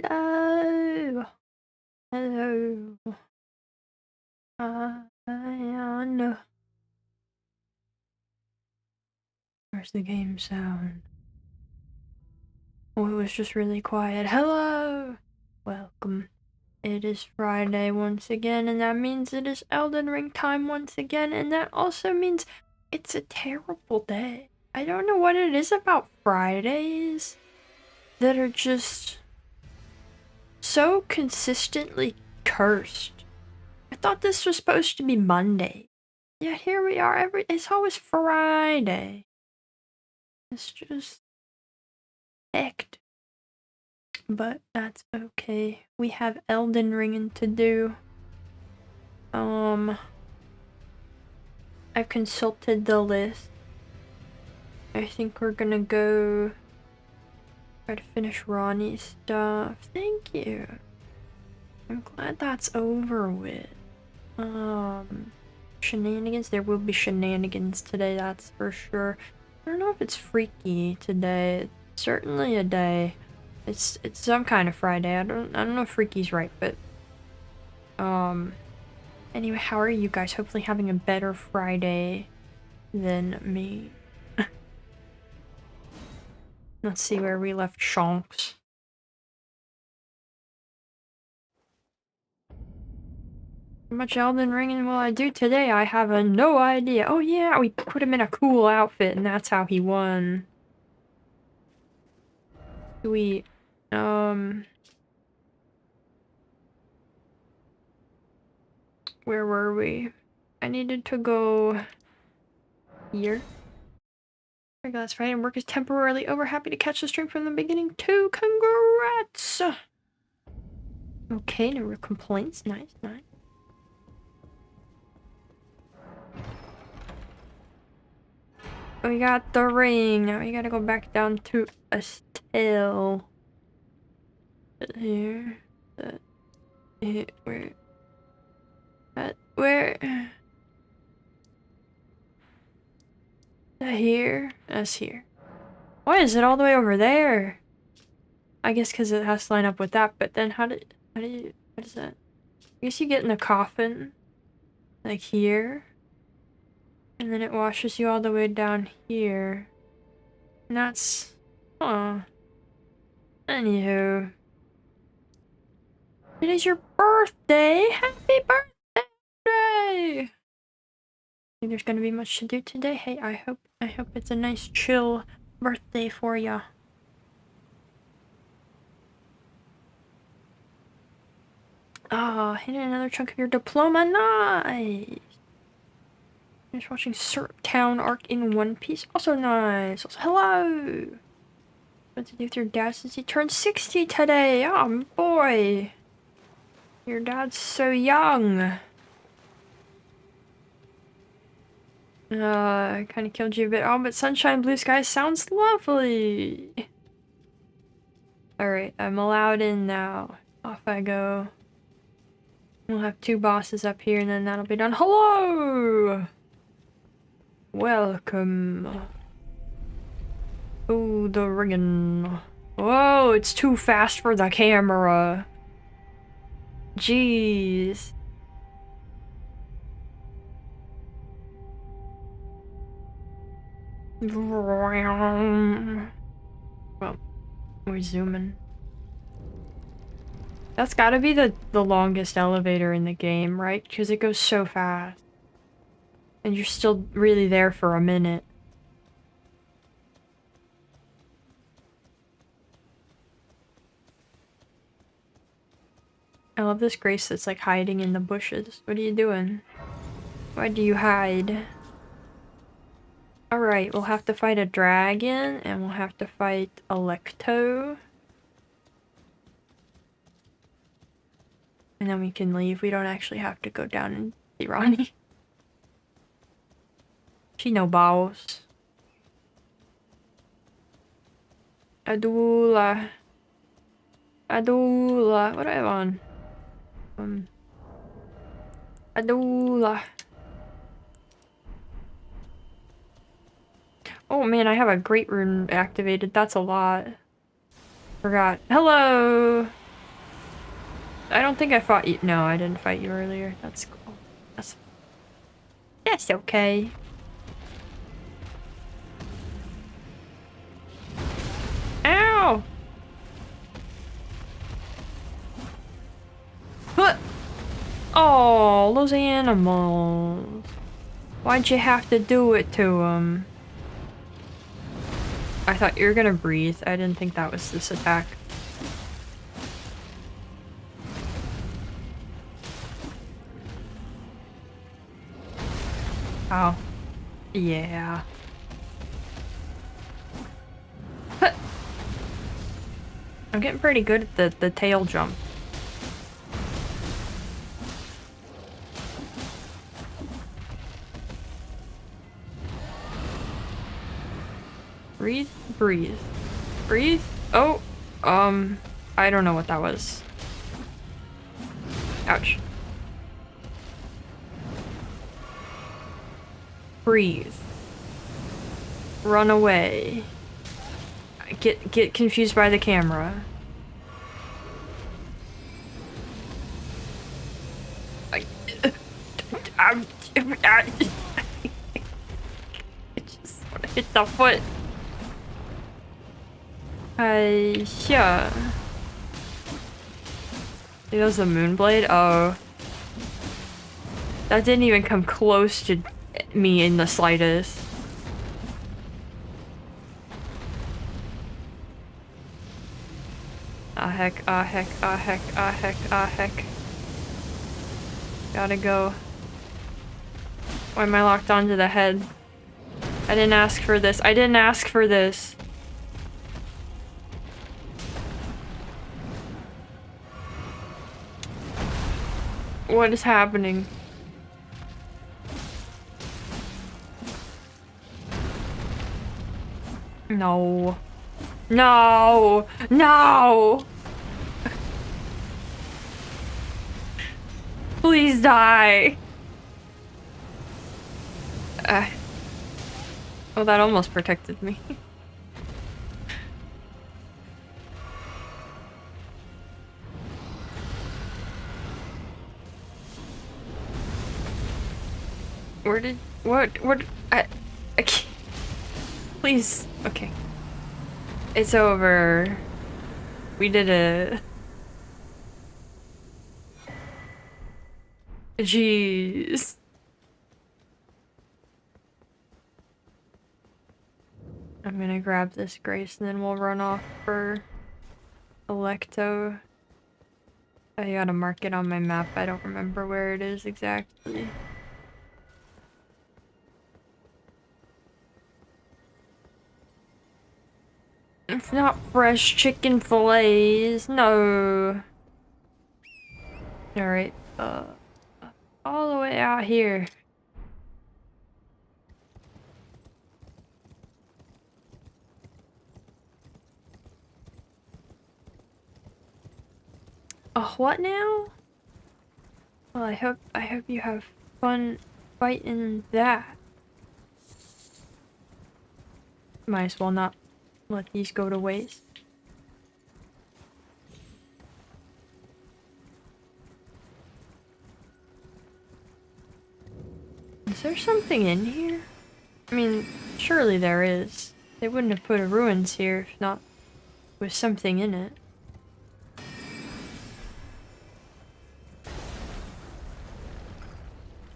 Hello. Hello. I know. Where's the game sound? Oh, it was just really quiet. Hello. Welcome. It is Friday once again, and that means it is Elden Ring time once again, and that also means it's a terrible day. I don't know what it is about Fridays that are just so consistently cursed. I thought this was supposed to be Monday. Yeah, here we are. It's always Friday. It's just hecked. But that's okay. We have Elden Ring to do. I've consulted the list. I think we're gonna go try to finish Ronnie's stuff. Thank you. I'm glad that's over with. Shenanigans? There will be shenanigans today, that's for sure. I don't know if it's freaky today. It's certainly a day. It's some kind of Friday. I don't know if freaky's right, but anyway, how are you guys? Hopefully having a better Friday than me. Let's see where we left Shonks. How much Elden Ring will I do today? I have no idea. Oh yeah, we put him in a cool outfit and that's how he won. Sweet. Where were we? I needed to go here. There we go, that's right, and work is temporarily over. Happy to catch the stream from the beginning too. Congrats! Okay, no real complaints. Nice, nice. We got the ring. Now we gotta go back down to Estelle. Here. Where? Where? Here? That's here. Why is it all the way over there? I guess because it has to line up with that, but then how does that? I guess you get in a coffin. Like here. And then it washes you all the way down here. And that's... Huh. Anywho. It is your birthday! Happy birthday! Think there's gonna be much to do today? Hey, I hope it's a nice chill birthday for ya. Ah, hitting another chunk of your diploma. Nice! Just watching Syrup Town arc in One Piece. Also nice. Also, hello! What to do with your dad since he turned 60 today? Oh boy! Your dad's so young. I kind of killed you a bit. Oh, but sunshine, blue skies sounds lovely. Alright, I'm allowed in now. Off I go. We'll have 2 bosses up here and then that'll be done. Hello! Welcome. Oh, the riggin'. Whoa, it's too fast for the camera. Jeez. Well, we're zooming. That's gotta be the longest elevator in the game, right? Because it goes so fast. And you're still really there for a minute. I love this Grace that's like hiding in the bushes. What are you doing? Why do you hide? Alright, we'll have to fight a dragon and we'll have to fight Electo. And then we can leave. We don't actually have to go down and see Ronnie. She no bows. Adula. Adula. What do I have on? Adula. Oh man, I have a great rune activated. That's a lot. Forgot. Hello! I don't think I fought you. No, I didn't fight you earlier. That's cool. That's okay. Ow! Huh! Oh, those animals. Why'd you have to do it to them? I thought you were gonna breathe. I didn't think that was this attack. Oh. Yeah. Huh. I'm getting pretty good at the tail jump. Breathe, breathe, breathe. Oh, I don't know what that was. Ouch. Breathe. Run away. Get confused by the camera. I just want to hit the foot. Yeah. That was a moonblade? Oh. That didn't even come close to me in the slightest. Ah heck, ah heck, ah heck, ah heck, ah heck. Gotta go. Why am I locked onto the head? I didn't ask for this. I didn't ask for this. What is happening? No. No! No! Please die! Oh, that almost protected me. What? I can't. Please. Okay. It's over. We did it. Jeez. I'm gonna grab this Grace and then we'll run off for Electo. I gotta mark it on my map. I don't remember where it is exactly. It's not fresh chicken fillets. No. Alright. All the way out here. Oh, what now? Well, I hope you have fun fighting that. Might as well not let these go to waste. Is there something in here? I mean, surely there is. They wouldn't have put a ruins here if not with something in it.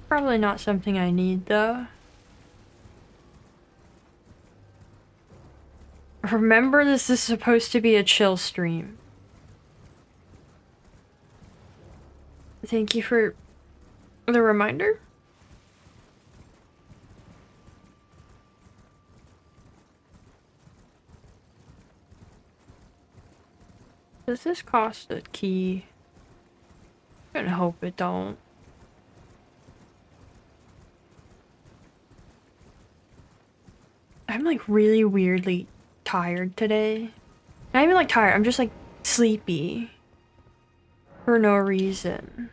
Probably not something I need, though. Remember, this is supposed to be a chill stream. Thank you for the reminder. Does this cost a key? I'm gonna hope it don't. I'm like really weirdly tired today. Not even like tired, I'm just like sleepy. For no reason.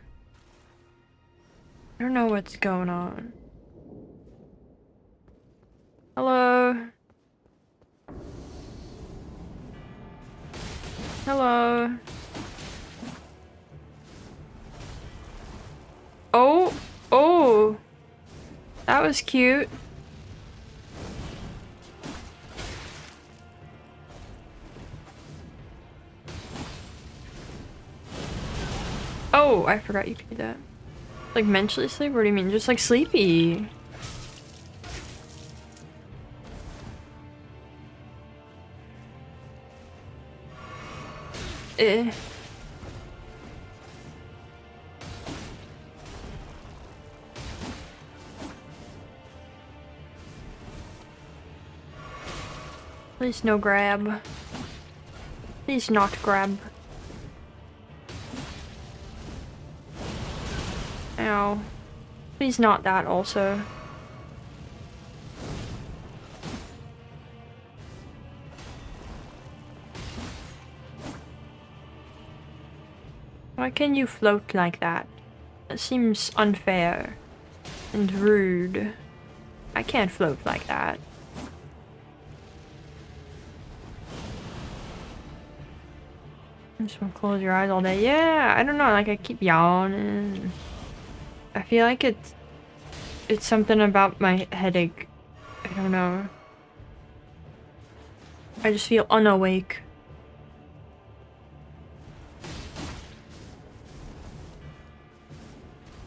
I don't know what's going on. Hello? Hello? that was cute. Oh, I forgot you could do that. Like mentally sleep? What do you mean? Just like sleepy. Eh. Please no grab. Please not grab. Ow. Please not that also. Why can you float like that? That seems unfair and rude. I can't float like that. I just want to close your eyes all day. Yeah, I don't know, like I keep yawning. I feel like it's something about my headache. I don't know. I just feel unawake.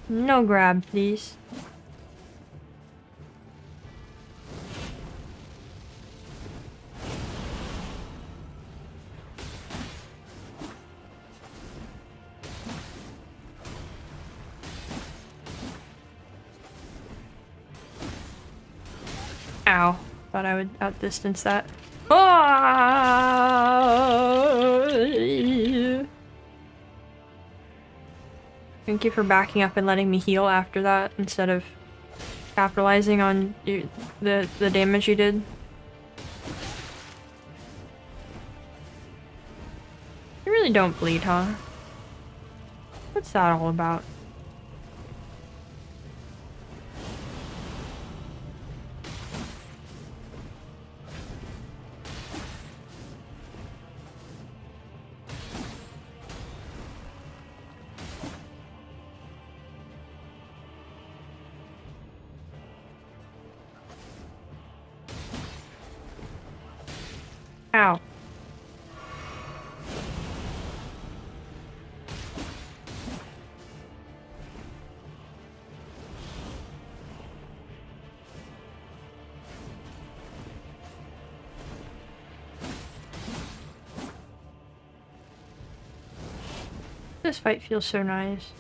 No grab, please. Ow. Thought I would outdistance that. Oh! Thank you for backing up and letting me heal after that instead of capitalizing on the damage you did. You really don't bleed, huh? What's that all about? Ow. This fight feels so nice.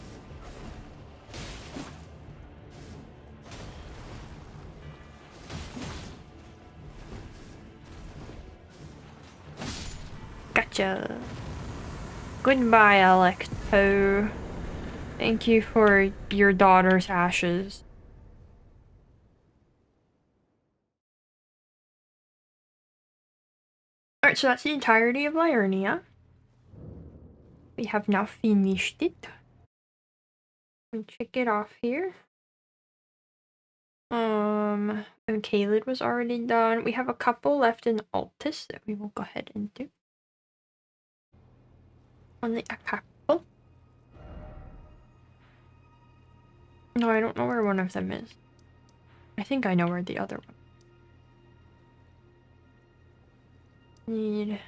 Gotcha. Goodbye, Electo. Thank you for your daughter's ashes. Alright, so that's the entirety of Liurnia. We have now finished it. And check it off here. And Caelid was already done. We have a couple left in Altus that we will go ahead and do. Only a couple. No, I don't know where one of them is. I think I know where the other one. Need,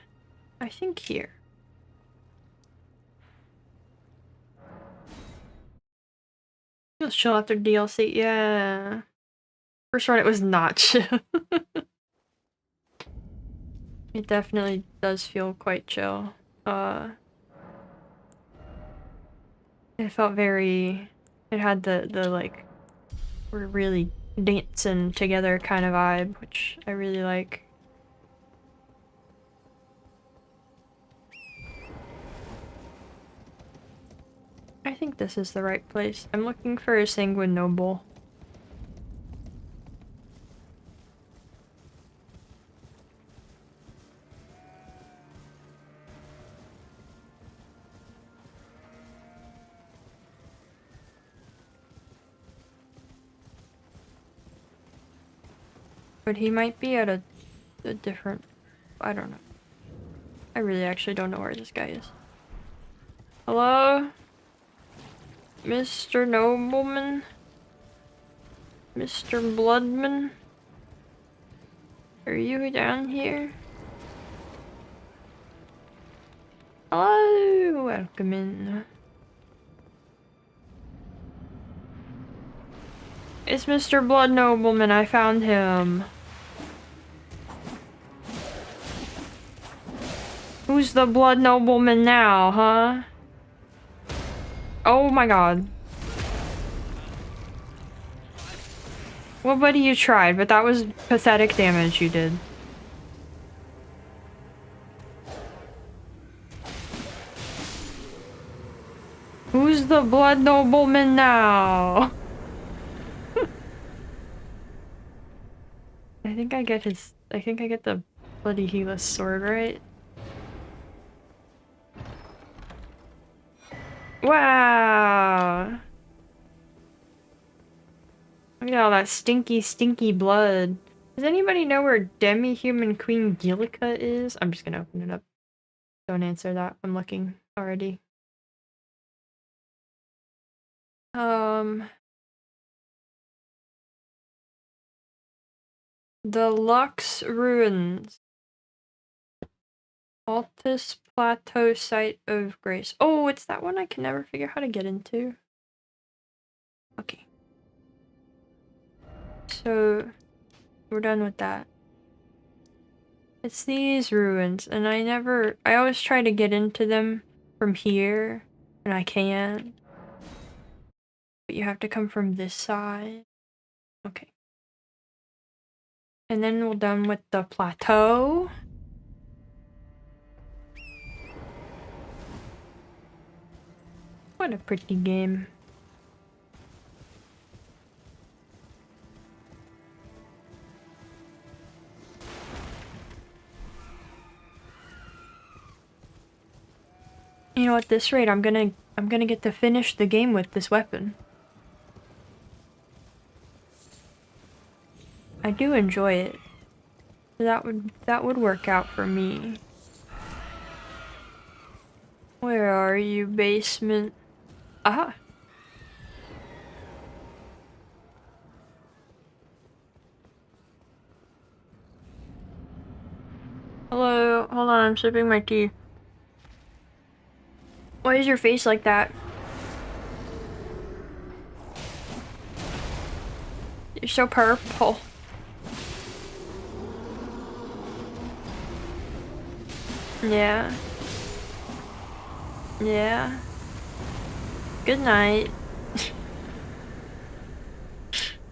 I think here. Feels chill after DLC, yeah. First run it was not chill. It definitely does feel quite chill. It felt very, it had the like, we're really dancing together kind of vibe, which I really like. I think this is the right place. I'm looking for a Sanguine Noble. But he might be at a different... I don't know. I really actually don't know where this guy is. Hello? Mr. Nobleman? Mr. Bloodman? Are you down here? Hello, welcome in. It's Mr. Blood Nobleman, I found him. Who's the Blood Nobleman now, huh? Oh my god. Well, buddy, you tried, but that was pathetic damage you did. Who's the Blood Nobleman now? I think I get the Bloody Healer sword, right? Wow! Look at all that stinky, stinky blood. Does anybody know where Demi-Human Queen Gillica is? I'm just gonna open it up. Don't answer that. I'm looking already. The Lux Ruins. Altus Plateau Site of Grace. Oh, it's that one I can never figure out how to get into. Okay. So, we're done with that. It's these ruins, and I always try to get into them from here, and I can't. But you have to come from this side. Okay. And then we're done with the plateau. What a pretty game. You know, at this rate, I'm gonna get to finish the game with this weapon. I do enjoy it. That would work out for me. Where are you, basement? Aha! Hello, hold on, I'm sipping my tea. Why is your face like that? You're so purple. Yeah. Yeah. Good night.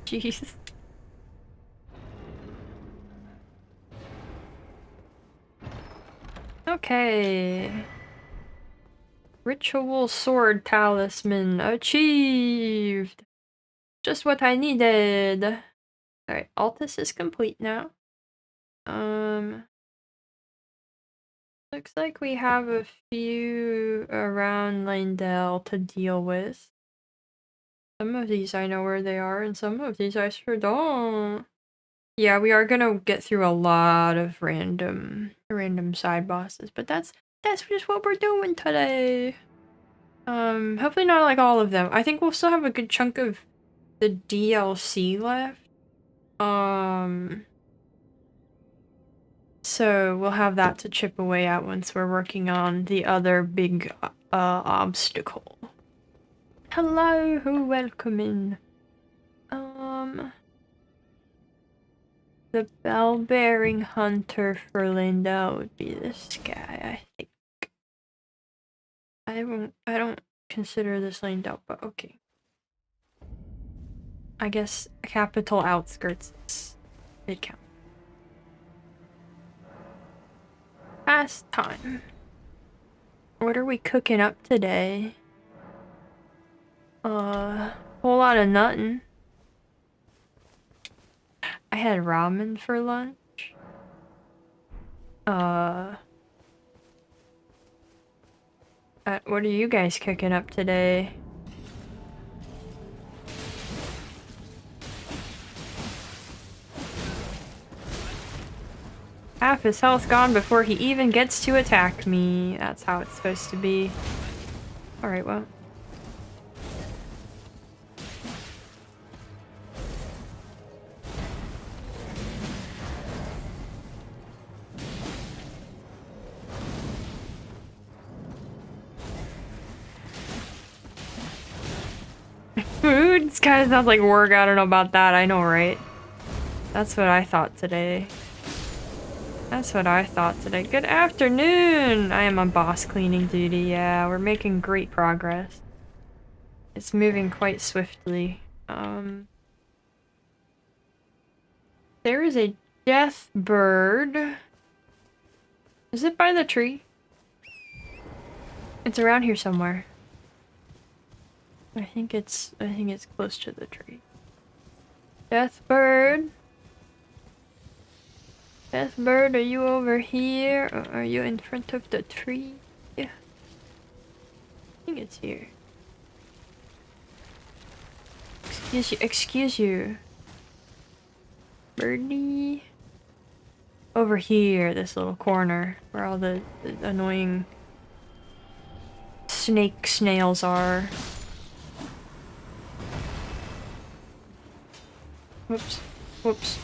Jeez. Okay. Ritual sword talisman achieved. Just what I needed. Alright, Altus is complete now. Looks like we have a few around Lindell to deal with. Some of these I know where they are, and some of these I sure don't. Yeah, we are gonna get through a lot of random side bosses, but that's just what we're doing today. Hopefully not like all of them. I think we'll still have a good chunk of the DLC left. So we'll have that to chip away at once we're working on the other big obstacle. Hello, welcome in. The bell-bearing hunter for Lindell would be this guy, I think. I don't consider this Lindell, but okay. I guess capital outskirts did count. Past time. What are we cooking up today? Whole lot of nuttin'. I had ramen for lunch. What are you guys cooking up today? Half his health gone before he even gets to attack me. That's how it's supposed to be. Alright, well. Dude, this kind of sounds like work. I don't know about that. I know, right? That's what I thought today. That's what I thought today. Good afternoon! I am on boss cleaning duty. Yeah, we're making great progress. It's moving quite swiftly. There is a death bird. Is it by the tree? It's around here somewhere. I think it's close to the tree. Death bird. Death bird, are you over here? Or are you in front of the tree? Yeah. I think it's here. Excuse you. Birdie. Over here, this little corner, where all the annoying snails are. Whoops. Whoops.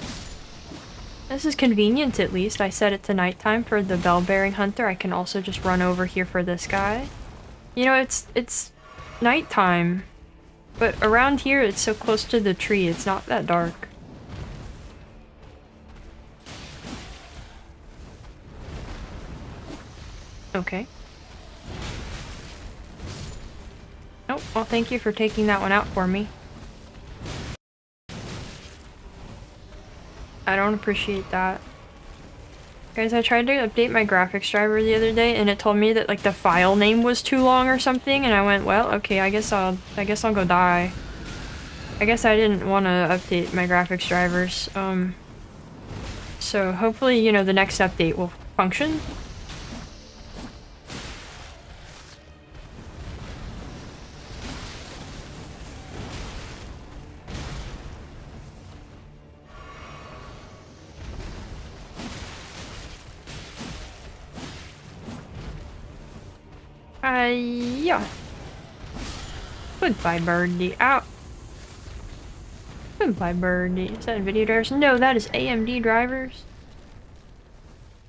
This is convenient, at least. I set it to nighttime for the bell-bearing hunter. I can also just run over here for this guy. You know, it's nighttime, but around here it's so close to the tree, it's not that dark. Okay. Oh, well, thank you for taking that one out for me. I don't appreciate that. Guys, I tried to update my graphics driver the other day and it told me that like the file name was too long or something, and I went, well, okay, I guess I'll go die. I guess I didn't want to update my graphics drivers. So hopefully, you know, the next update will function. Yeah. Goodbye, birdie. Out. Goodbye, birdie. Is that NVIDIA drivers? No, that is AMD drivers.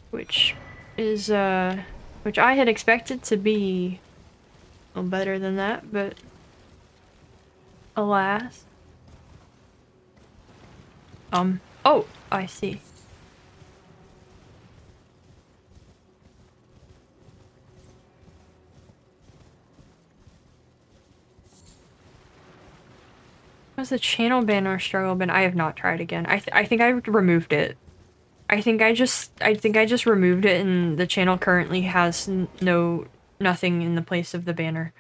Which is, which I had expected to be a little better than that, but alas. Oh, I see. What's the channel banner struggle been? I have not tried again. I think I removed it. I think I just removed it, and the channel currently has nothing in the place of the banner.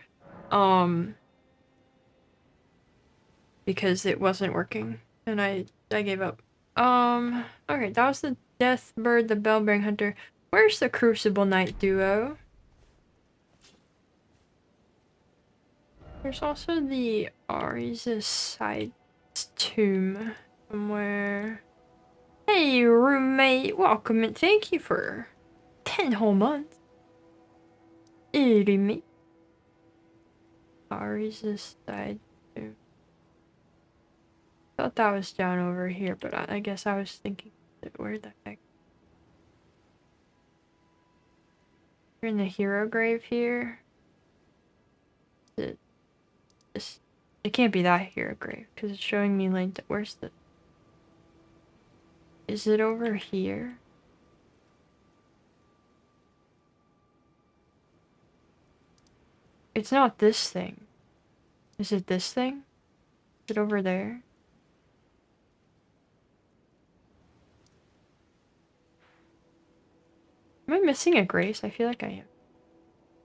Because it wasn't working, and I gave up. Okay, that was the Death Bird, the Bellbearing Hunter. Where's the Crucible Knight duo? There's also the Ari's side tomb somewhere. Hey, roommate, welcome and thank you for 10 whole months. Roommate. Ari's side tomb. Thought that was down over here, but I guess I was thinking, where the heck? You're in the hero grave here. It can't be that hero grave because it's showing me like where's the? Is it over here? It's not this thing. Is it this thing? Is it over there? Am I missing a grace? I feel like I am.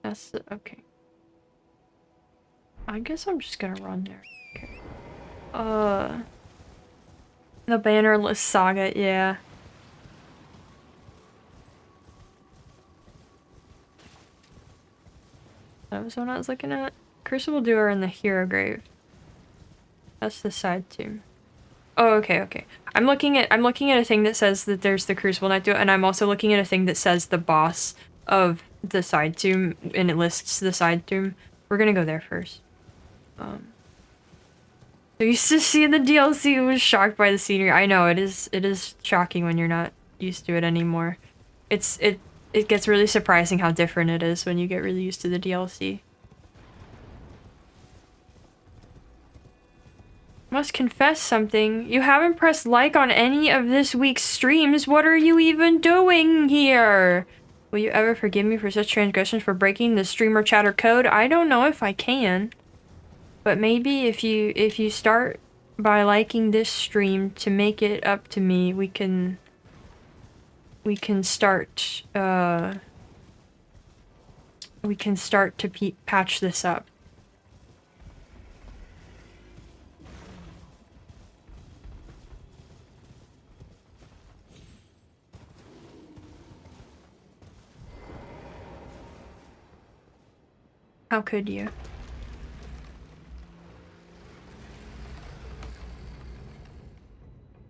That's the, okay. I guess I'm just gonna run there. Okay. The bannerless saga, yeah. That was what I was looking at. Crucible Duo are in the hero grave. That's the side tomb. Oh, okay, okay. I'm looking at a thing that says that there's the Crucible Knight duo, and I'm also looking at a thing that says the boss of the side tomb, and it lists the side tomb. We're gonna go there first. I used to see in the DLC, was shocked by the scenery. I know, it is shocking when you're not used to it anymore. It gets really surprising how different it is when you get really used to the DLC. Must confess something. You haven't pressed like on any of this week's streams. What are you even doing here? Will you ever forgive me for such transgressions for breaking the streamer chatter code? I don't know if I can. But maybe if you start by liking this stream to make it up to me, we can start to patch this up. How could you?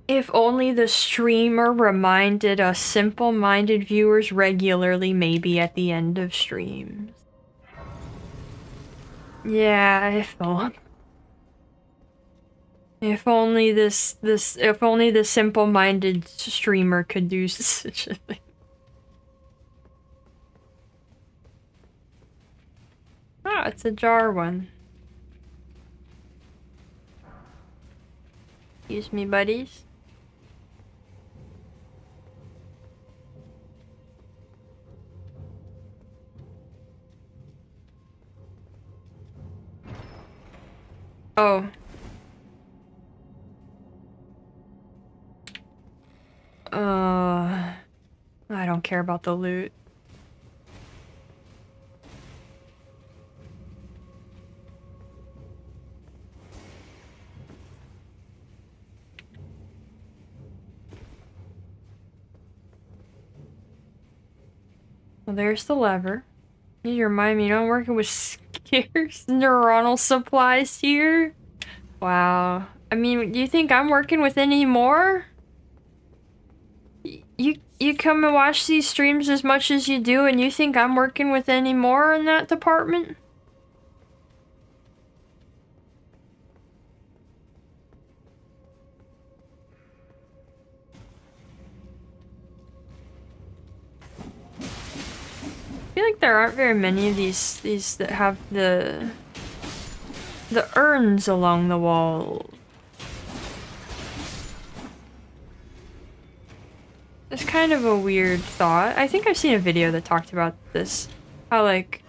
If only the streamer reminded us simple-minded viewers regularly, maybe at the end of streams. Yeah, if only if only the simple-minded streamer could do such a thing. Ah, it's a jar one. Excuse me, buddies. Oh. I don't care about the loot. Well, there's the lever. You remind me, I'm working with scarce neuronal supplies here. Wow. I mean, do you think I'm working with any more? You come and watch these streams as much as you do, and you think I'm working with any more in that department? I feel like there aren't very many of these that have the urns along the wall. It's kind of a weird thought. I think I've seen a video that talked about this. How, like,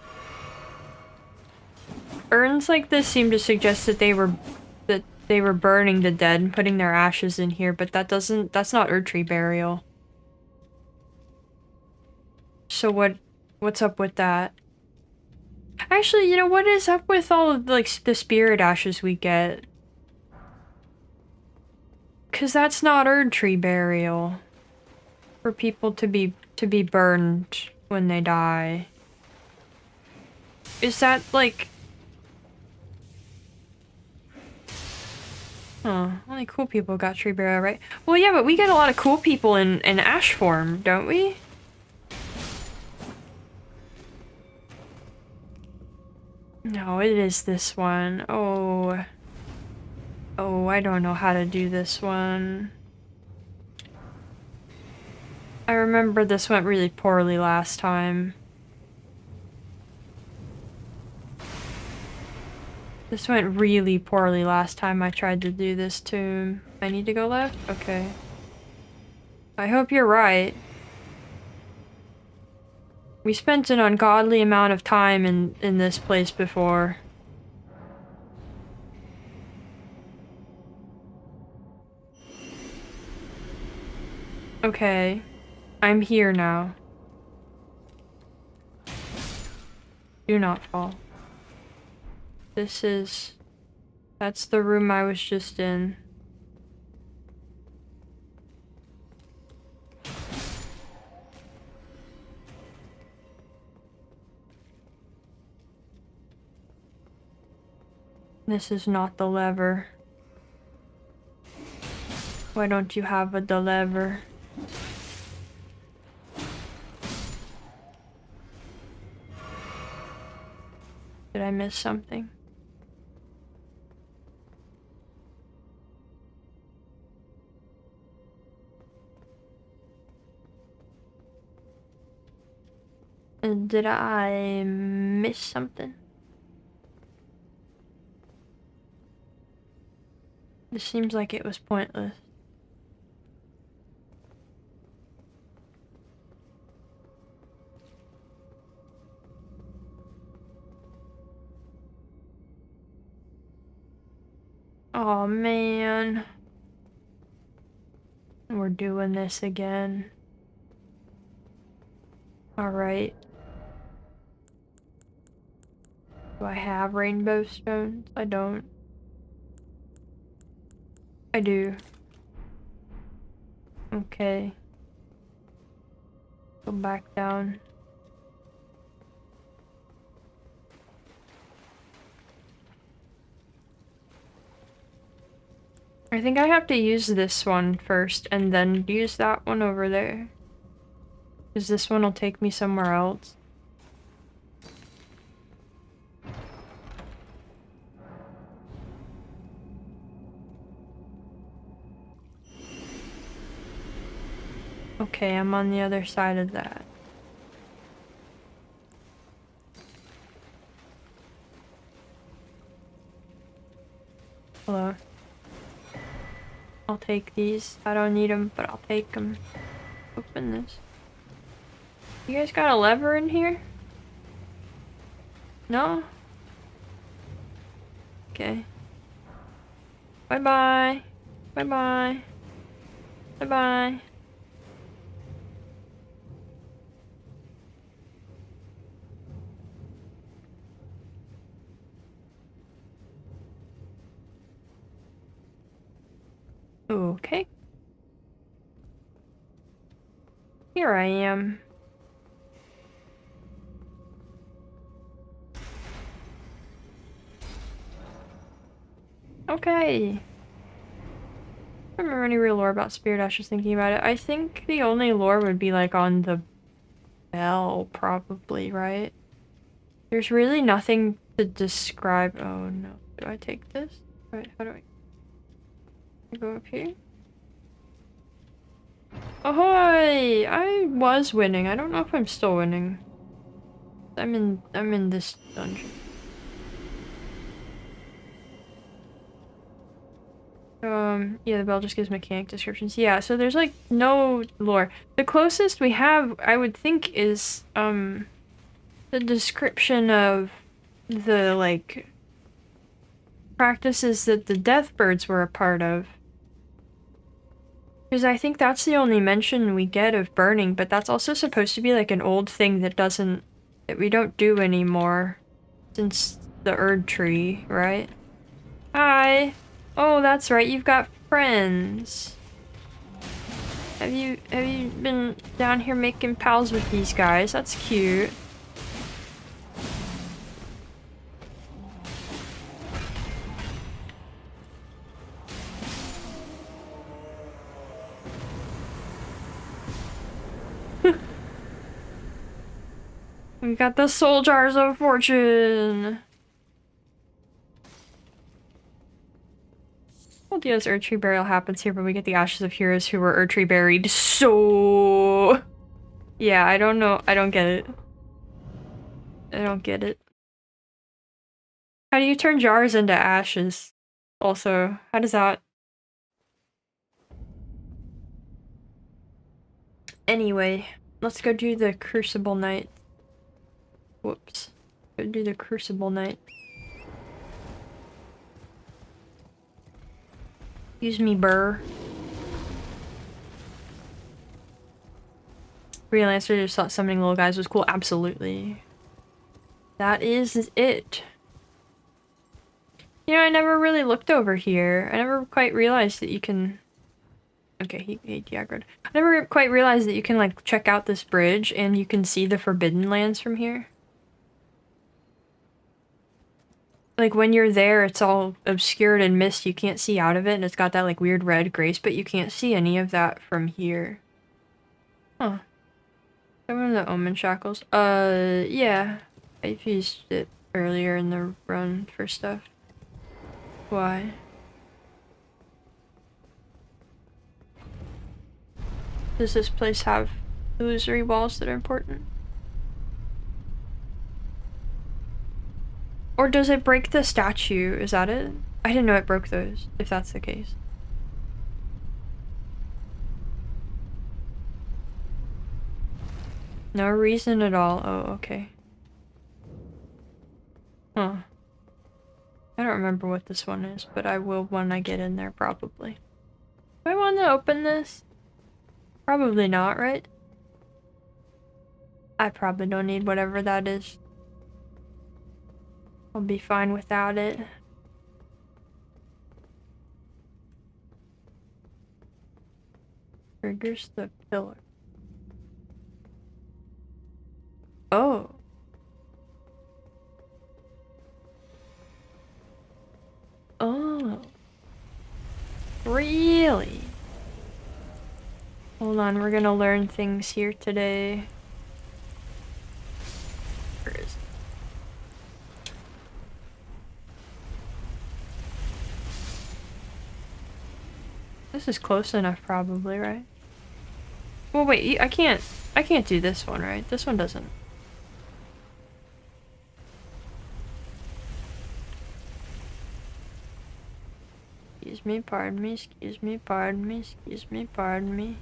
urns like this seem to suggest that they were burning the dead and putting their ashes in here, but that's not Erdtree burial. So what's up with that? Actually, you know, what is up with all of, like, the spirit ashes we get? 'Cause that's not Erdtree burial. For people to be burned when they die. Is that, like... Huh, only cool people got tree burial, right? Well, yeah, but we get a lot of cool people in ash form, don't we? No, it is this one. Oh. Oh, I don't know how to do this one. I remember this went really poorly last time. This went really poorly last time I tried to do this tomb. I need to go left? Okay. I hope you're right. We spent an ungodly amount of time in this place before. Okay. I'm here now. Do not fall. That's the room I was just in. This is not the lever. Why don't you have the lever? Did I miss something? Did I miss something? This seems like it was pointless. Oh man. We're doing this again. Alright. Do I have rainbow stones? I don't. I do. Okay. Go back down. I think I have to use this one first and then use that one over there. Because this one will take me somewhere else. Okay, I'm on the other side of that. Hello. I'll take these. I don't need them, but I'll take them. Open this. You guys got a lever in here? No? Okay. Bye-bye. Bye-bye. Bye-bye. Okay. Here I am. Okay. I don't remember any real lore about Spirit Ash, just thinking about it. I think the only lore would be like on the bell, probably, right? There's really nothing to describe. Oh no. Do I take this? Right, how do I go up here? Ahoy! I was winning. I don't know if I'm still winning. I'm in this dungeon. Yeah, the bell just gives mechanic descriptions. Yeah, so there's like no lore. The closest we have, I would think, is the description of the like practices that the Deathbirds were a part of. Because I think that's the only mention we get of burning, but that's also supposed to be like an old thing that we don't do anymore since the Erd Tree, right? Hi! Oh, that's right, you've got friends. Have you been down here making pals with these guys? That's cute. We got the soul jars of fortune. Well, yes, Erdtree burial happens here, but we get the ashes of heroes who were Erdtree buried. So, yeah, I don't know. I don't get it. I don't get it. How do you turn jars into ashes? Also, how does that? Anyway, let's go do the Crucible Night. Whoops. Go do the Crucible Night. Excuse me, burr. Real answer, just thought summoning little guys was cool. Absolutely. That is it. You know, I never really looked over here. I never quite realized that you can... Okay, he aggroed. I never quite realized that you can, like, check out this bridge and you can see the Forbidden Lands from here. Like, when you're there, it's all obscured and mist. You can't see out of it, and it's got that, like, weird red grace, but you can't see any of that from here. Huh. Some of the Omen Shackles. Yeah. I've used it earlier in the run for stuff. Why? Does this place have illusory walls that are important? Or does it break the statue? Is that it? I didn't know it broke those, if that's the case. No reason at all. Oh, okay. Huh. I don't remember what this one is, but I will when I get in there, probably. Do I want to open this? Probably not, right? I probably don't need whatever that is. I'll be fine without it. Triggers the pillar. Oh. Oh. Really? Hold on, we're gonna learn things here today. Where is it? This is close enough, probably, right? Well, wait, I can't do this one, right? This one doesn't. Excuse me, pardon me, excuse me, pardon me, excuse me, pardon me.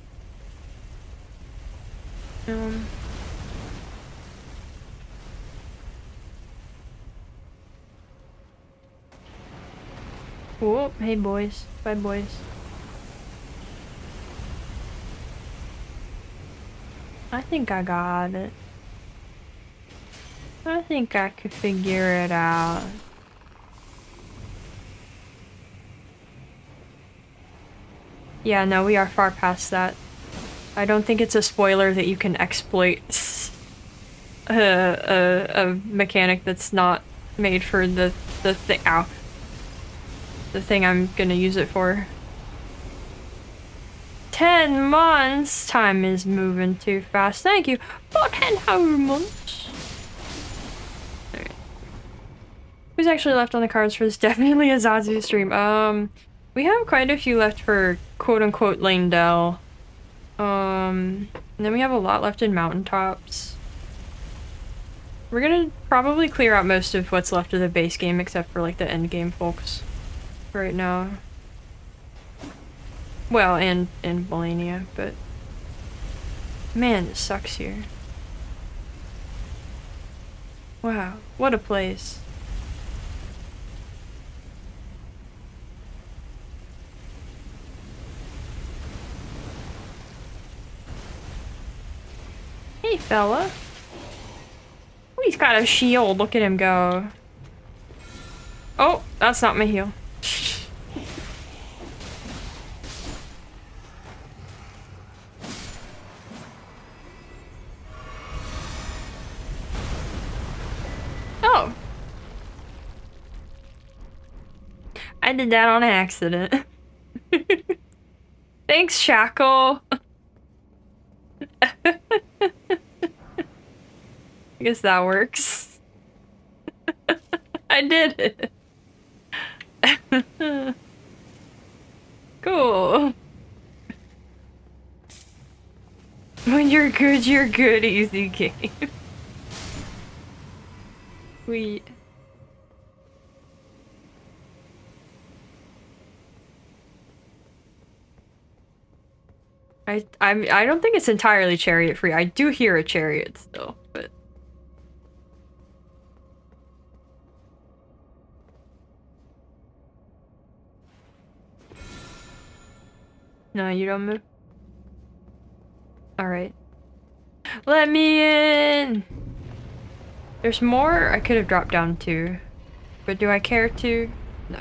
Whoop, hey boys. Bye boys. I think I got it. I think I could figure it out. Yeah, no, we are far past that. I don't think it's a spoiler that you can exploit a mechanic that's not made for the thing. Ow. The thing I'm gonna use it for. 10 months! Time is moving too fast. Thank you for 10 whole months. Alright. Who's actually left on the cards for this? Definitely a Zazu stream. We have quite a few left for quote-unquote Lane Dell. And then we have a lot left in Mountaintops. We're gonna probably clear out most of what's left of the base game, except for like the end game folks right now. Well, and in Melania, but man, it sucks here. Wow, what a place. Hey, fella. Oh, he's got a shield. Look at him go. Oh, that's not my heal. Oh. I did that on accident. Thanks, Shackle. I guess that works. I did it. Cool. When you're good, easy game. Sweet. I don't think it's entirely chariot free. I do hear a chariot still, but no, you don't move. All right. Let me in. There's more I could have dropped down to, but do I care to? No.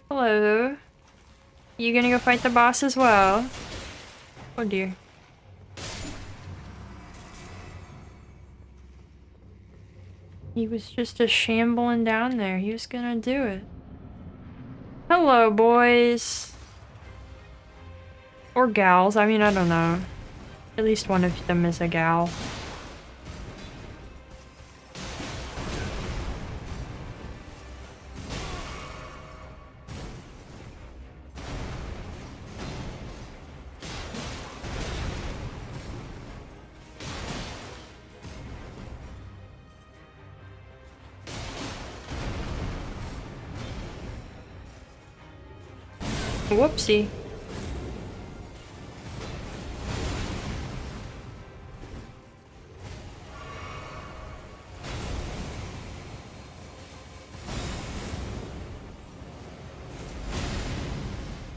Hello. You gonna go fight the boss as well? Oh dear. He was just a shambling down there. He was gonna do it. Hello, boys. Or gals. I mean, I don't know. At least one of them is a gal. Whoopsie.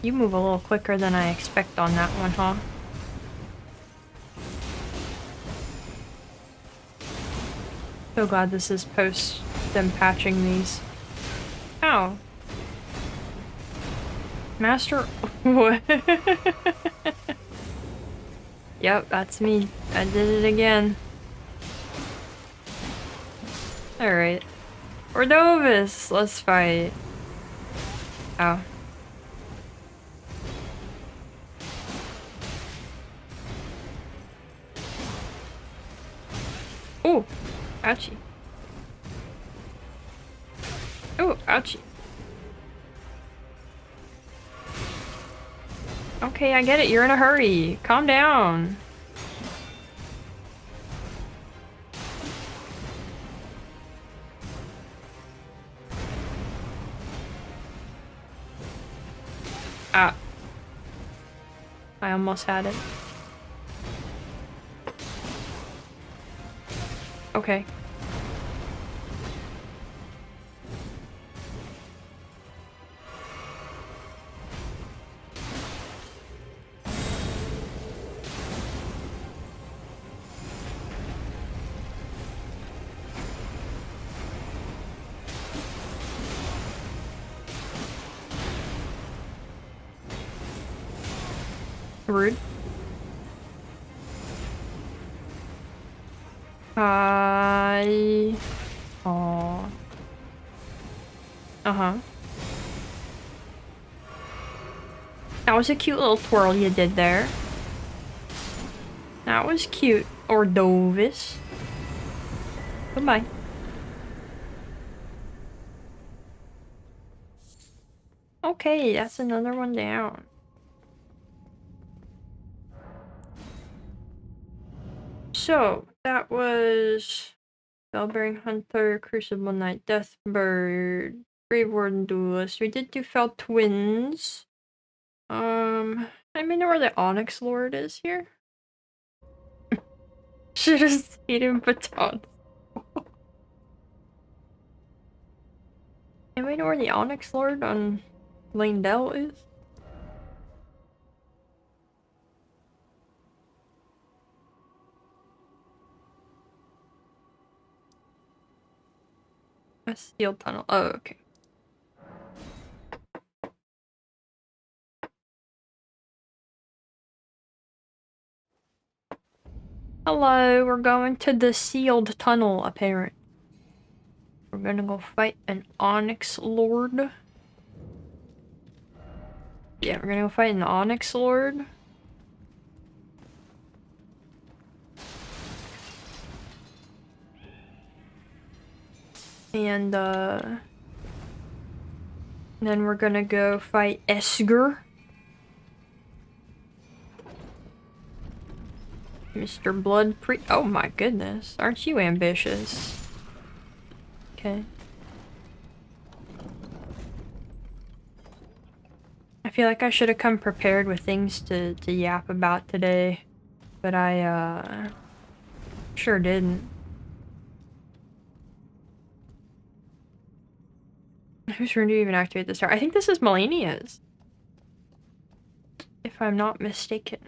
You move a little quicker than I expect on that one, huh? So glad this is post them patching these. Ow. Master. What? Yep, that's me. I did it again. Alright. Ordovis! Let's fight. Ow. Ooh! Ouchie. Ooh, ouchie. Okay, I get it. You're in a hurry. Calm down. Ah. I almost had it. Okay. Rude. Hi. Aww. Uh-huh. That was a cute little twirl you did there. That was cute, Ordovis. Goodbye. Okay, that's another one down. So, that was Bellbearing Hunter, Crucible Knight, Deathbird, Grave Warden Duelist. We did do Fell Twins. I mean, know where the Onyx Lord is here? Should have eaten batons. Anybody know where the Onyx Lord on Langdell is? A steel tunnel. Oh, okay. Hello, we're going to the sealed tunnel, apparently. We're gonna go fight an Onyx Lord. Yeah, we're gonna go fight an Onyx Lord. And, then we're gonna go fight Esger. Mr. Blood Oh my goodness, aren't you ambitious? Okay. I feel like I should have come prepared with things to yap about today, but I, sure didn't. Whose rune do you even activate this tower? I think this is Melania's. If I'm not mistaken.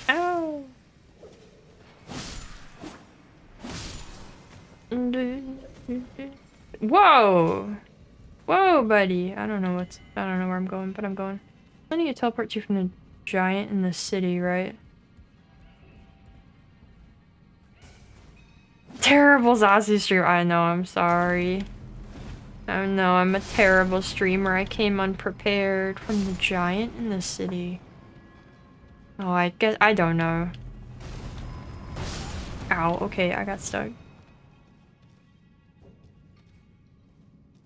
Ow! Whoa! Whoa, buddy! I don't know where I'm going, but I'm going. I need to teleport you from the giant in the city, right? Terrible Zazu stream. I know, I'm sorry. Oh no, I'm a terrible streamer. I came unprepared from the giant in the city. Oh, I guess I don't know. Ow, okay, I got stuck.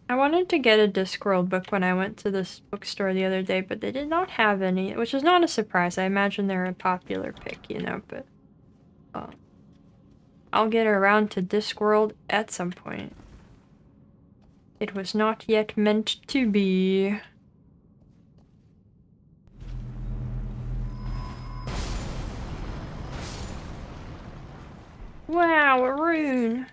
I wanted to get a Discworld book when I went to this bookstore the other day, but they did not have any, which is not a surprise. I imagine they're a popular pick, you know, but... I'll get around to Discworld at some point. It was not yet meant to be. Wow, a rune!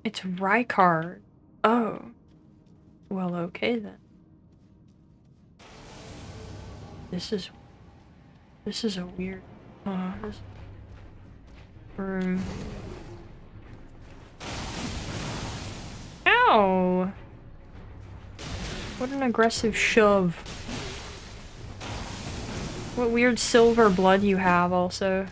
It's Rykard. Oh. Well, okay then. This is a weird this room. Ow! What an aggressive shove. What weird silver blood you have also.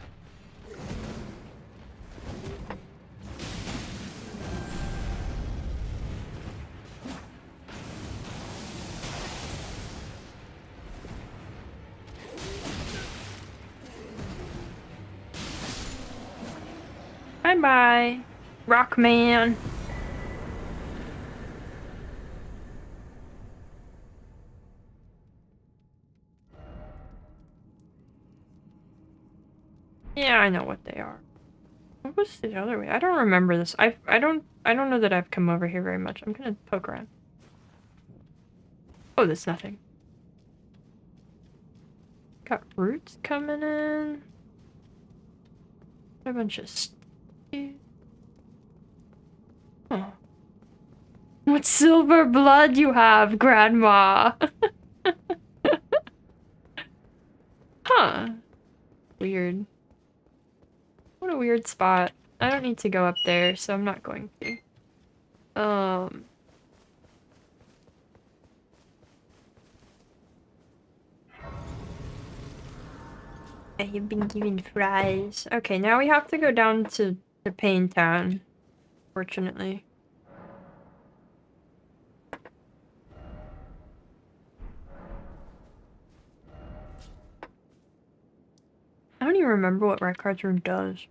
Bye-bye, Rockman. Yeah, I know what they are. What was the other way? I don't remember this. I don't know that I've come over here very much. I'm gonna poke around. Oh, there's nothing. Got roots coming in. A bunch of oh. What silver blood you have, Grandma! Huh. Weird. What a weird spot. I don't need to go up there, so I'm not going to. I have been given fries. Okay, now we have to go down to Pain Town, fortunately. I don't even remember what Rykard's room does.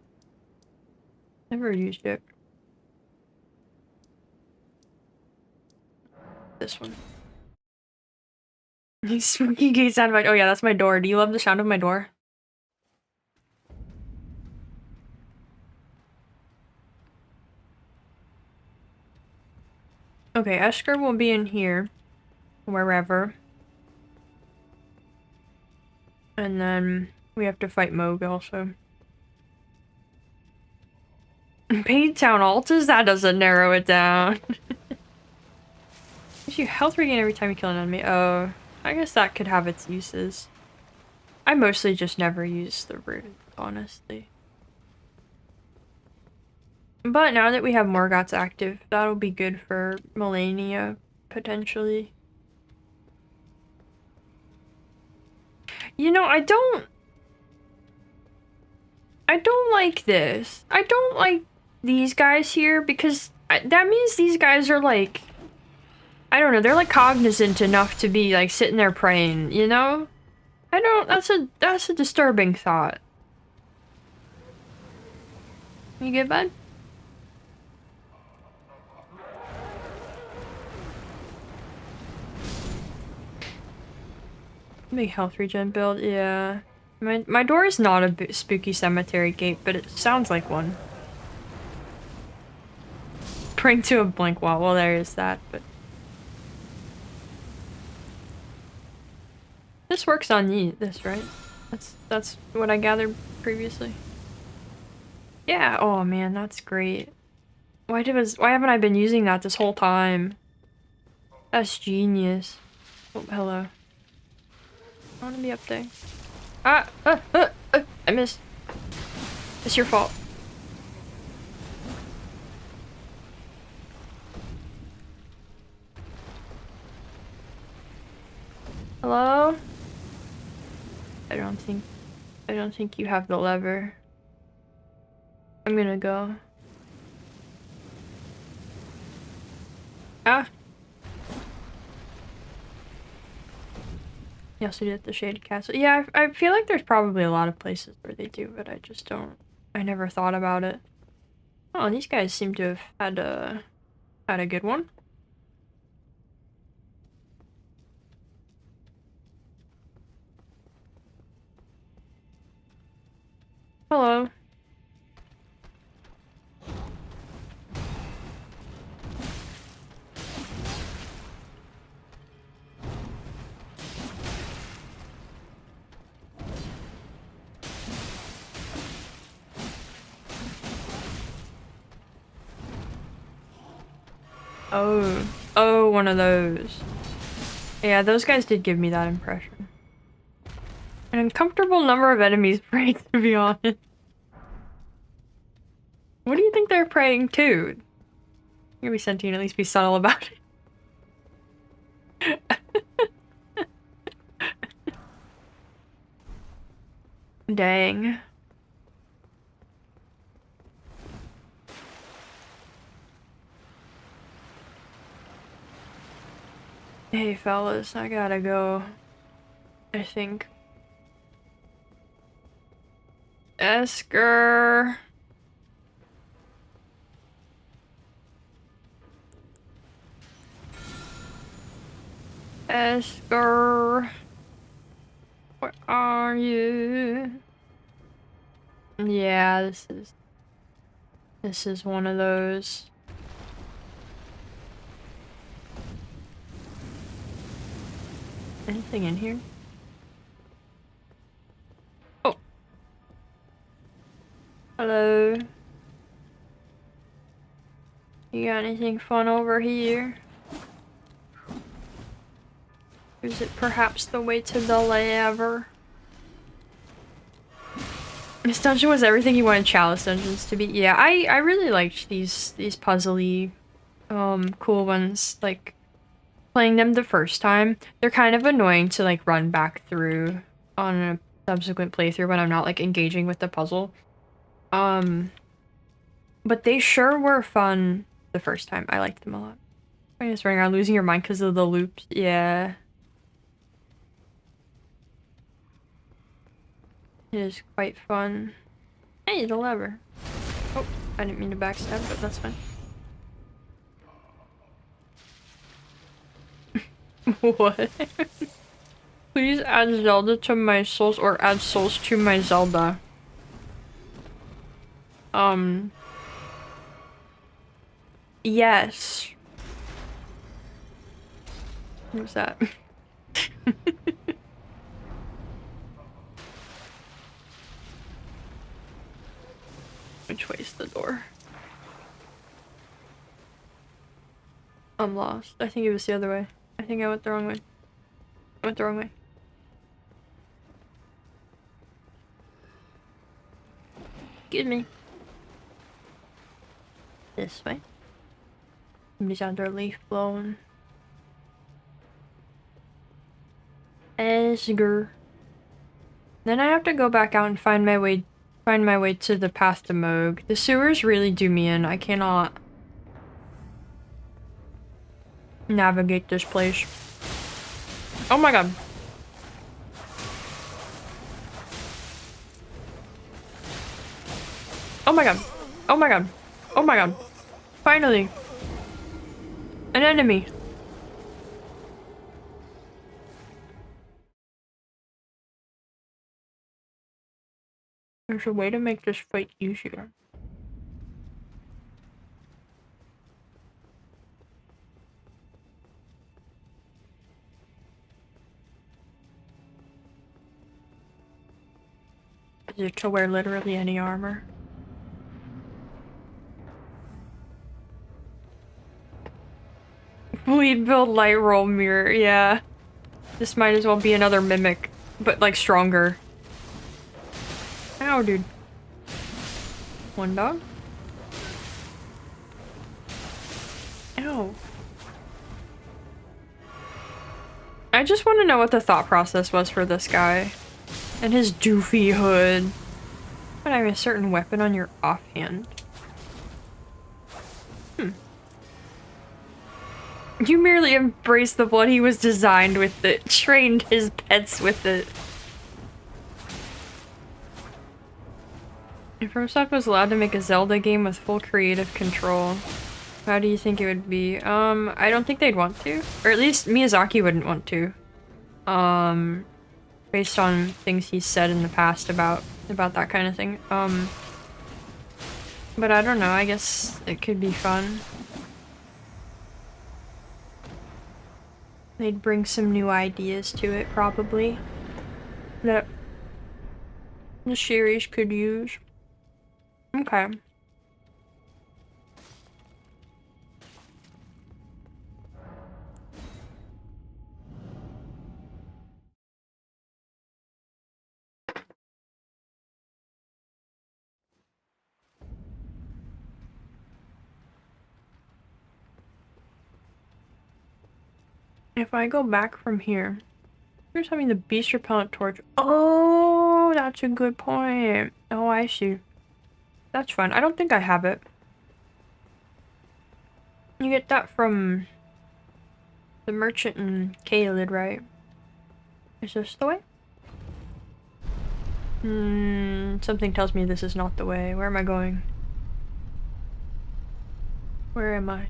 Never used it. This one. Spooky gate sound bite. Oh yeah, that's my door. Do you love the sound of my door? Okay, Esker will be in here. Wherever. And then we have to fight Moog also. Paid Town Altas? That doesn't narrow it down. Gives you health regain every time you kill an enemy. Oh, I guess that could have its uses. I mostly just never use the root, honestly. But now that we have Morgoth's active, that'll be good for Melania, potentially. You know, I don't like this. I don't like these guys here because that means these guys are like, I don't know, they're like cognizant enough to be like sitting there praying, you know? I don't, that's a disturbing thought. You good, bud? Big health regen build, yeah. My door is not a spooky cemetery gate, but it sounds like one. Bring to a blank wall. Well, there is that, but this works on this, right? That's what I gathered previously. Yeah. Oh man, that's great. Why haven't I been using that this whole time? That's genius. Oh, hello. I want to be up there. I missed. It's your fault. Hello? I don't think you have the lever. I'm gonna go. Ah! You also did at the Shaded Castle. Yeah, I feel like there's probably a lot of places where they do, but I just don't. I never thought about it. Oh, these guys seem to have had a good one. Hello. Oh. Oh, one of those. Yeah, those guys did give me that impression. An uncomfortable number of enemies praying, to be honest. What do you think they're praying to? You're gonna be sentient, at least be subtle about it. Dang. Hey fellas, I gotta go. I think. Esker. Esker. Where are you? Yeah, this is one of those. Anything in here? Oh. Hello. You got anything fun over here? Is it perhaps the way to the laver? This dungeon was everything you wanted Chalice dungeons to be. Yeah, I really liked these puzzly, cool ones. Like, playing them the first time, they're kind of annoying to like run back through on a subsequent playthrough when I'm not like engaging with the puzzle. But they sure were fun the first time. I liked them a lot. I'm just running around losing your mind because of the loops. Yeah. It is quite fun. Hey, the lever. Oh, I didn't mean to backstab, but that's fine. What? Please add Zelda to my souls or add souls to my Zelda. Yes. What's that? Which way's the door? I'm lost. I think it was the other way. I think I went the wrong way. I went the wrong way. Excuse me. This way. Somebody's under a leaf blown. Esger. Then I have to go back out and find my way to the path to Moog. The sewers really do me in. I cannot navigate this place. Oh my god. Oh my god. Oh my god. Oh my god. Finally. An enemy. There's a way to make this fight easier. Is it to wear literally any armor? Bleed build light roll mirror, yeah. This might as well be another mimic, but like stronger. Ow, dude. One dog? Ow. I just want to know what the thought process was for this guy. And his doofy hood. But I have a certain weapon on your offhand. You merely embraced the blood. He was designed with it. Trained his pets with it. If FromSoft was allowed to make a Zelda game with full creative control, how do you think it would be? I don't think they'd want to. Or at least Miyazaki wouldn't want to. Based on things he's said in the past about about that kind of thing. But I don't know, I guess it could be fun. They'd bring some new ideas to it, probably. That the series could use. Okay. If I go back from here, here's having the beast repellent torch. Oh, that's a good point. Oh, I see. That's fun. I don't think I have it. You get that from the merchant in Caelid, right? Is this the way? Something tells me this is not the way. Where am I going? Where am I?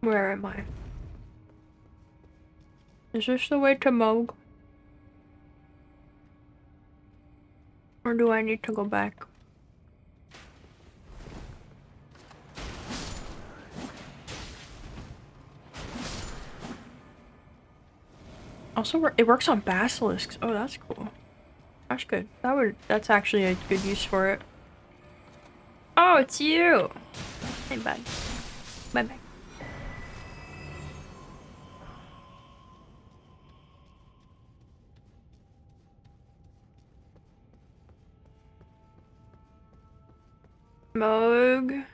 Where am I? Is this the way to Moog? Or do I need to go back? Also, it works on basilisks. Oh, that's cool. That's good. That's actually a good use for it. Oh, it's you! Hey, bud. Bye-bye. Moog?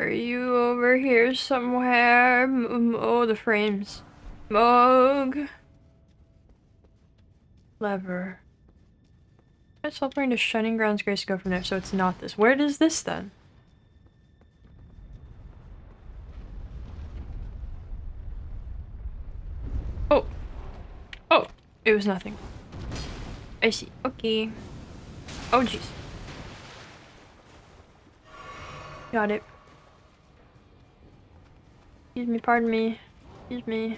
Are you over here somewhere? Oh, the frames. Moog? Lever. It's teleporting to Shining Grounds Grace to go from there, so it's not this. Where is this then? Oh. Oh, it was nothing. I see. Okay. Oh, jeez. Got it. Excuse me, pardon me. Excuse me.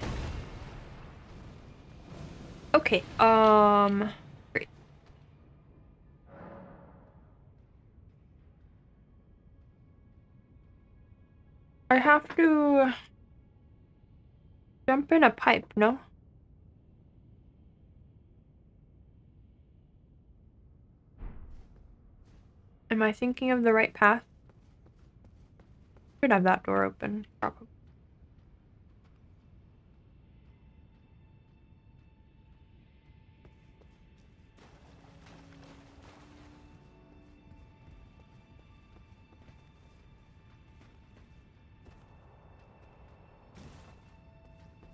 Okay, great. I have to jump in a pipe, no? Am I thinking of the right path? Should have that door open, probably.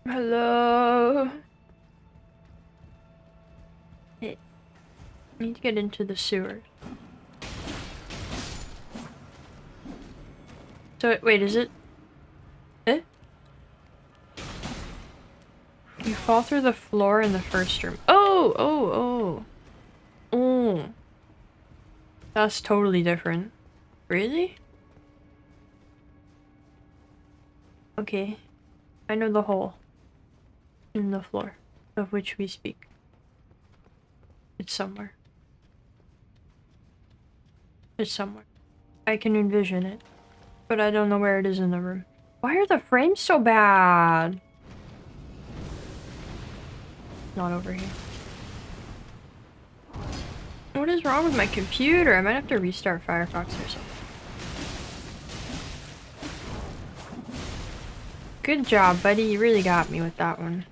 Hello? Hey, I need to get into the sewers. So, wait, is it? Eh? You fall through the floor in the first room. Oh! Oh! Oh! Oh! That's totally different. Really? Okay. I know the hole in the floor of which we speak. It's somewhere. It's somewhere. I can envision it. But I don't know where it is in the room. Why are the frames so bad? Not over here. What is wrong with my computer? I might have to restart Firefox or something. Good job, buddy. You really got me with that one.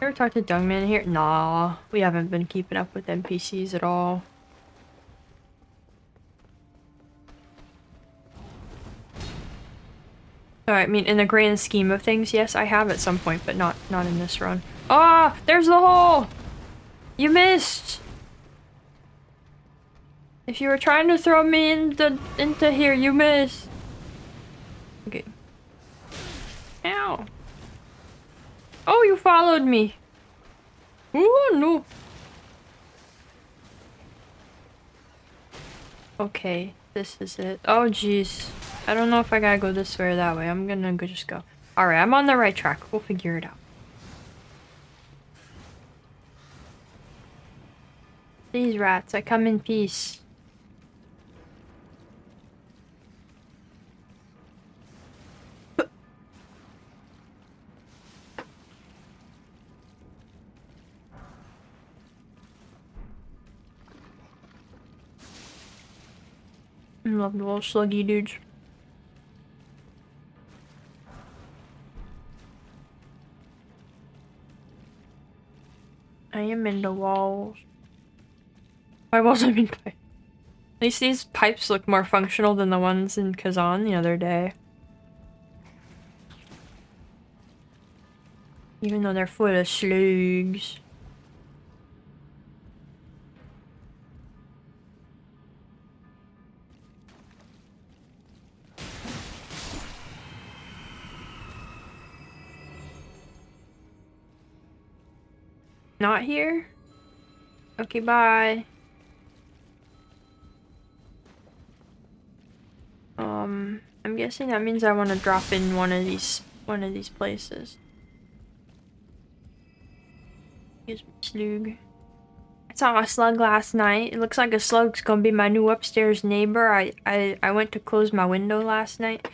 Ever talked to Dungman here? Nah, we haven't been keeping up with NPCs at all. I mean, in the grand scheme of things, yes, I have at some point, but not in this run. Ah, there's the hole! You missed! If you were trying to throw me into here, you missed. Okay. Ow. Oh, you followed me. Oh, no. Okay, this is it. Oh, jeez. I don't know if I gotta go this way or that way. I'm gonna just go. Alright, I'm on the right track. We'll figure it out. These rats, I come in peace. I love the little sluggy dudes. I am in the walls. Why wasn't I in pipe? At least these pipes look more functional than the ones in Kazan the other day. Even though they're full of slugs. Not here? Okay, bye. I'm guessing that means I want to drop in one of these places. Here's my slug. I saw a slug last night. It looks like a slug's gonna be my new upstairs neighbor. I went to close my window last night,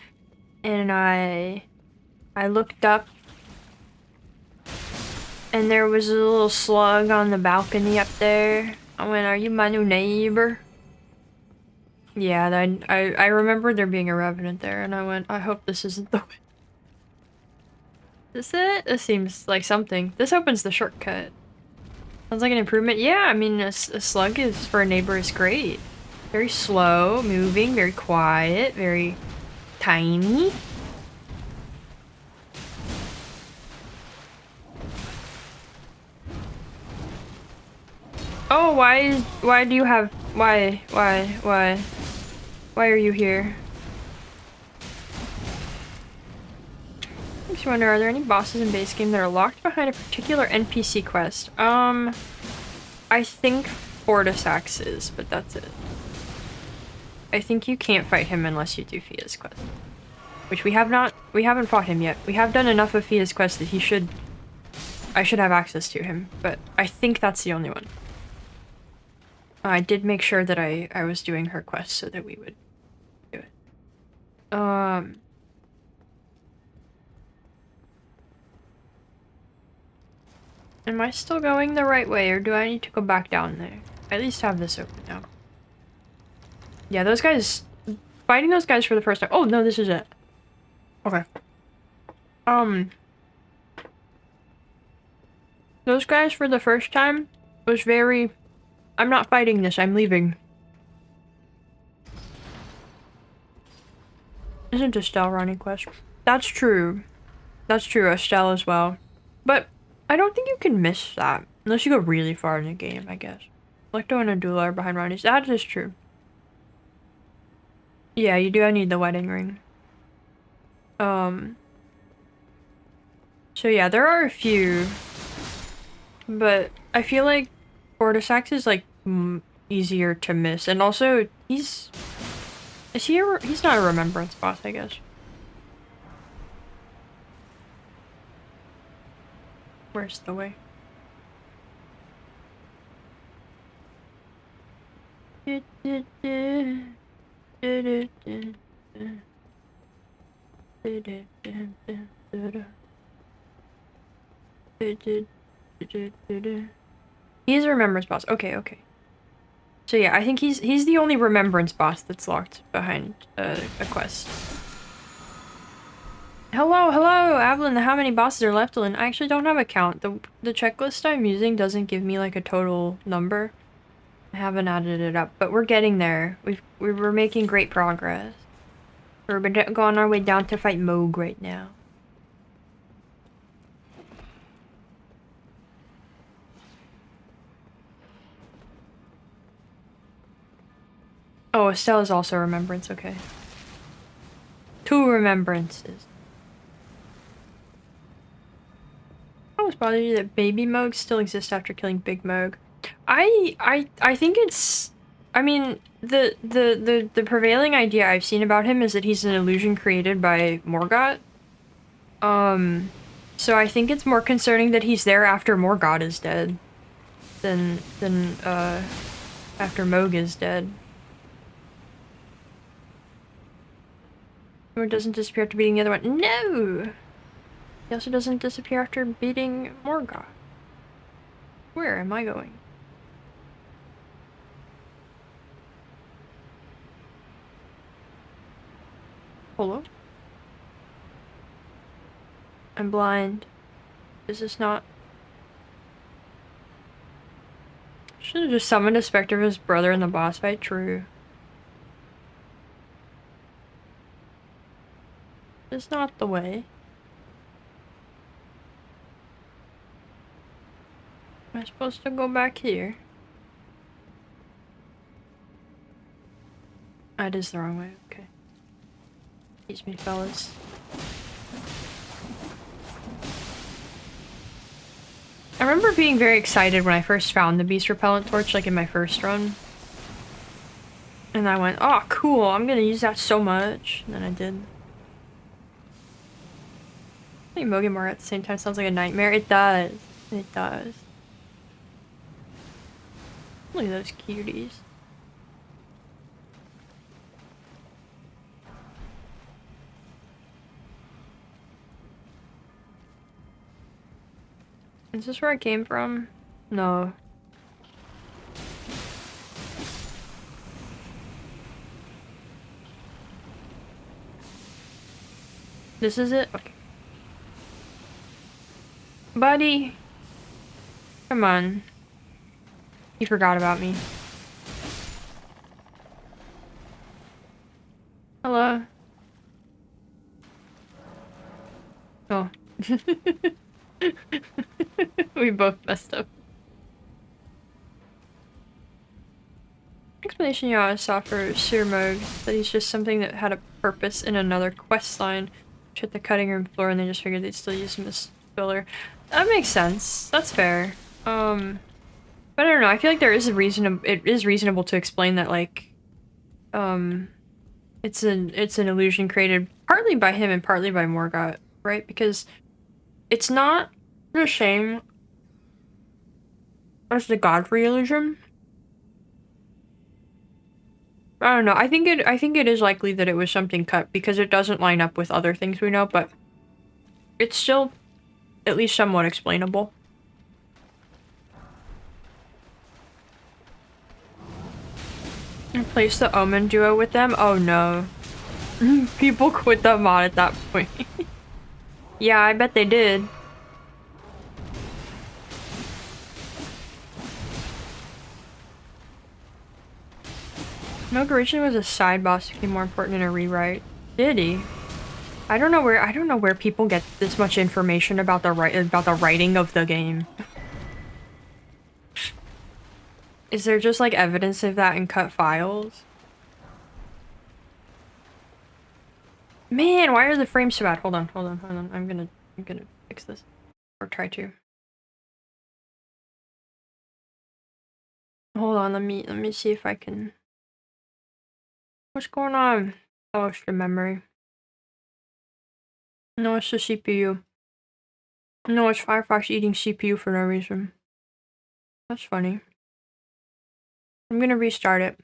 and I looked up, and there was a little slug on the balcony up there. I went, "Are you my new neighbor?" Yeah, I remember there being a revenant there, and I went, "I hope this isn't the way." Is it? This seems like something. This opens the shortcut. Sounds like an improvement. Yeah, I mean, a slug is for a neighbor is great. Very slow moving, very quiet, very tiny. Oh, why do you have, why are you here? Makes you wonder, are there any bosses in base game that are locked behind a particular NPC quest? I think Fortisax is, but that's it. I think you can't fight him unless you do Fia's quest. Which we haven't fought him yet. We have done enough of Fia's quest that I should have access to him, but I think that's the only one. I did make sure that I was doing her quest so that we would do it. Am I still going the right way, or do I need to go back down there? I at least have this open now. Yeah, those guys... Fighting those guys for the first time... Oh, no, this is it. Okay. Those guys for the first time was very... I'm not fighting this, I'm leaving. Isn't Estelle running quest? That's true. That's true, Estelle as well. But I don't think you can miss that. Unless you go really far in the game, I guess. Lecto and Adula are behind Ronnie's. That is true. Yeah, you do need the wedding ring. So yeah, there are a few. But I feel like Fortisax is like easier to miss. And also, he's not a remembrance boss, I guess. Where's the way? He's a remembrance boss. Okay, okay. So yeah, I think he's the only remembrance boss that's locked behind a quest. Hello, Avalyn, how many bosses are left? I actually don't have a count. The checklist I'm using doesn't give me like a total number. I haven't added it up, but we're getting there. We're making great progress. We're going our way down to fight Moog right now. Oh, Estelle is also Remembrance, okay. 2 remembrances. I always bother you that Baby Moog still exists after killing Big Moog. I think it's... I mean, the prevailing idea I've seen about him is that he's an illusion created by Morgott. So I think it's more concerning that he's there after Morgott is dead than after Moog is dead. Or doesn't disappear after beating the other one. No! He also doesn't disappear after beating Morgott. Where am I going? Hello? I'm blind. Is this not? Should've just summoned a specter of his brother in the boss fight. True. It's not the way. Am I supposed to go back here? That is the wrong way. Okay. Excuse me, fellas. I remember being very excited when I first found the beast repellent torch, like in my first run. And I went, oh cool, I'm gonna use that so much. And then I did. I think Mogamore at the same time sounds like a nightmare. It does. It does. Look at those cuties. Is this where I came from? No. This is it? Okay. Buddy! Come on. You forgot about me. Hello? Oh. We both messed up. Explanation you saw for Sir Moog, that he's just something that had a purpose in another quest line, which hit the cutting room floor, and they just figured they'd still use him as filler. That makes sense. That's fair. But I don't know, I feel like there is a reason, it is reasonable to explain that, like, it's an illusion created partly by him and partly by Morgott, right? Because it's not the same as the Godfrey illusion. I don't know. I think it is likely that it was something cut because it doesn't line up with other things we know, but it's still at least somewhat explainable. Replace the Omen duo with them? Oh no. People quit the mod at that point. Yeah, I bet they did. Moog originally was a side boss to be more important in a rewrite. Did he? I don't know where people get this much information about the writing of the game. Is there just like evidence of that in cut files? Man, why are the frames so bad? Hold on. I'm gonna fix this. Or try to. Hold on, let me see if I can. What's going on? Oh, it's the memory. No, it's the CPU. No, it's Firefox eating CPU for no reason. That's funny. I'm gonna restart it.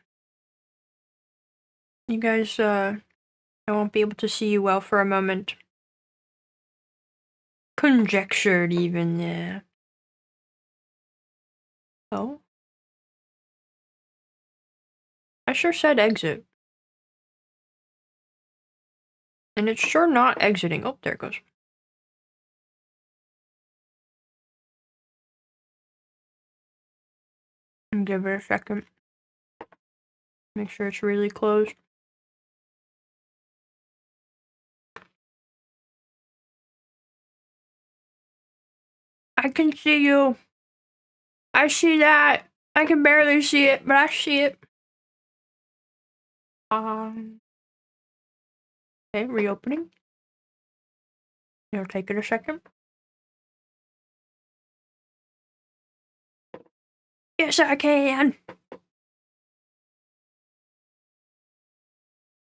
You guys, I won't be able to see you well for a moment. Conjectured even, yeah. Oh? I sure said exit. And it's sure not exiting. Oh, there it goes. And give it a second. Make sure it's really closed. I can see you. I see that. I can barely see it, but I see it. Okay, reopening. It'll take it a second. Yes, I can.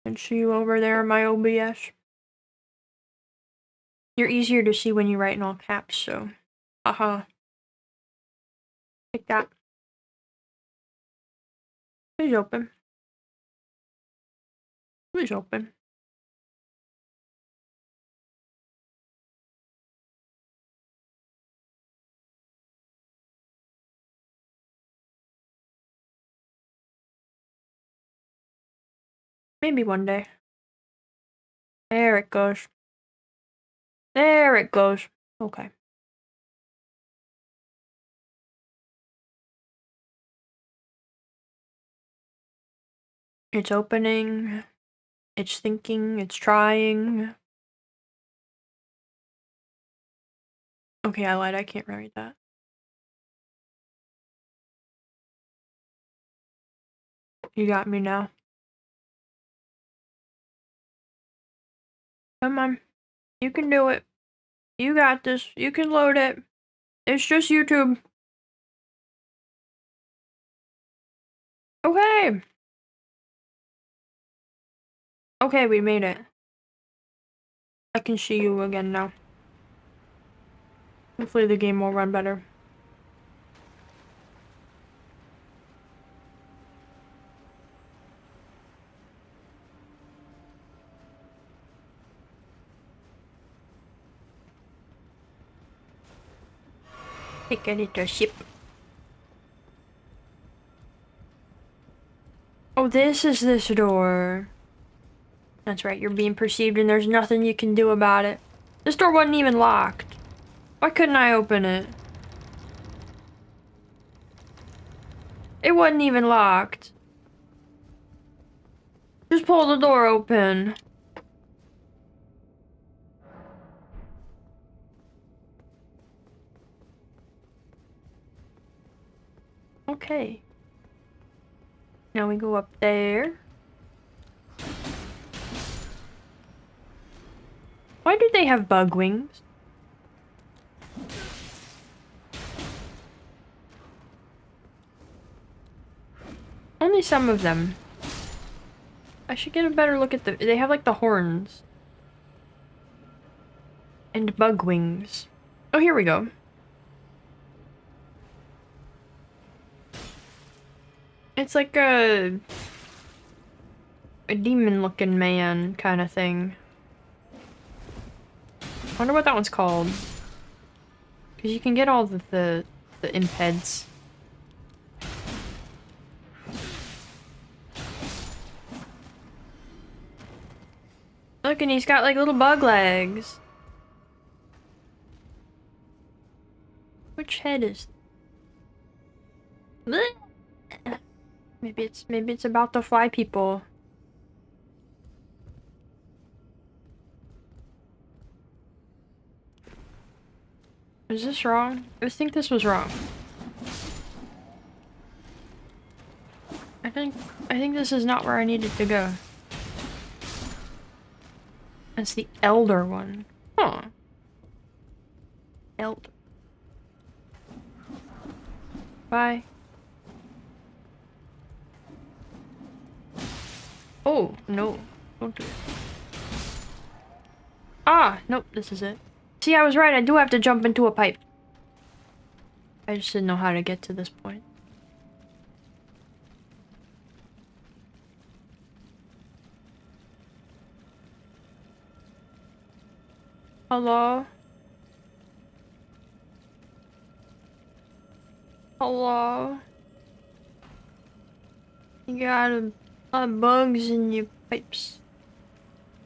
And see you over there in my OBS. You're easier to see when you write in all caps, so. Take that. Please open. Please open. Maybe one day. There it goes. There it goes. Okay. It's opening. It's thinking. It's trying. Okay, I lied. I can't read that. You got me now. Come on. You can do it. You got this. You can load it. It's just YouTube. Okay. Okay, we made it. I can see you again now. Hopefully the game will run better. Take a little ship. Oh, this is this door. That's right, you're being perceived and there's nothing you can do about it. This door wasn't even locked. Why couldn't I open it? It wasn't even locked. Just pull the door open. Okay. Now we go up there. Why do they have bug wings? Only some of them. I should get a better look at the- they have like the horns. And bug wings. Oh, here we go. It's like a demon-looking man kind of thing. I wonder what that one's called. Because you can get all the imp heads. Look, and he's got like little bug legs. Which head is? Blech. Maybe it's about the fly people. Is this wrong? I think this was wrong. I think this is not where I needed to go. That's the elder one. Huh. Elder. Bye. Oh, no. Don't do it. Ah, nope, this is it. See, I was right, I do have to jump into a pipe. I just didn't know how to get to this point. Hello? Hello? You got a lot of bugs in your pipes.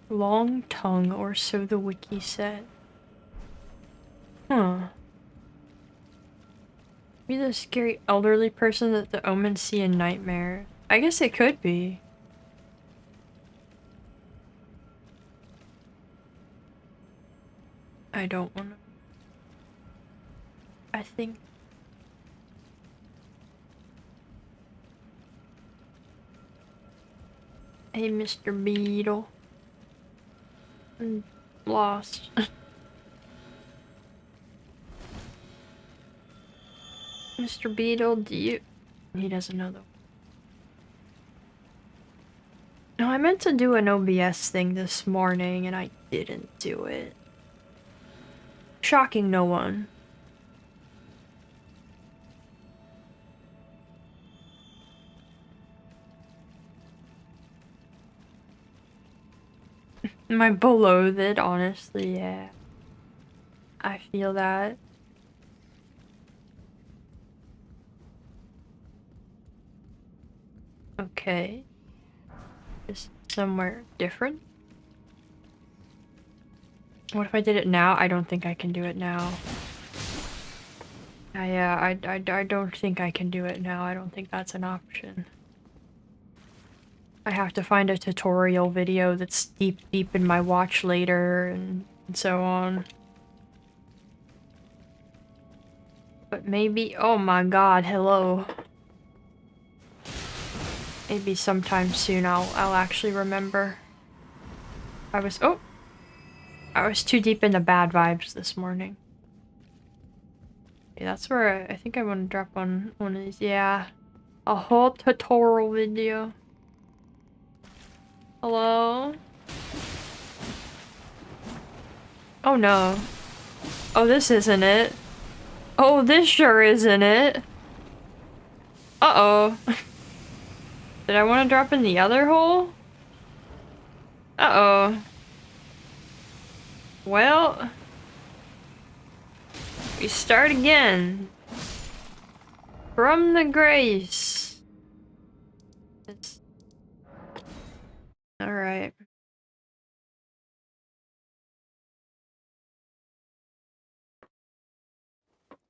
Long tongue, or so the wiki said. Huh. Be the scary elderly person that the omens see in nightmare. I guess it could be. I don't wanna. I think. Hey, Mr. Beetle. I'm lost. Mr. Beetle, do you... He doesn't know though. No, I meant to do an OBS thing this morning and I didn't do it. shocking no one. My below-ed, honestly, yeah. I feel that. Okay. Is somewhere different? What if I did it now? I don't think I can do it now. Yeah, I don't think I can do it now. I don't think that's an option. I have to find a tutorial video that's deep in my watch later and so on. But maybe- oh my god, hello. Maybe sometime soon I'll actually remember. I was too deep in the bad vibes this morning. Yeah, that's where I think I want to drop on one of these. Yeah. A whole tutorial video. Hello? Oh no. Oh, this isn't it. Oh, this sure isn't it. Uh-oh. Did I want to drop in the other hole? Uh-oh. Well, we start again. From the grace. Alright.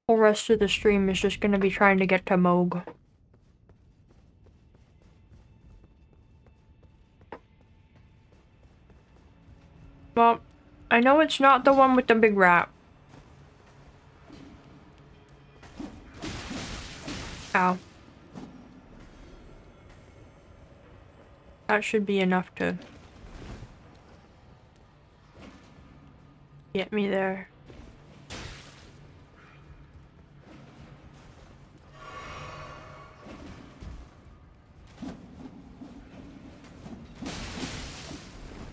Whole rest of the stream is just gonna be trying to get to Moog. Well, I know it's not the one with the big rat. Ow. That should be enough to get me there.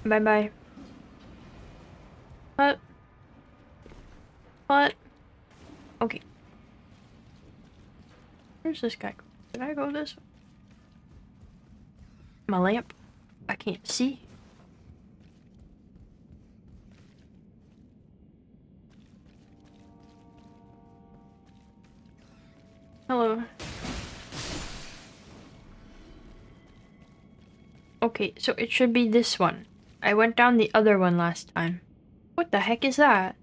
Bye-bye. What? What? Okay. Where's this guy? Did I go this way? My lamp? I can't see. Hello. Okay, so it should be this one. I went down the other one last time. What the heck is that?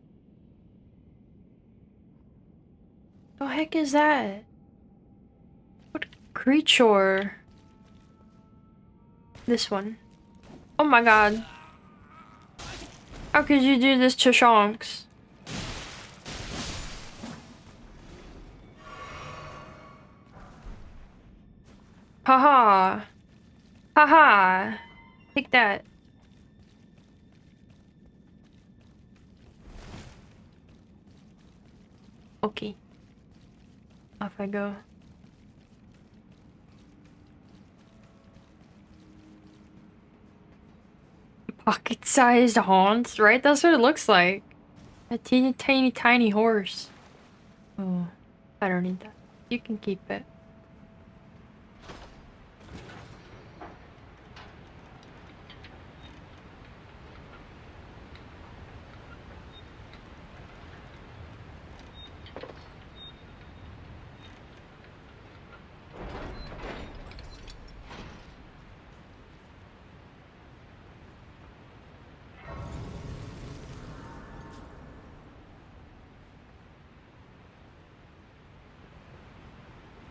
The heck is that? What creature? This one. Oh my god. How could you do this to Shonks? Haha. Haha. Take that. Okay. Off I go. Pocket-sized haunts, right? That's what it looks like. A teeny tiny horse. Oh, I don't need that. You can keep it.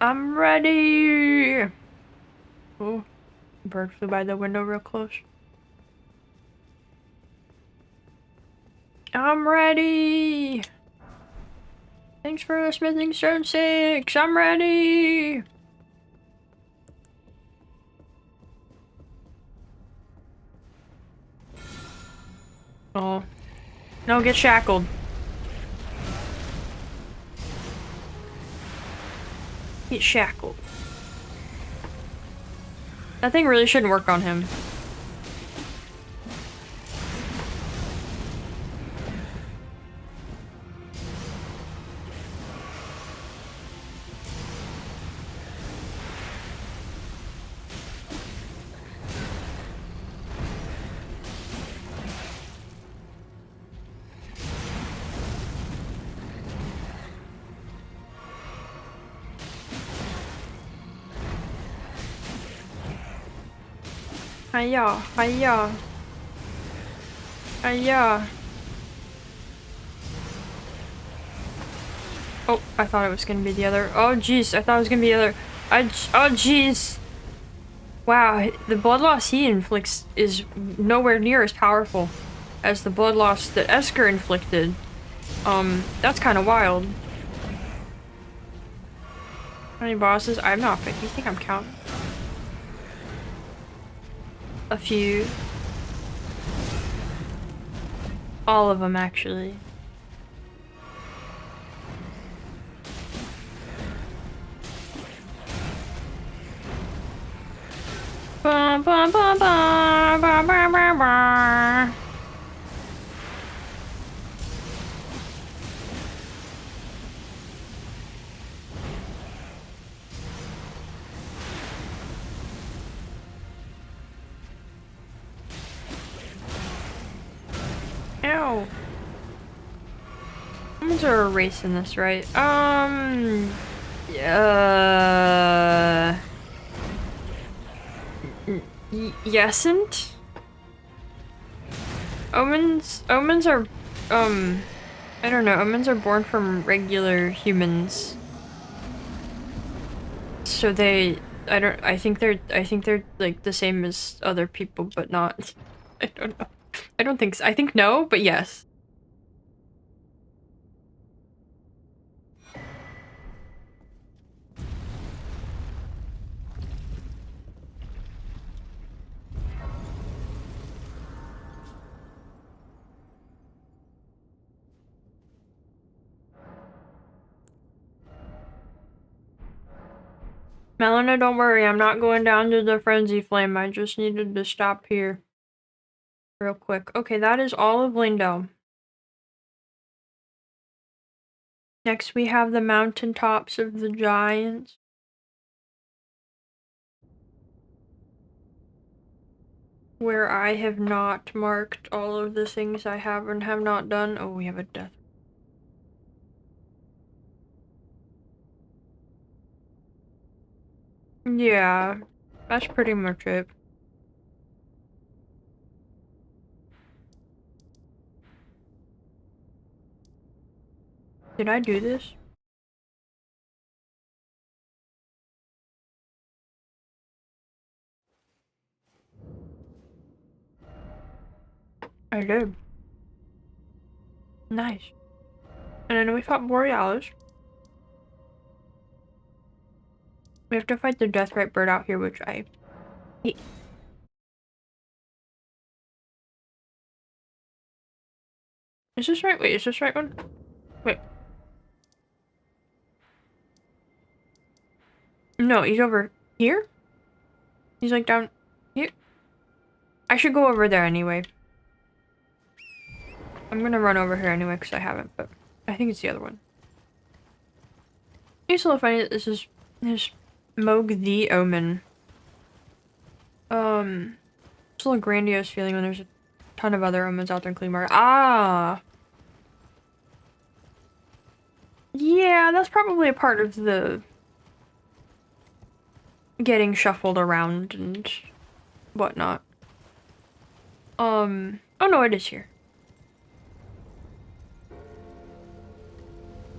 I'm ready! Oh, bird flew by the window real close. I'm ready! Thanks for the smithing stone 6! I'm ready! Oh. No, get shackled. Get shackled. That thing really shouldn't work on him. Hiya, hiya. Hiya. Oh, I thought it was gonna be the other. Oh, jeez, I thought it was gonna be the other. Oh, jeez. Wow, the blood loss he inflicts is nowhere near as powerful as the blood loss that Esker inflicted. That's kind of wild. How many bosses? I'm not 50. You think I'm counting? A few. All of them, actually. Ba, ba, ba, ba, ba, ba, ba, ba. Ow. Humans are erasing this, right? Yeah. Yesn't? Omens are, I don't know, omens are born from regular humans. So I think they're like the same as other people, but not. I don't know. I don't think so. I think no, but yes. Melina, don't worry, I'm not going down to the frenzy flame. I just needed to stop here. Real quick. Okay, that is all of Lingdale. Next we have the mountaintops of the giants. Where I have not marked all of the things I have and have not done. Oh, we have a death. Yeah, that's pretty much it. Did I do this? I did. Nice. And then we fought Borealis. We have to fight the Deathrite bird out here, which I hate. Is this right? Wait, is this right one? Wait. No, he's over here? He's like down here? I should go over there anyway. I'm gonna run over here anyway because I haven't, but I think it's the other one. It's a little funny that this is Moog the Omen. It's a little grandiose feeling when there's a ton of other omens out there in Cleanmar. Ah! Yeah, that's probably a part of the getting shuffled around and whatnot. Oh no, it is here.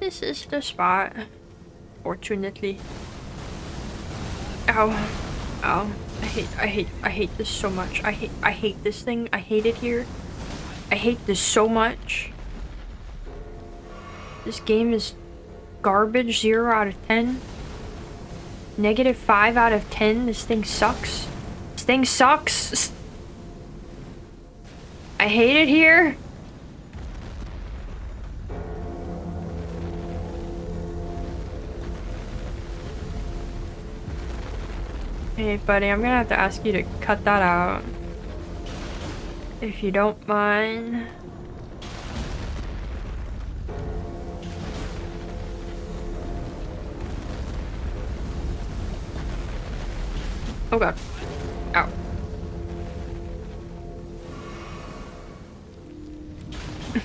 This is the spot. Fortunately. Ow. Ow. I hate this so much. I hate this thing. I hate it here. I hate this so much. This game is garbage. 0 out of 10. -5 out of 10. This thing sucks. This thing sucks. I hate it here. Hey buddy, I'm gonna have to ask you to cut that out. If you don't mind. Oh god. Ow.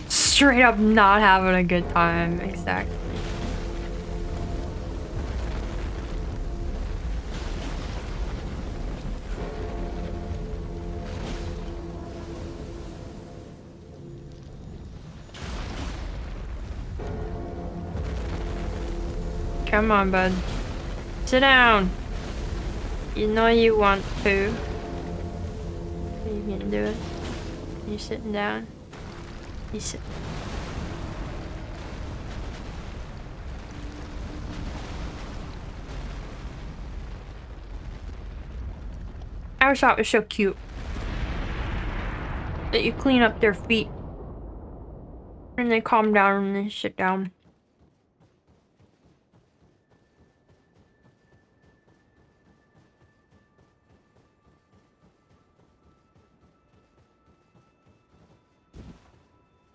Straight up not having a good time. Exactly. Come on, bud. Sit down. You know you want to. Are you gonna do it? You sitting down? You sit. I always thought it was so cute that you clean up their feet and they calm down and they sit down.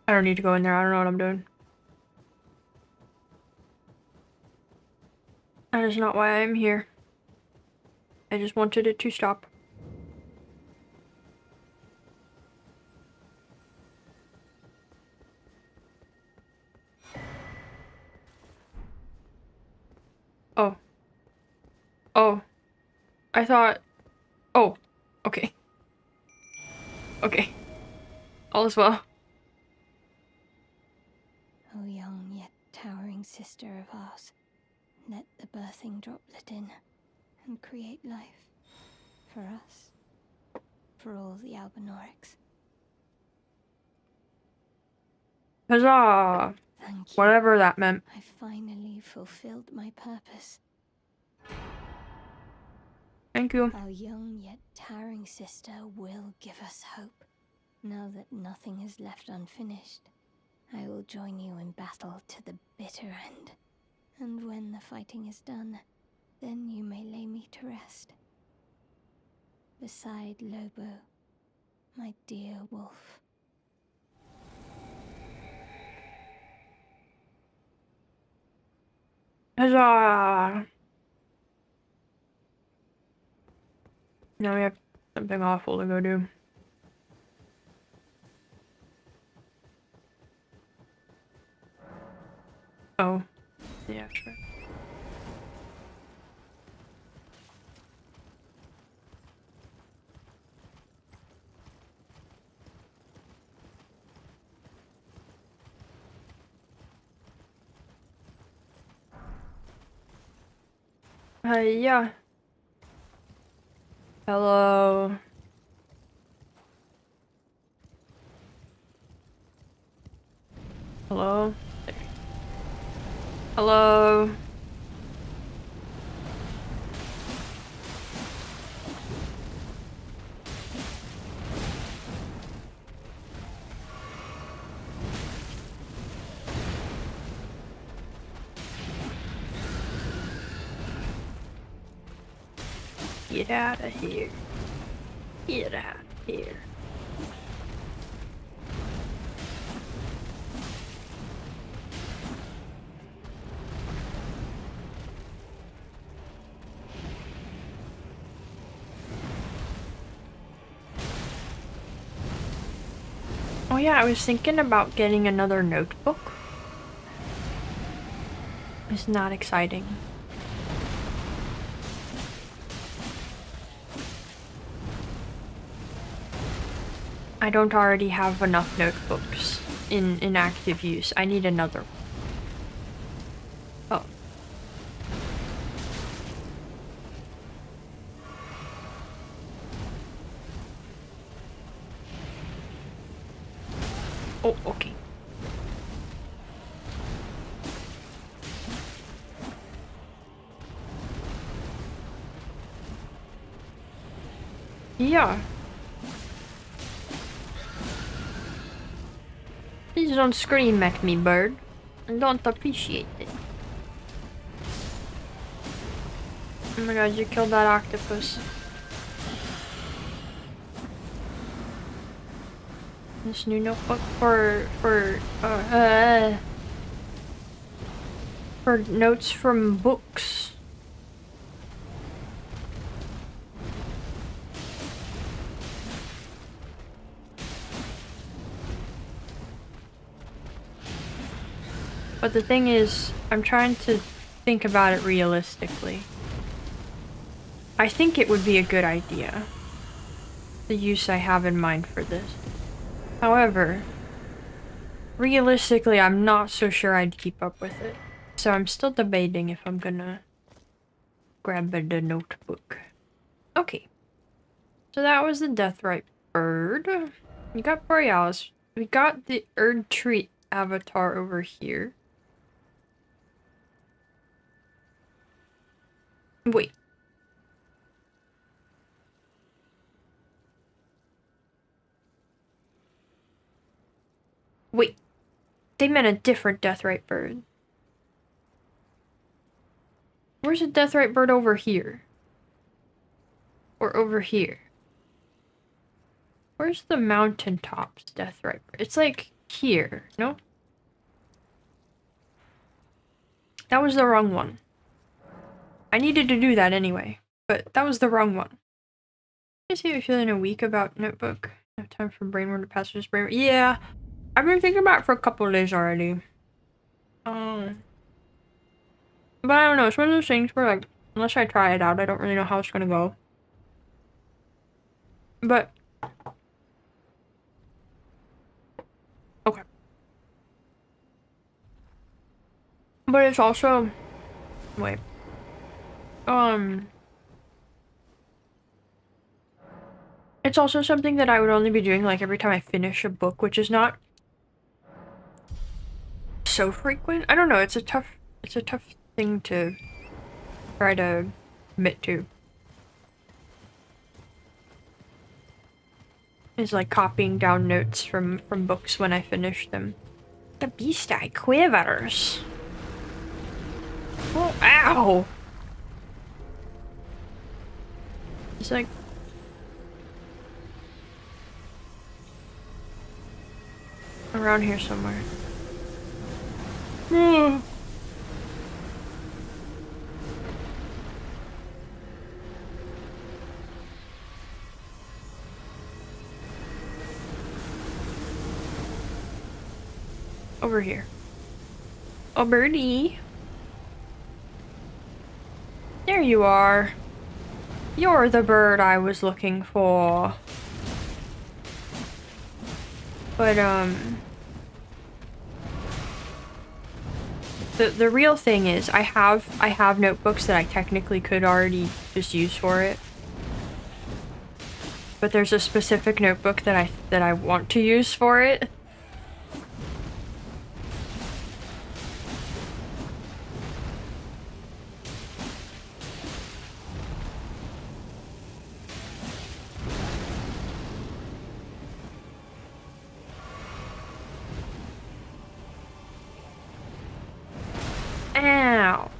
I don't need to go in there. I don't know what I'm doing. That is not why I'm here. I just wanted it to stop. Oh. Oh. I thought... Oh. Okay. Okay. All is well. O young yet towering sister of ours, let the birthing droplet in and create life. For us. For all the Albinorics. Huzzah! Thank you. Whatever that meant. I finally fulfilled my purpose. Thank you. Our young yet towering sister will give us hope. Now that nothing is left unfinished, I will join you in battle to the bitter end. And when the fighting is done, then you may lay me to rest. Beside Lobo, my dear wolf. Huzzah! Now we have something awful to go do. Oh. Yeah, sure. Yeah. Hello. Hello. Hello. Get out of here. Get out of here. Oh yeah, I was thinking about getting another notebook. It's not exciting. I don't already have enough notebooks in active use. I need another. Oh. Oh, okay. Yeah. Please don't scream at me, bird. I don't appreciate it. Oh my god, you killed that octopus. This new notebook for notes from books. But the thing is, I'm trying to think about it realistically. I think it would be a good idea. The use I have in mind for this. However, realistically, I'm not so sure I'd keep up with it. So I'm still debating if I'm gonna grab the notebook. Okay. So that was the Deathrite bird. We got Borealis. We got the Erd Tree avatar over here. Wait. Wait. They meant a different Deathrite bird. Where's the Deathrite bird over here? Or over here? Where's the mountaintops Deathrite bird? It's like here, no? That was the wrong one. I needed to do that anyway, but that was the wrong one. I see you're feeling a week about notebook. No time for brainworm to pass through this brainworm. Yeah, I've been thinking about it for a couple of days already. But I don't know, it's one of those things where, like, unless I try it out, I don't really know how it's gonna go. But... okay. But it's also... wait. It's also something that I would only be doing, like, every time I finish a book, which is not so frequent. I don't know, it's a tough thing to try to admit to. Is like copying down notes from books when I finish them. The beast eye quivers. Oh, ow! It's like... around here somewhere. Over here. Oh, birdie. There you are. You're the bird I was looking for. But, the real thing is, I have notebooks that I technically could already just use for it. But there's a specific notebook that I want to use for it. Ow.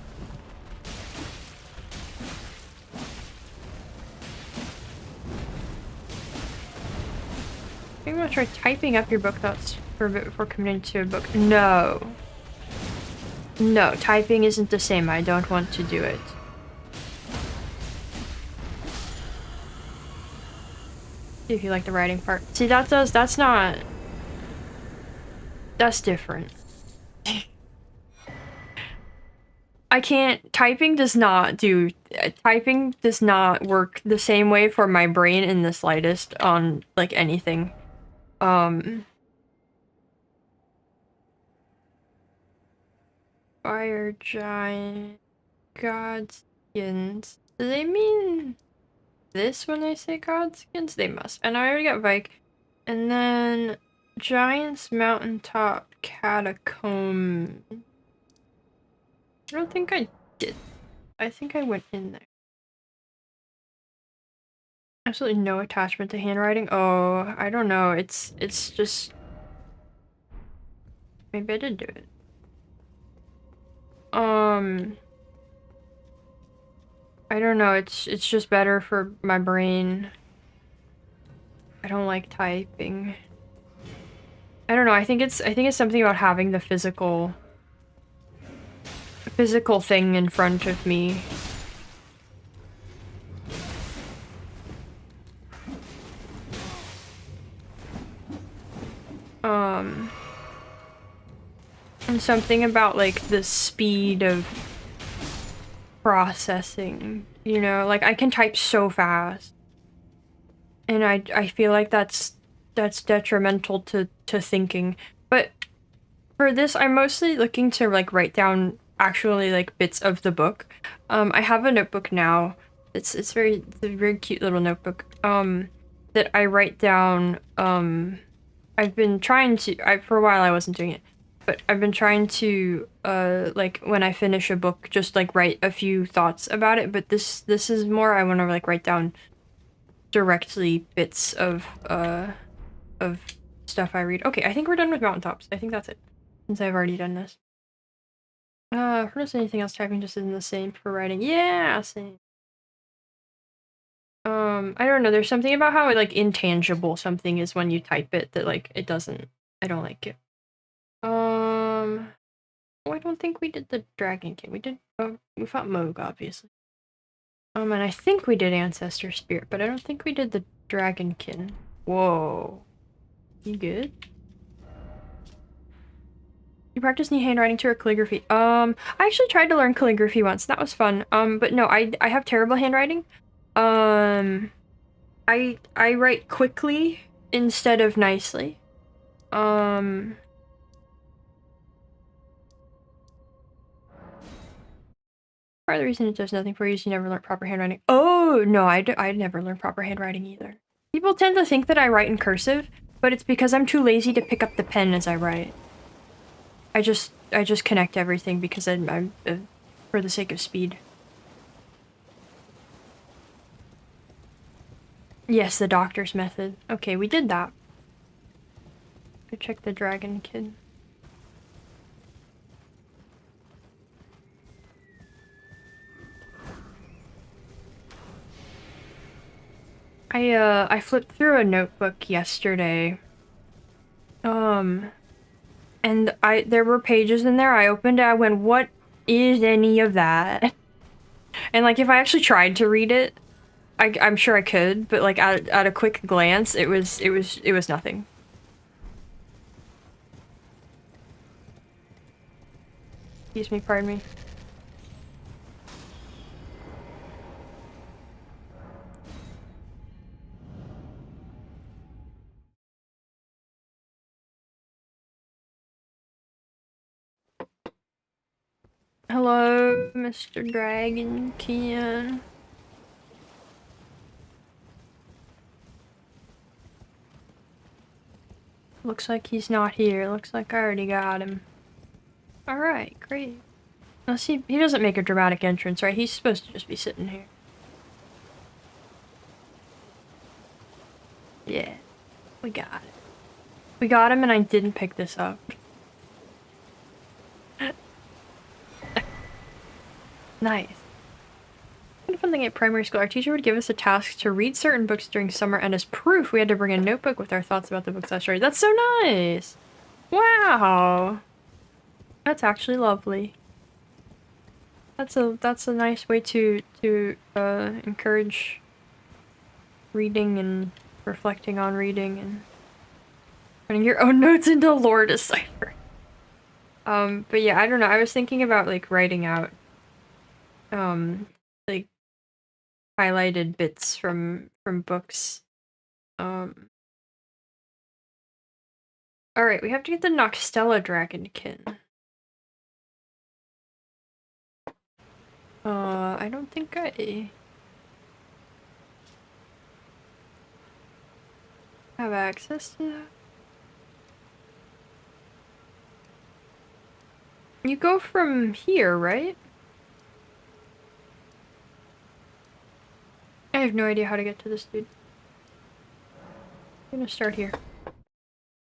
I'm gonna try typing up your book thoughts for a bit before committing to a book. No. No, typing isn't the same. I don't want to do it. See if you like the writing part. See, that's not... that's different. I can't... typing does not do... typing does not work the same way for my brain in the slightest on, like, anything. Fire giant... godskins. Do they mean this when they say godskins? They must. And I already got Vike. And then... Giant's Mountaintop Catacomb... I don't think I did. I think I went in there. Absolutely no attachment to handwriting. Oh, I don't know. It's just... maybe I did do it. I don't know. It's just better for my brain. I don't like typing. I don't know. I think it's something about having the physical thing in front of me. And something about, like, the speed of processing, you know? Like, I can type so fast. And I feel like that's detrimental to thinking. But for this, I'm mostly looking to, like, write down actually like bits of the book. I have a notebook now. It's a very cute little notebook. That I write down. I've been trying to. For a while I wasn't doing it, but I've been trying to like when I finish a book, just like write a few thoughts about it. But this is more. I want to like write down directly bits of stuff I read. Okay, I think we're done with mountaintops. I think that's it, since I've already done this. If there's anything else, typing just isn't the same for writing. Yeah, same. I don't know, there's something about how, like, intangible something is when you type it that, like, it doesn't... I don't like it. Oh, I don't think we did the Dragon King. We did... we fought Moog, obviously. And I think we did Ancestor Spirit, but I don't think we did the Dragonkin. Whoa. You good? You practice new handwriting to or calligraphy? I actually tried to learn calligraphy once. That was fun. But no, I have terrible handwriting. I write quickly instead of nicely. Part of the reason it does nothing for you is you never learned proper handwriting. Oh, no, I never learned proper handwriting either. People tend to think that I write in cursive, but it's because I'm too lazy to pick up the pen as I write. I just connect everything because I'm for the sake of speed. Yes, the doctor's method. Okay, we did that. Go check the Dragon Kid. I flipped through a notebook yesterday. And there were pages in there. I opened it, I went, what is any of that? And like, if I actually tried to read it, I'm sure I could, but like at a quick glance, it was nothing. Excuse me, pardon me. Hello, Mr. Dragonkin. Looks like he's not here. Looks like I already got him. Alright, great. Now see, he doesn't make a dramatic entrance, right? He's supposed to just be sitting here. Yeah, we got it. We got him and I didn't pick this up. Nice. Kind of fun thing at primary school, our teacher would give us a task to read certain books during summer, and as proof, we had to bring a notebook with our thoughts about the books last read. That's so nice! Wow! That's actually lovely. That's a nice way to encourage reading and reflecting on reading and putting your own notes into lore decipher. But yeah, I don't know. I was thinking about like writing out like highlighted bits from books. Alright, we have to get the Noxtella Dragonkin. I don't think I have access to that. You go from here, right? I have no idea how to get to this dude. I'm gonna start here.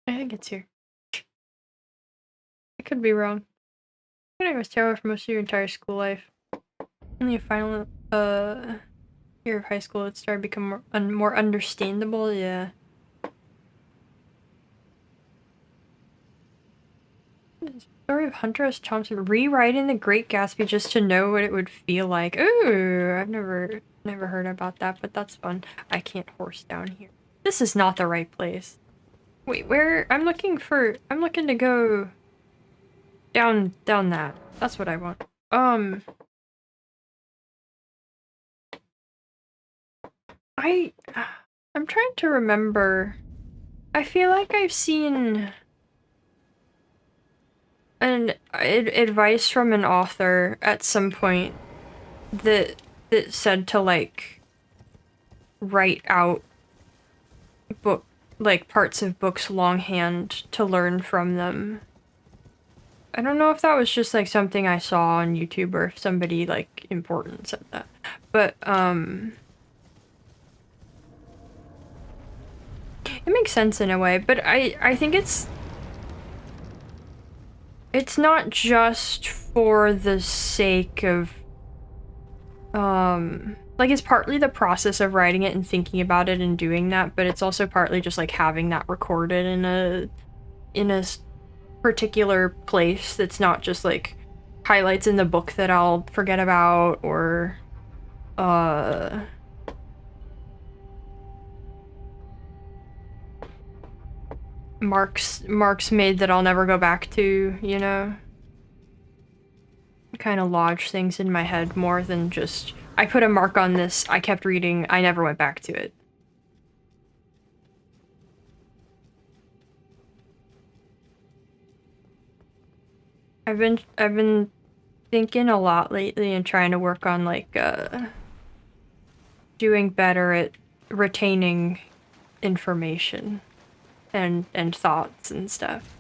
I think it's here. I could be wrong. I think I was terrible for most of your entire school life. Only a final year of high school it started to become more understandable, yeah. Story of Hunter S. Thompson rewriting The Great Gatsby just to know what it would feel like. Ooh, I've never heard about that, but that's fun. I can't horse down here. This is not the right place. Wait, where? I'm looking to go down that. That's what I want. I'm trying to remember. I feel like I've seen advice from an author at some point that said to like write out book like parts of books longhand to learn from them. I don't know if that was just like something I saw on YouTube or if somebody like important said that. But it makes sense in a way, but I think it's not just for the sake of like it's partly the process of writing it and thinking about it and doing that, but it's also partly just like having that recorded in a particular place that's not just like highlights in the book that I'll forget about or marks made that I'll never go back to, you know? Kind of lodge things in my head more than just I put a mark on this, I kept reading, I never went back to it. I've been thinking a lot lately and trying to work on like doing better at retaining information and thoughts and stuff.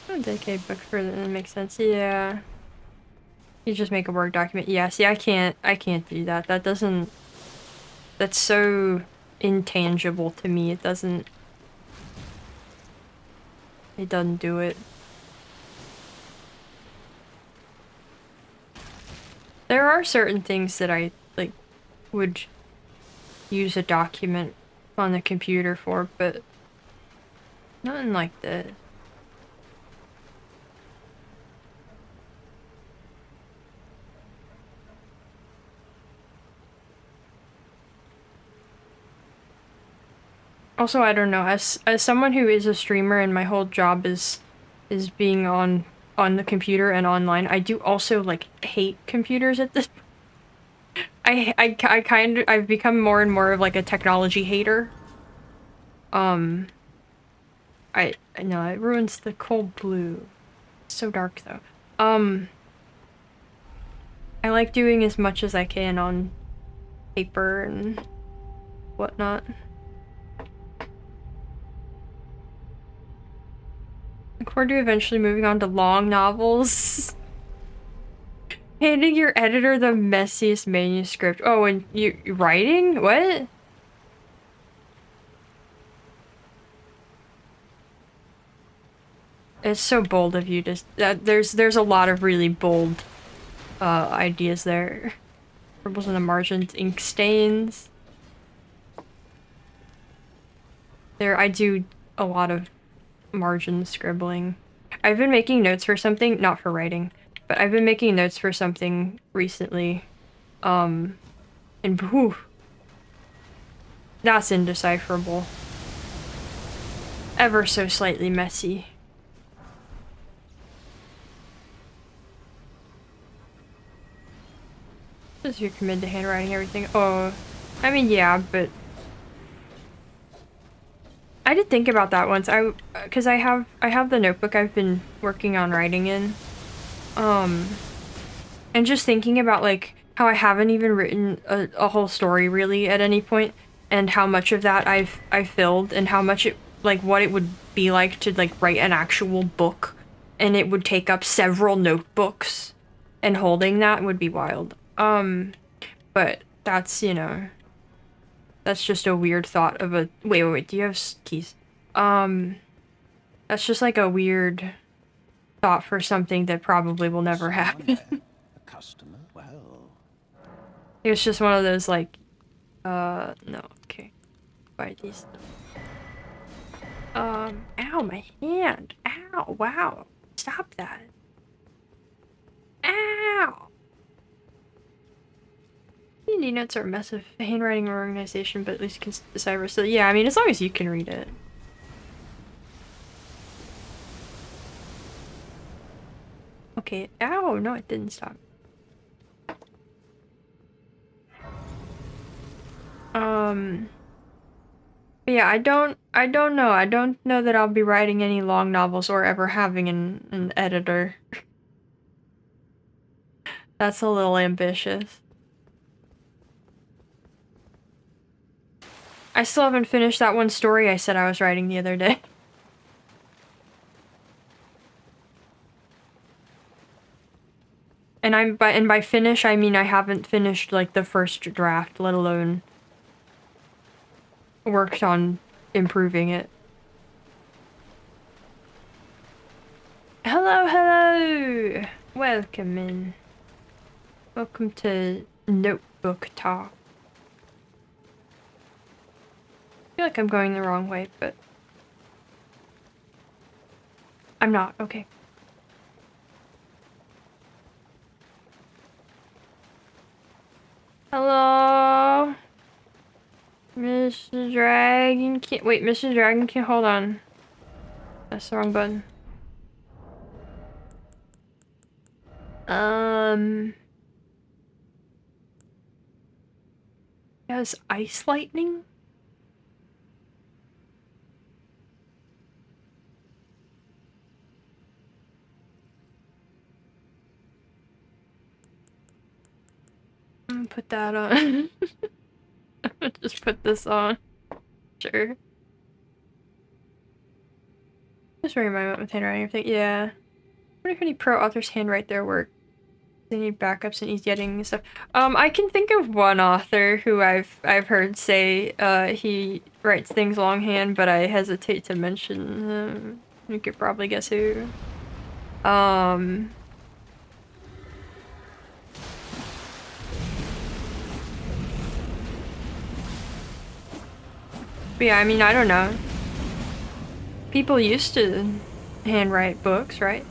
A decade book for that makes sense. Yeah. You just make a Word document. Yeah, see I can't do that. That's so intangible to me. It doesn't do it. There are certain things that I like would use a document on the computer for, but nothing like this. Also, I don't know, as someone who is a streamer and my whole job is being on the computer and online, I do also like hate computers at this I've become more and more of like a technology hater. I know it ruins the cold blue. It's so dark though. I like doing as much as I can on paper and whatnot. Look forward to eventually moving on to long novels. Handing your editor the messiest manuscript. Oh, and you writing? What? It's so bold of you to there's a lot of really bold ideas there. Scribbles in the margins, ink stains. I do a lot of margin scribbling. I've been making notes for something, not for writing, but I've been making notes for something recently. And whew, that's indecipherable. Ever so slightly messy. Does your commit to handwriting everything? Oh, I mean, yeah, but I did think about that once. Because I have the notebook I've been working on writing in, and just thinking about like how I haven't even written a whole story really at any point, and how much of that I've filled, and how much it like what it would be like to like write an actual book, and it would take up several notebooks, and holding that would be wild. But that's, you know, that's just a weird thought of a- wait, do you have keys? That's just like a weird thought for something that probably will never happen. A customer, well. It's just one of those like, no, okay. Buy these. Ow, my hand. Ow, wow. Stop that. Ow! D&D notes are a mess of handwriting or organization, but at least you can decipher. So yeah, I mean, as long as you can read it. Okay, ow, no, it didn't stop. But yeah, I don't know. I don't know that I'll be writing any long novels or ever having an editor. That's a little ambitious. I still haven't finished that one story I said I was writing the other day. And by finish I mean I haven't finished like the first draft, let alone worked on improving it. Hello, hello! Welcome in. Welcome to Notebook Talk. I feel like I'm going the wrong way, but I'm not. Okay. Hello? Mr. Dragon can't- wait, Mr. Dragon can't- hold on. That's the wrong button. Has ice lightning? Put that on. Just put this on. Sure. Just worry about with handwriting and everything. Yeah. What if any pro authors handwrite their work? They need backups and easy editing and stuff. I can think of one author who I've heard say he writes things longhand, but I hesitate to mention him. You could probably guess who. But yeah, I mean, I don't know. People used to handwrite books, right?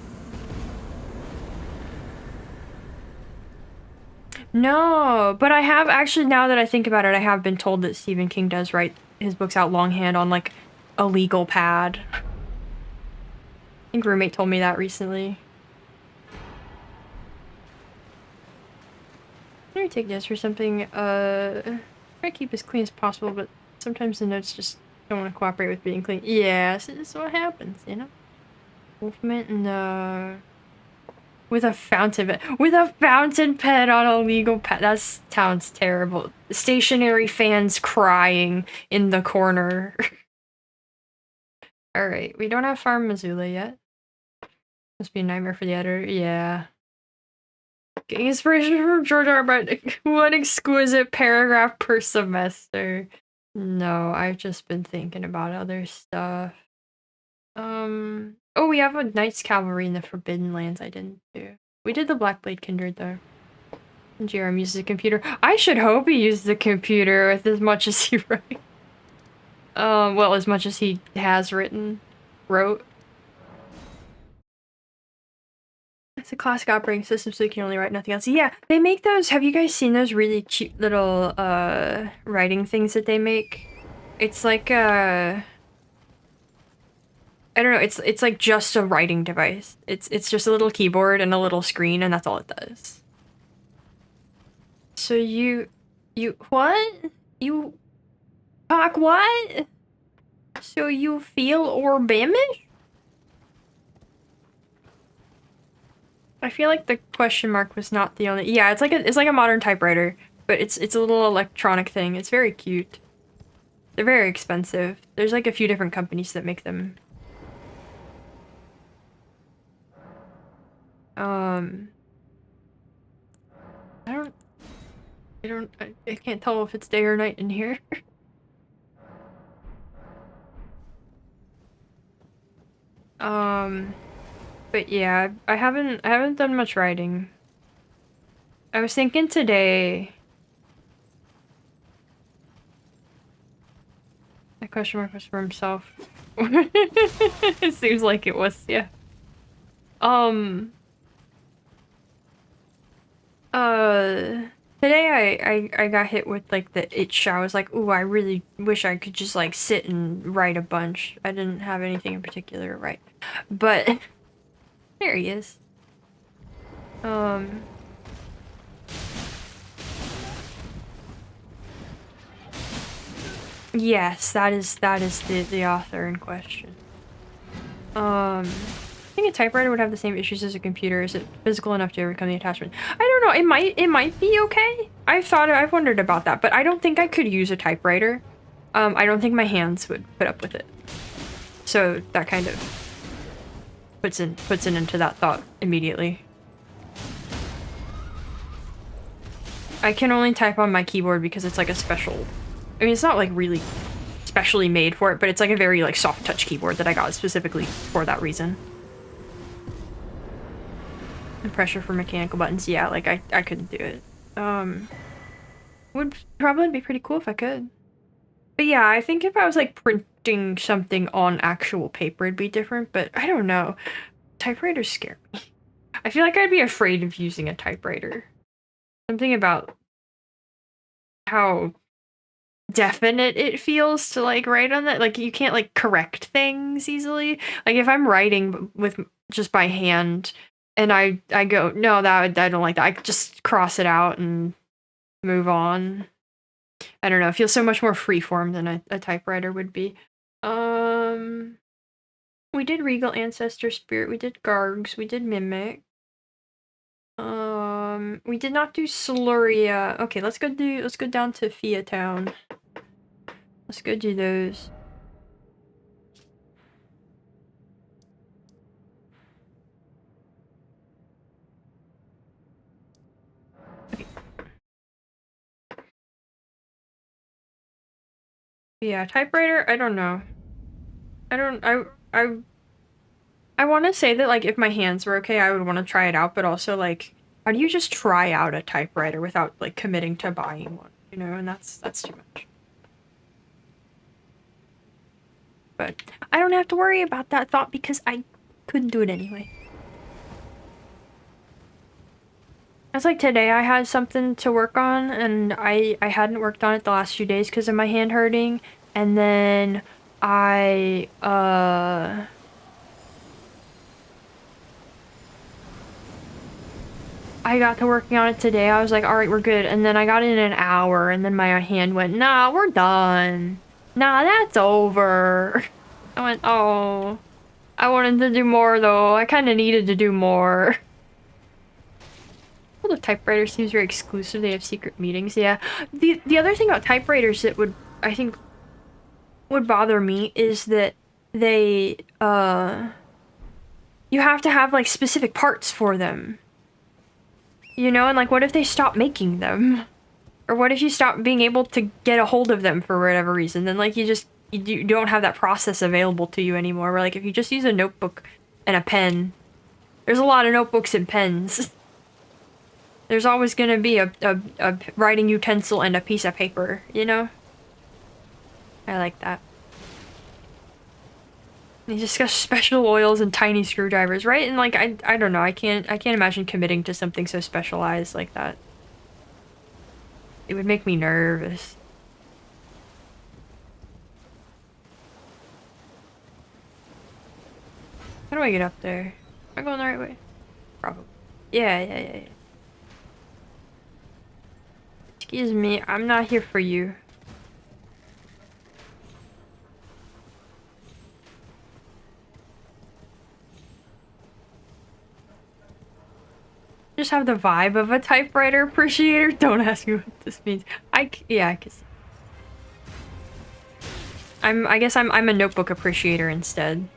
No, but I have actually, now that I think about it, I have been told that Stephen King does write his books out longhand on like a legal pad. I think roommate told me that recently. Let me take this for something. Try to keep as clean as possible, but sometimes the notes just don't want to cooperate with being clean. Yeah, so this is what happens, you know? Wolfman and with a fountain pen on a legal pad. That sounds terrible. Stationary fans crying in the corner. Alright, we don't have Farm Missoula yet. Must be a nightmare for the editor. Yeah. Getting inspiration from George R. R. Martin. One exquisite paragraph per semester. No, I've just been thinking about other stuff. Oh, we have a Knights Cavalry in the Forbidden Lands I didn't do. We did the Blackblade Kindred though. And Jerem uses a computer. I should hope he uses the computer with as much as he writes. Well, as much as he has wrote. It's a classic operating system, so you can only write nothing else. Yeah, they make those. Have you guys seen those really cute little writing things that they make? It's like I don't know. It's like just a writing device. It's just a little keyboard and a little screen, and that's all it does. So you what? You talk what? So you feel Orbamish? I feel like the question mark was not the only. Yeah, it's like a modern typewriter, but it's a little electronic thing. It's very cute. They're very expensive. There's like a few different companies that make them. I can't tell if it's day or night in here. But yeah, I haven't done much writing. I was thinking today. The question mark was for himself. It seems like it was, yeah. Today I got hit with like the itch. I was like, ooh, I really wish I could just like sit and write a bunch. I didn't have anything in particular to write. But there he is. Yes, that is the author in question. I think a typewriter would have the same issues as a computer. Is it physical enough to overcome the attachment? I don't know. It might be okay. I've wondered about that, but I don't think I could use a typewriter. I don't think my hands would put up with it. So that kind of puts it into that thought immediately. I can only type on my keyboard because it's like a special. I mean, it's not like really specially made for it, but it's like a very like soft touch keyboard that I got specifically for that reason. The pressure for mechanical buttons, yeah, like I couldn't do it. Would probably be pretty cool if I could. But yeah, I think if I was like printing something on actual paper, it'd be different, but I don't know. Typewriters scare me. I feel like I'd be afraid of using a typewriter. Something about how definite it feels to like write on that. Like you can't like correct things easily. Like if I'm writing with just by hand and I go, no, that I don't like that. I just cross it out and move on. I don't know. It feels so much more freeform than a typewriter would be. We did Regal Ancestor Spirit. We did Gargs. We did Mimic. We did not do Sluria. Okay, let's go down to Fia Town. Let's go do those. Okay. Yeah, typewriter, I don't know. I want to say that like if my hands were okay, I would want to try it out, but also like how do you just try out a typewriter without like committing to buying one, you know? And that's too much. But I don't have to worry about that thought because I couldn't do it anyway. It's like today I had something to work on and I hadn't worked on it the last few days because of my hand hurting, and then I got to working on it today. I was like, all right, we're good. And then I got in an hour and then my hand went, nah, we're done. Nah, that's over. I went, oh, I wanted to do more though. I kind of needed to do more. Well, the typewriter seems very exclusive. They have secret meetings. Yeah. The other thing about typewriters that would, I think, would bother me is that they, you have to have like specific parts for them. You know, and like, what if they stop making them? Or what if you stop being able to get a hold of them for whatever reason? Then like you don't have that process available to you anymore. Where like if you just use a notebook and a pen, there's a lot of notebooks and pens. There's always gonna be a writing utensil and a piece of paper, you know? I like that. They discuss special oils and tiny screwdrivers, right? And like I don't know, I can't imagine committing to something so specialized like that. It would make me nervous. How do I get up there? Am I going the right way? Probably. Yeah. Excuse me, I'm not here for you. Just have the vibe of a typewriter appreciator. Don't ask me what this means. Yeah, I guess. I guess I'm a notebook appreciator instead.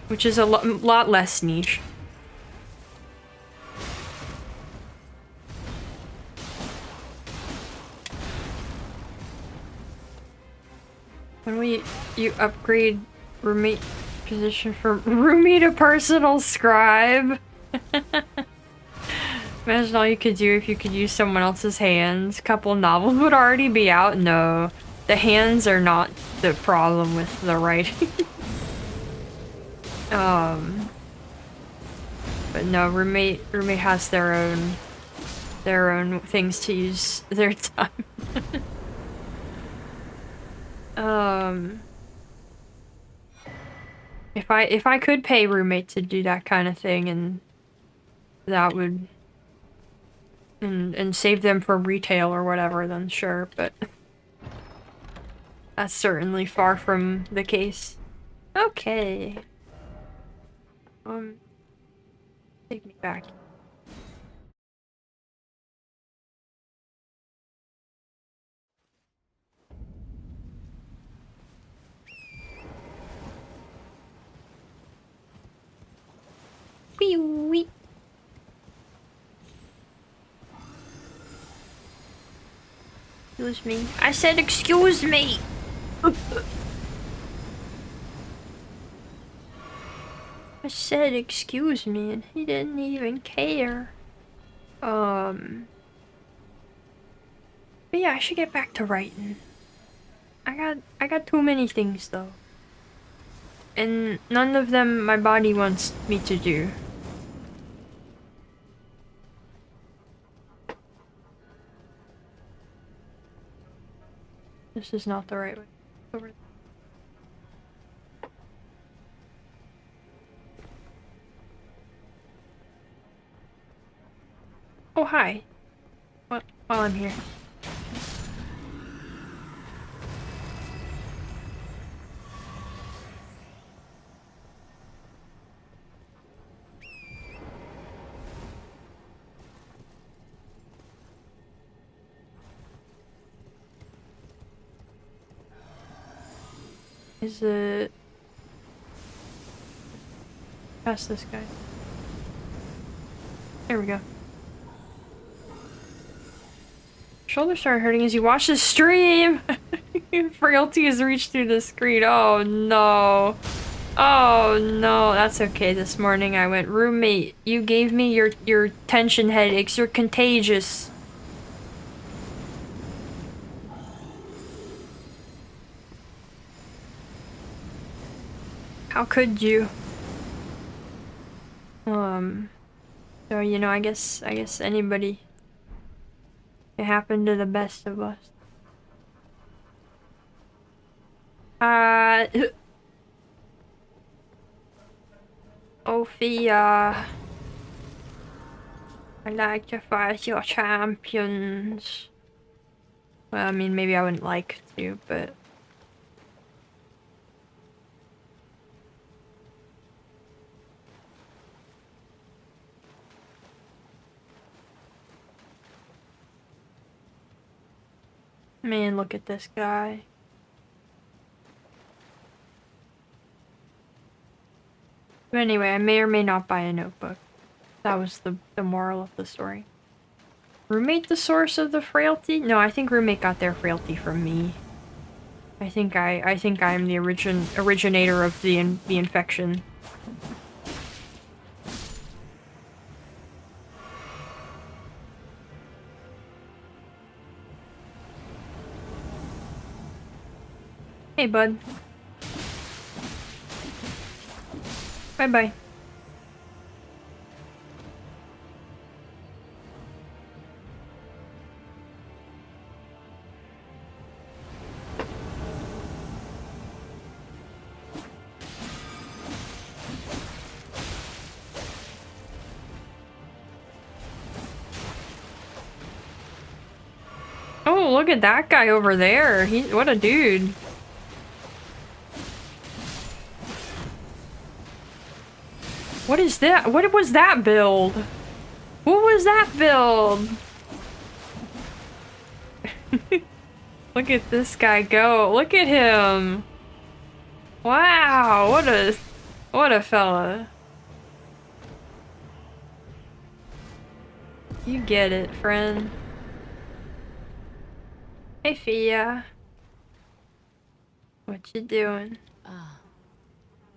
Which is a lot less niche. When you upgrade roommate position from roomie to personal scribe. Imagine all you could do if you could use someone else's hands. A couple novels would already be out. No, the hands are not the problem with the writing. But no, roommate has their own things to use their time. If I could pay roommate to do that kind of thing, and that would and save them from retail or whatever, then sure, but That's certainly far from the case. Okay. Take me back. Wee wee. Excuse me. I said excuse me! I said excuse me and he didn't even care. But yeah, I should get back to writing. I got too many things though. And none of them my body wants me to do. This is not the right way. Over. Oh, hi. What? While I'm here. Is it... Past this guy. There we go. Shoulder started hurting as you watch the stream! Frailty has reached through the screen. Oh no. Oh no, that's okay. This morning I went, roommate, you gave me your tension headaches. You're contagious. How could you? So, you know, I guess anybody. It happened to the best of us. Ophia. I like to fight your champions. Well, I mean, maybe I wouldn't like to, but... Man, look at this guy. But anyway, I may or may not buy a notebook. That was the moral of the story. Roommate the source of the frailty? No, I think roommate got their frailty from me. I think I'm the originator of the infection. Hey, bud. Bye-bye. Oh, look at that guy over there. What a dude. What is that? What was that build? What was that build? Look at this guy go. Look at him. Wow, what a fella. You get it, friend. Hey, Fia. What you doing? Ah,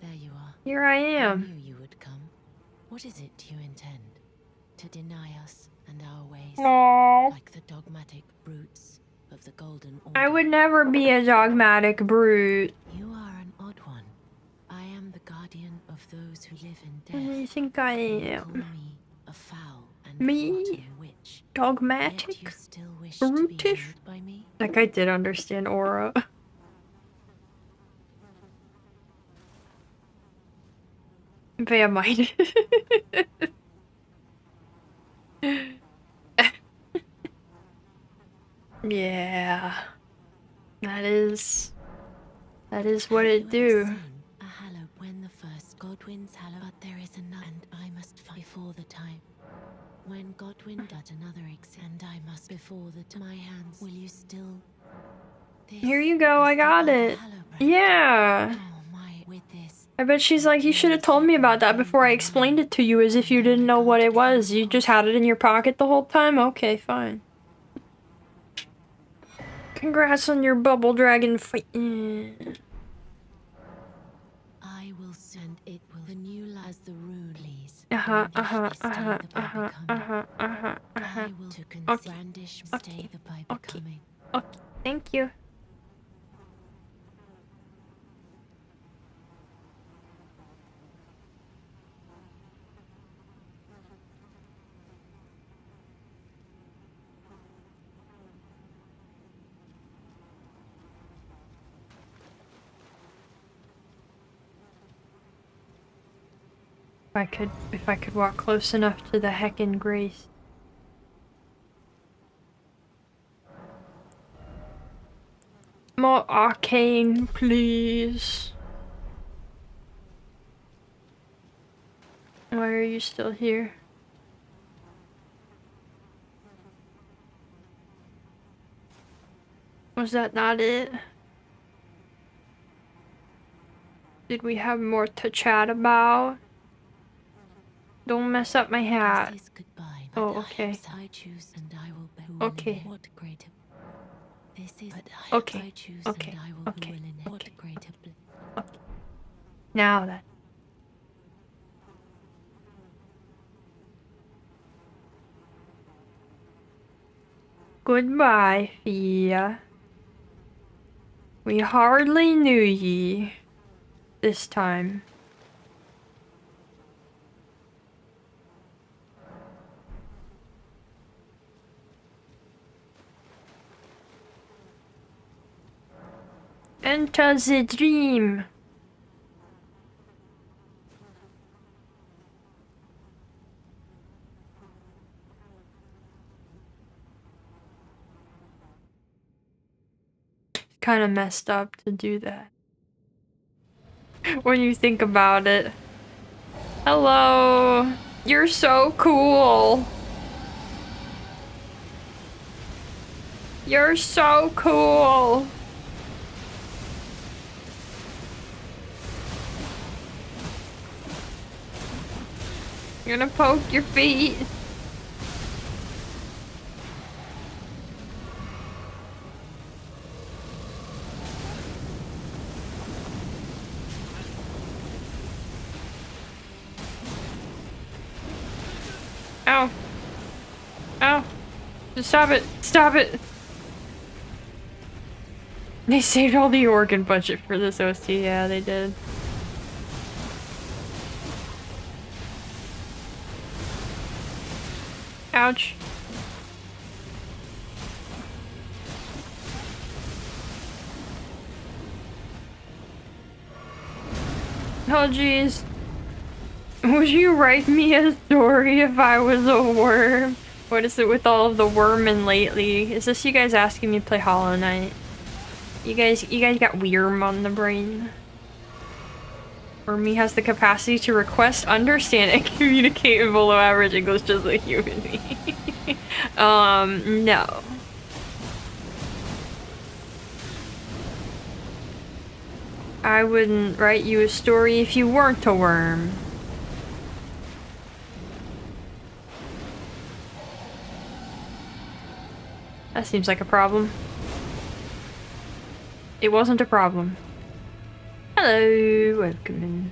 there you are. Here I am. I knew you would come. What is it you intend? To deny us and our ways? No. Like the dogmatic brutes of the Golden Order? I would never be a dogmatic brute. You are an odd one. I am the guardian of those who live in death. What do you think I You am? call me a foul and Me? rotten witch. Dogmatic? Yet you still wish to be Brutish? ruled by me? Like I did understand aura. Vampire. Yeah. That is That is what Have it you do. ever seen a hallow when the first Godwin's hallow, but there is another, and I must fight before the time. When Godwin does another and I must before the my hands. Will you still? This Here you go, I is the got other it. hallow brand. Yeah. Oh my! With this, I bet she's like, you should have told me about that before I explained it to you, as if you didn't know what it was. You just had it in your pocket the whole time? Okay, fine. Congrats on your bubble dragon fight. I will send it will the new as the rune, please. Uh-huh, Brandish uh-huh, they stay uh-huh, the by uh-huh, becoming. uh-huh, uh-huh, uh-huh. I will to Okay, brandish okay, stay the by okay, becoming. okay, thank you. If I could walk close enough to the heckin' Grace. More arcane, please. Why are you still here? Was that not it? Did we have more to chat about? Don't mess up my hat. This is goodbye. Oh, okay. I choose and I will be Okay. What greater. This is but Okay. I choose Okay. and I will Okay. who will in Okay. what greater bliss. Okay. Now then. Goodbye, Fia. We hardly knew ye this time. Enter the dream. Kind of messed up to do that. When you think about it. Hello. You're so cool. You're so cool. You're gonna poke your feet. Ow. Ow. Just stop it. Stop it. They saved all the organ budget for this OST. Yeah, they did. Ouch. Oh jeez. Would you write me a story if I was a worm? What is it with all of the wormin lately? Is this you guys asking me to play Hollow Knight? You guys got Wyrm on the brain. Wormy has the capacity to request, understand, and communicate in below average English just like human being. No. I wouldn't write you a story if you weren't a worm. That seems like a problem. It wasn't a problem. Hello, welcome in.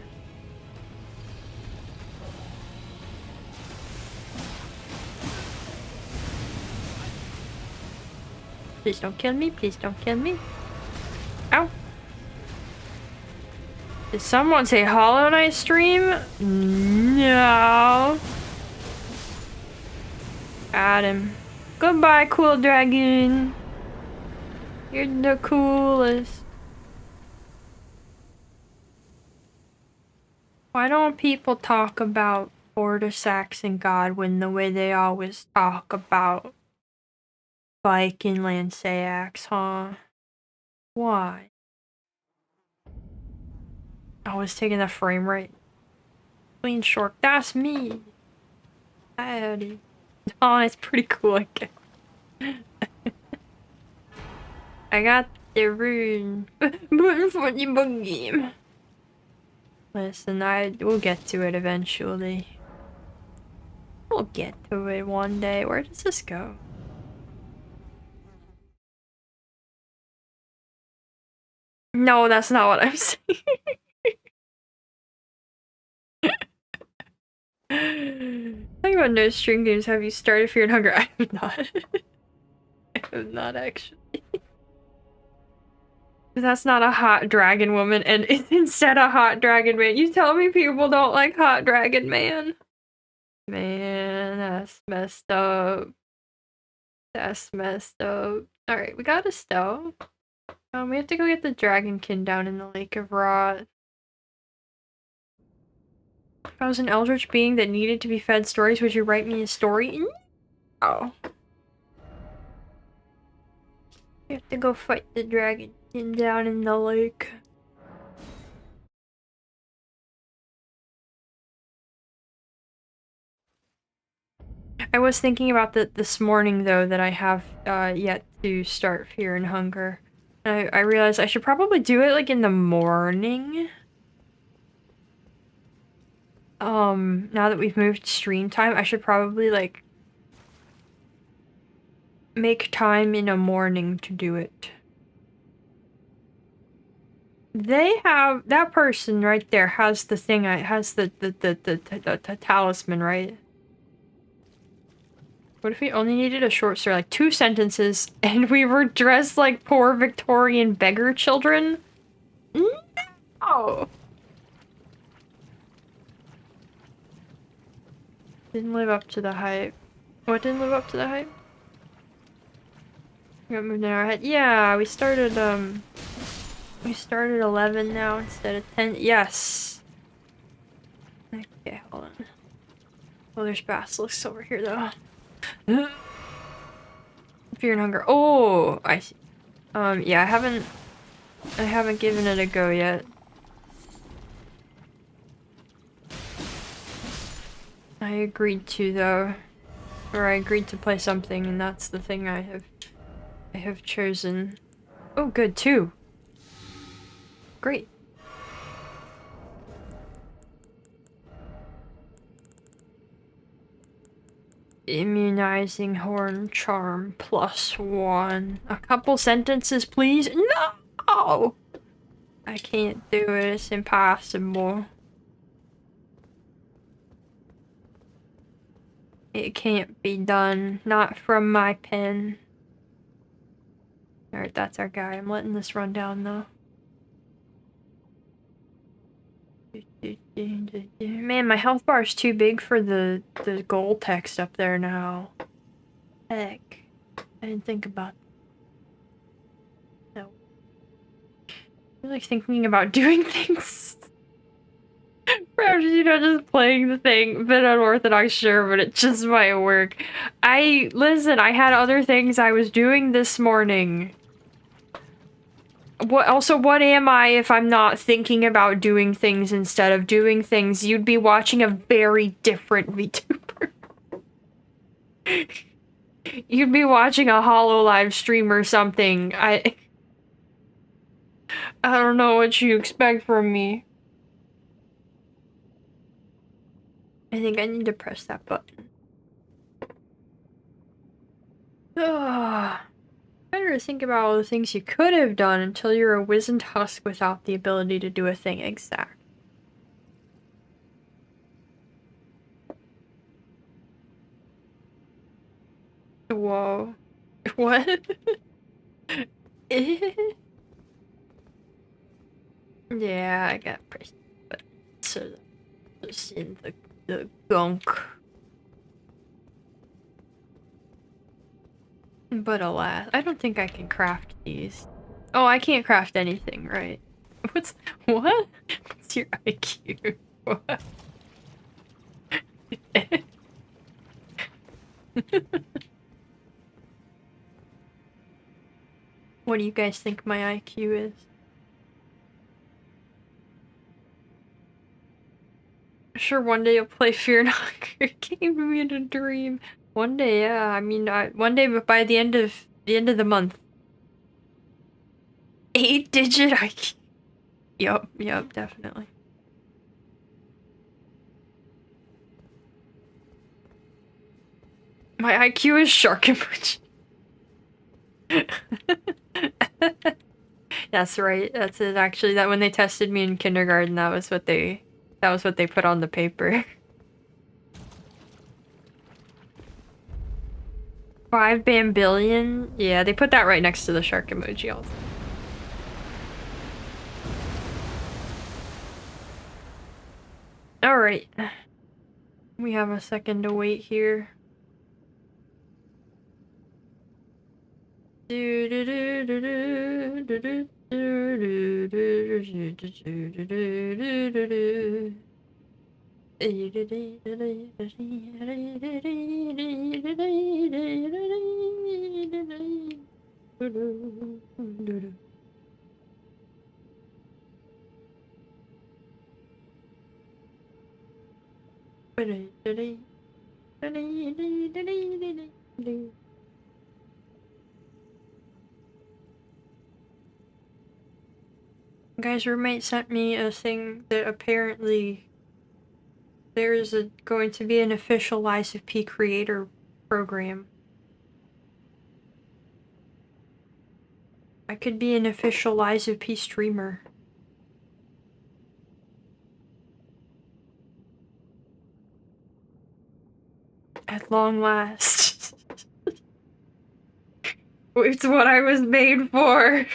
Please don't kill me, please don't kill me. Ow. Did someone say Hollow Knight stream? No. Got him. Goodbye, cool dragon. You're the coolest. Why don't people talk about Fortisax and Godwin the way they always talk about Bike and Lanceax, huh? Why? I was taking the frame rate. Clean short. That's me. Howdy. Oh, it's pretty cool, I guess. I got the rune. Button for the bug game. Listen, we'll get to it eventually. We'll get to it one day. Where does this go? No, that's not what I'm saying. Talking about no stream games, have you started Fear and Hunger? I have not. I have not actually. That's not a hot dragon woman, and it's instead a hot dragon man. You tell me people don't like hot dragon man. Man, that's messed up. That's messed up. Alright, we got a stove. We have to go get the dragonkin down in the Lake of Rot. If I was an eldritch being that needed to be fed stories, would you write me a story? No. We have to go fight the dragonkin down in the lake. I was thinking about this morning, though, that I have yet to start Fear and Hunger. I realized I should probably do it, like, in the morning. Now that we've moved stream time, I should probably, like, make time in a morning to do it. They have, that person right there has the thing, has the talisman, right? What if we only needed a short story, like 2 sentences, and we were dressed like poor Victorian beggar children? No! Didn't live up to the hype. What didn't live up to the hype? We got moved in our head. Yeah, we started 11 now instead of 10. Yes! Okay, hold on. Oh, there's basilisks over here, though. Fear and Hunger. Oh, I see. Yeah, I haven't given it a go yet. I agreed to, though. Or I agreed to play something, and that's the thing I have chosen. Oh, good, 2. Great. Immunizing horn charm +1. A couple sentences, please? No! I can't do it. It's impossible. It can't be done. Not from my pen. Alright, that's our guy. I'm letting this run down, though. Man, my health bar is too big for the goal text up there now. Heck. I didn't think about that. No. I'm like thinking about doing things. Perhaps, you know, just playing the thing. Bit unorthodox, sure, but it just might work. Listen, I had other things I was doing this morning. What am I if I'm not thinking about doing things instead of doing things? You'd be watching a very different VTuber. You'd be watching a HoloLive stream or something. I don't know what you expect from me. I think I need to press that button. Ugh. Better to think about all the things you could have done until you're a wizened husk without the ability to do a thing exact. Whoa. What? Yeah, I got pressed, but so it's in the gunk. But alas, I don't think I can craft these. Oh, I can't craft anything, right? What? What's your IQ? What? What do you guys think my IQ is? sure one day you'll play Fear Not. It came to me in a dream. One day, yeah. I mean, one day, but by the end of the month. 8-digit IQ. Yup, definitely. My IQ is shark emoji. That's right. That's it. Actually, that when they tested me in kindergarten, that was what they put on the paper. 5 bambillion? Yeah, they put that right next to the shark emoji also. Alright. We have a second to wait here. Guy's roommate sent me a thing that apparently there is going to be an official Lies of P creator program. I could be an official Lies of P streamer. At long last. It's what I was made for.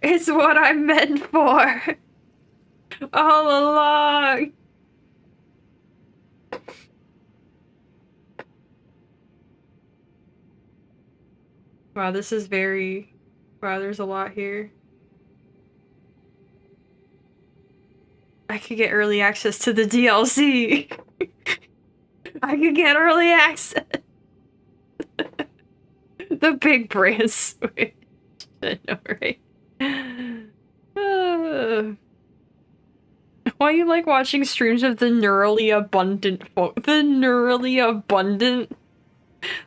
It's what I'm meant for. All along. Wow, this is very... Wow, there's a lot here. I could get early access to the DLC. I could get early access. The big brand switch. I know, right? Why you like watching streams of the neurally abundant folk? The neurally abundant?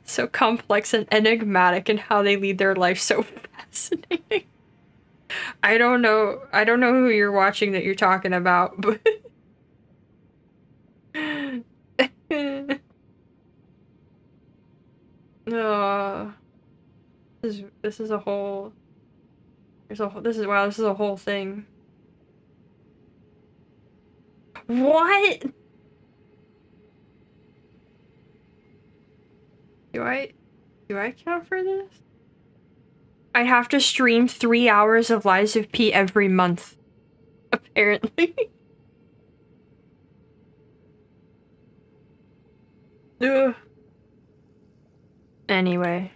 So complex and enigmatic in how they lead their life, so fascinating. I don't know who you're watching that you're talking about, but this is a whole this is a whole thing. What? Do I count for this? I have to stream 3 hours of Lies of P every month, apparently. Ugh. Anyway.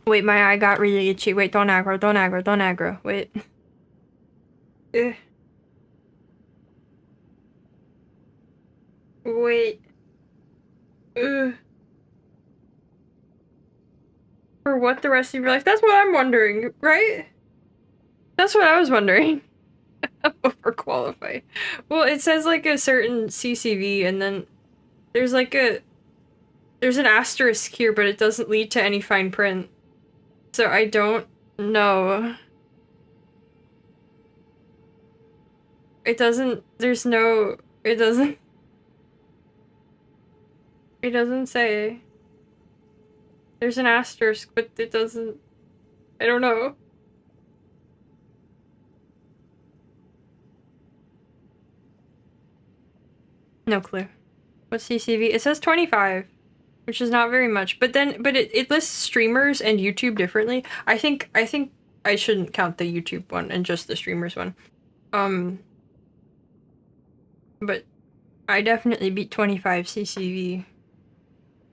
Wait, my eye got really itchy. Wait, don't aggro. Wait. Ugh. Wait. Ugh. For what the rest of your life? That's what I'm wondering, right? That's what I was wondering. Overqualified. Well, it says like a certain CCV, and then there's like there's an asterisk here, but it doesn't lead to any fine print. So I don't know. It doesn't say. There's an asterisk, but it doesn't... I don't know. No clue. What's CCV? It says 25, which is not very much. But it lists streamers and YouTube differently. I think I shouldn't count the YouTube one and just the streamers one. But I definitely beat 25 CCV.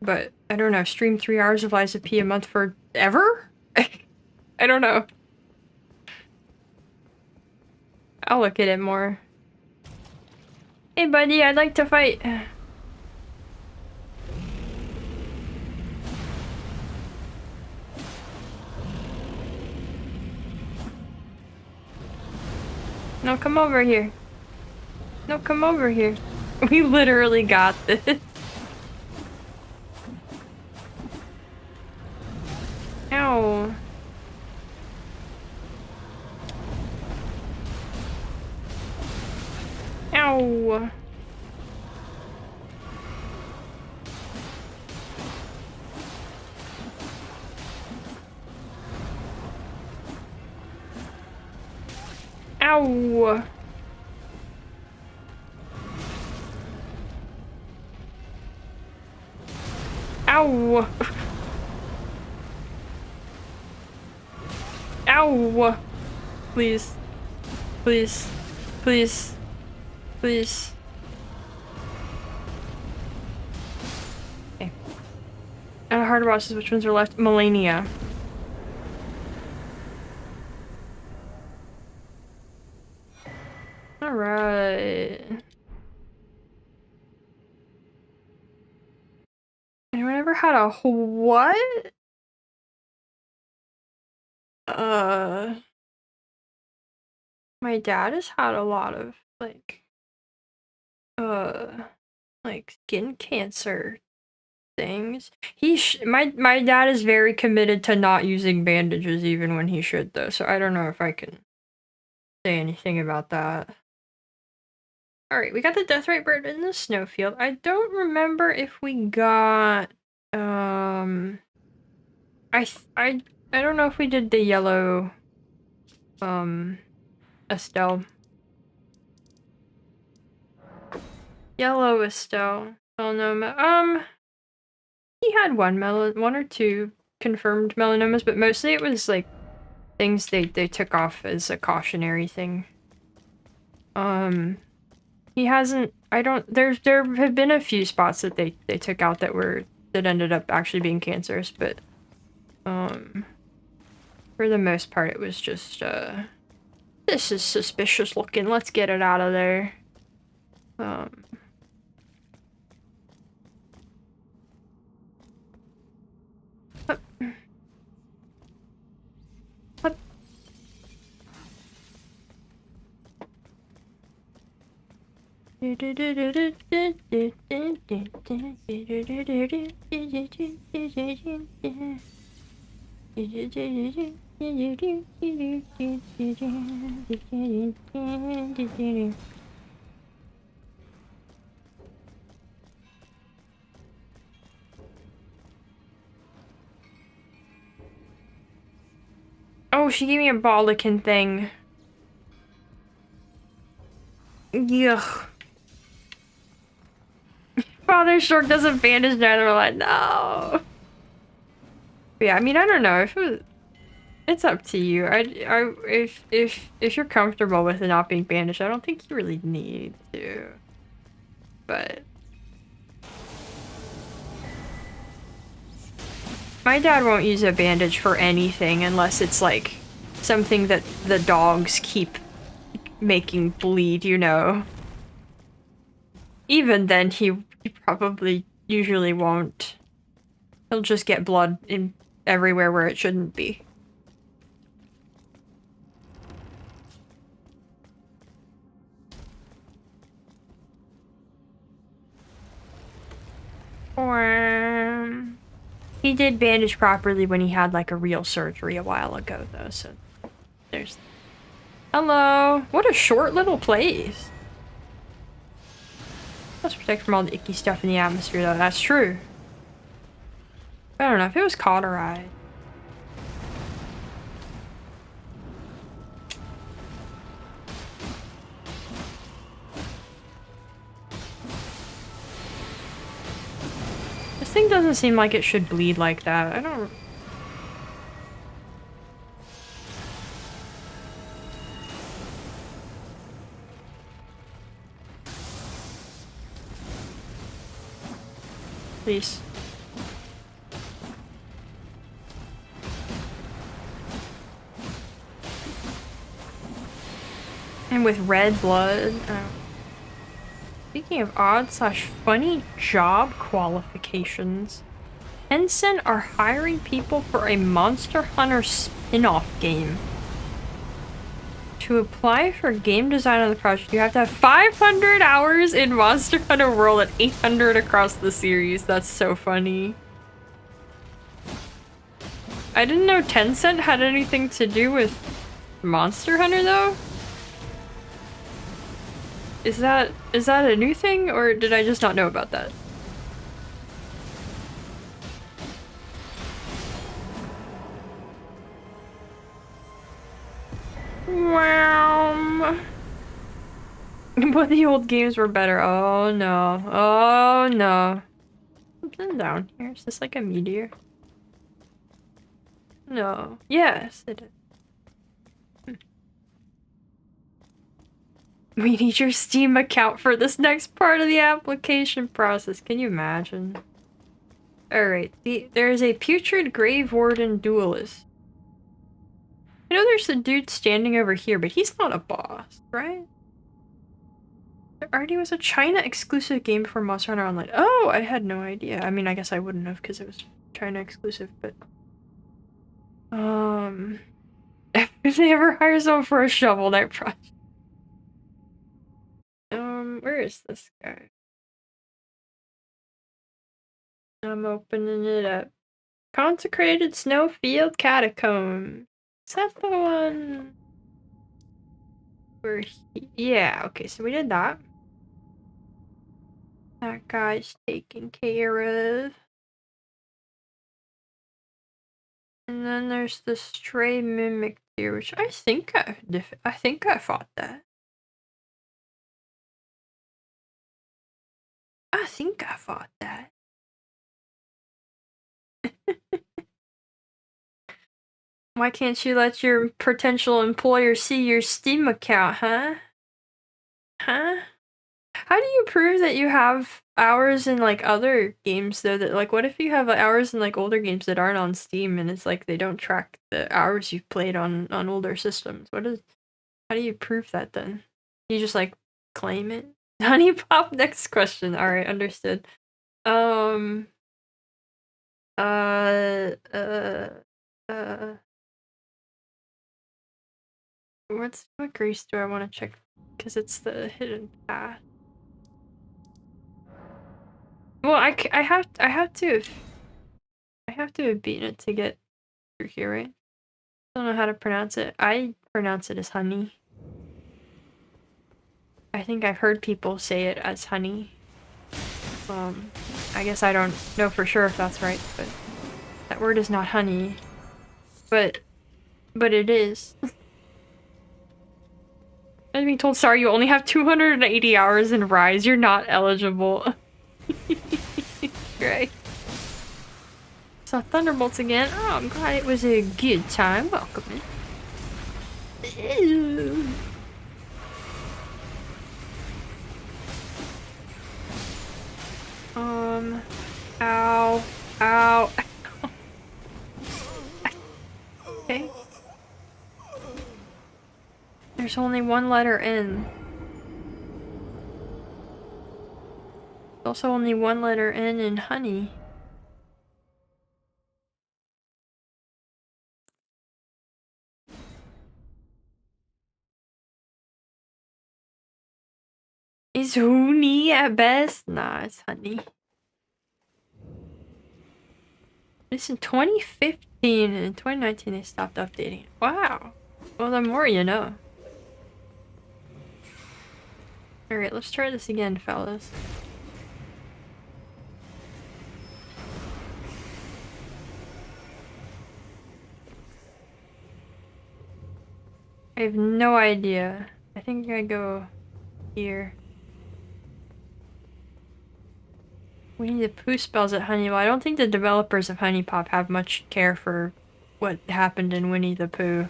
But I don't know, stream 3 hours of Lies of P a month for ever? I don't know. I'll look at it more. Hey buddy, I'd like to fight. No, come over here. No, come over here. We literally got this. Ow. Ow. Ow. Ow. Ow. Please. Please. Please. Please. Okay. And hard bosses, which ones are left? Melania. Alright. Anyone ever had a what? My dad has had a lot of, like skin cancer things. My dad is very committed to not using bandages even when he should though, so I don't know if I can say anything about that. Alright, we got the deathrite bird in the snowfield. I don't remember if we got I don't know if we did the yellow Estelle. Yellow Estelle. Melanoma. He had one or two confirmed melanomas, but mostly it was like things they took off as a cautionary thing. He hasn't. There have been a few spots that they took out that ended up actually being cancerous, but for the most part it was just this is suspicious looking. Let's get it out of there. Oh, she gave me a baldakin thing. Yuck. Father Stork doesn't bandage Netherland. No. But yeah, I mean, I don't know if it's up to you. If you're comfortable with it not being bandaged, I don't think you really need to. But my dad won't use a bandage for anything unless it's like something that the dogs keep making bleed, you know. Even then, he probably usually won't. He'll just get blood in everywhere where it shouldn't be. He did bandage properly when he had like a real surgery a while ago though, so there's... Hello! What a short little place! Let's protect from all the icky stuff in the atmosphere though, that's true. I don't know, if it was cauterized. This thing doesn't seem like it should bleed like that. I don't... Please. And with red blood. Oh. Speaking of odd/funny job qualifications, Tencent are hiring people for a Monster Hunter spin-off game to To apply for game design on the project, you have to have 500 hours in Monster Hunter World and 800 across the series. That's so funny. I didn't know Tencent had anything to do with Monster Hunter though. Is that a new thing, or did I just not know about that? Wow. But the old games were better. Oh no. Oh no. Something down here. Is this like a meteor? No. Yes, it is. We need your Steam account for this next part of the application process. Can you imagine? Alright, there is a putrid grave warden duelist. I know there's a dude standing over here, but he's not a boss, right? There already was a China exclusive game for Monster Hunter Online. Oh, I had no idea. I mean, I guess I wouldn't have because it was China exclusive, but if they ever hire someone for a Shovel Knight project. Where is this guy? I'm opening it up. Consecrated Snowfield Catacomb. Is that the one where yeah, okay, so we did that. That guy's taken care of. And then there's the stray mimic here, which I think I fought that. I think I fought that. Why can't you let your potential employer see your Steam account, huh? Huh? How do you prove that you have hours in like other games though? That like, what if you have hours in like older games that aren't on Steam and it's like they don't track the hours you've played on older systems? How do you prove that then? You just like claim it? Honey Pop, next question. Alright, understood. What grease do I want to check? Because it's the hidden path. Well, I have to have beaten it to get through here, right? I don't know how to pronounce it. I pronounce it as honey. I think I've heard people say it as honey. I guess I don't know for sure if that's right, but that word is not honey. But it is. I'm being told, sorry, you only have 280 hours in Rise. You're not eligible. Right. Saw Thunderbolts again. Oh, I'm glad it was a good time. Welcome in. Ew. Ow. Ow. Okay. There's only one letter N. There's also only one letter N in honey. Is honey at best? Nah, it's honey. It's in 2015 and in 2019 they stopped updating it. Wow. Well, the more you know. Alright, let's try this again, fellas. I have no idea. I think I go here. Winnie the Pooh spells it Honey. Well, I don't think the developers of Honey Pop have much care for what happened in Winnie the Pooh.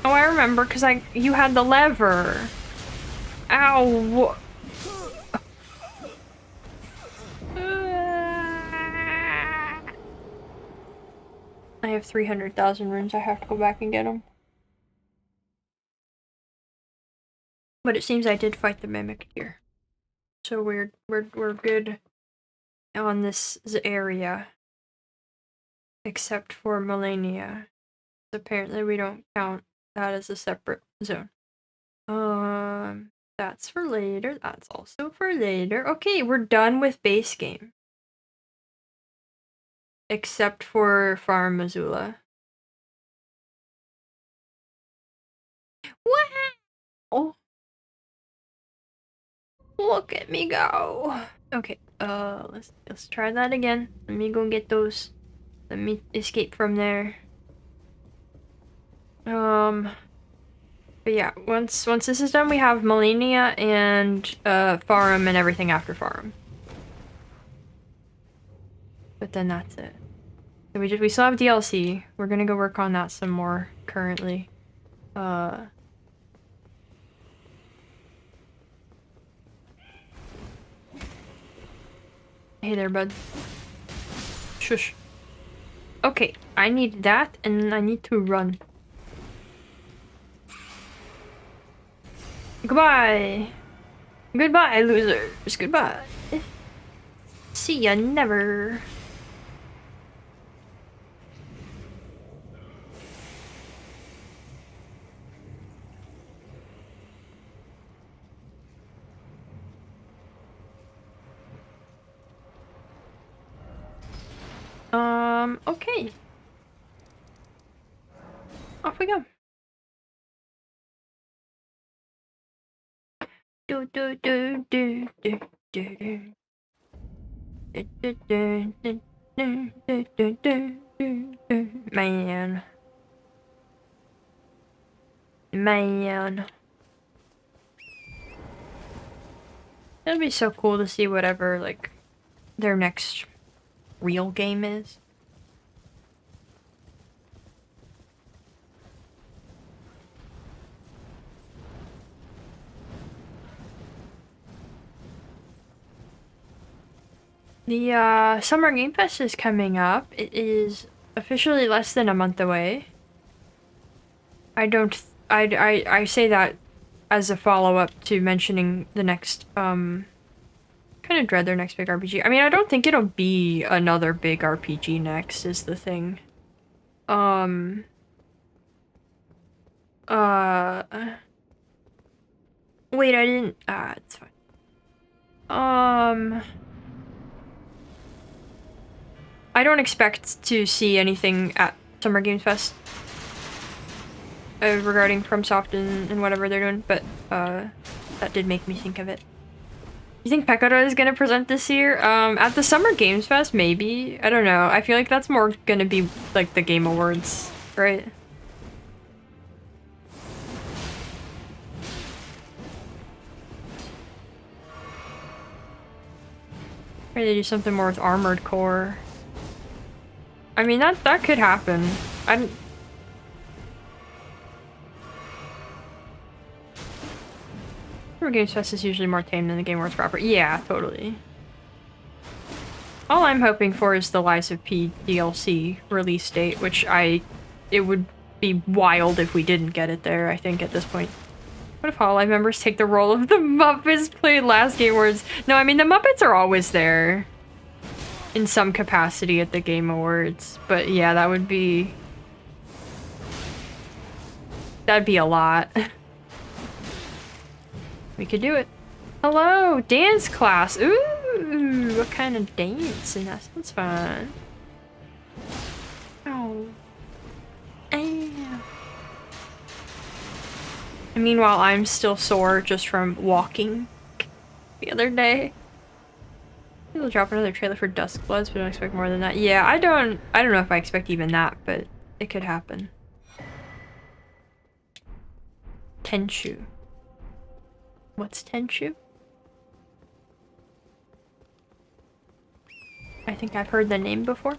Oh, I remember, because you had the lever. Ow. I have 300,000 runes. I have to go back and get them. But it seems I did fight the mimic here. So we're good on this area. Except for Melania. Apparently we don't count that as a separate zone. That's for later. That's also for later. Okay, we're done with base game. Except for Farm Missoula. Wow! Look at me go. Okay, let's try that again. Let me go get those. Let me escape from there. But yeah, once this is done, we have Melania and Farum and everything after Farum. But then that's it. So we still have DLC. We're gonna go work on that some more currently. Hey there, bud. Shush. Okay, I need that, and I need to run. Goodbye! Goodbye, losers! Goodbye! See ya never! Okay. Off we go. Do do do do do do do. Man. Man. It'll be so cool to see whatever, like, their next real game is. The Summer Game Fest is coming up. It is officially less than a month away. I say that as a follow-up to mentioning the next, kind of dread their next big RPG. I mean, I don't think it'll be another big RPG next, is the thing. Wait, I didn't, it's fine. I don't expect to see anything at Summer Games Fest regarding FromSoft and whatever they're doing, but that did make me think of it. You think Pekora is gonna present this year? At the Summer Games Fest, maybe? I don't know. I feel like that's more gonna be like the Game Awards, right? Or they do something more with Armored Core. I mean, that could happen. Summer Games Fest is usually more tame than the Game Awards proper. Yeah, totally. All I'm hoping for is the Lies of P DLC release date, which it would be wild if we didn't get it there, I think, at this point. What if Hololive members take the role of the Muppets played last Game Awards? No, I mean, the Muppets are always there in some capacity at the Game Awards, but yeah, that'd be a lot. We could do it. Hello, dance class. Ooh, what kind of dance? And that sounds fun. Oh. And meanwhile, I'm still sore just from walking the other day. We'll drop another trailer for Duskbloods, but don't expect more than that. Yeah, I don't know if I expect even that, but it could happen. Tenchu. What's Tenchu? I think I've heard the name before.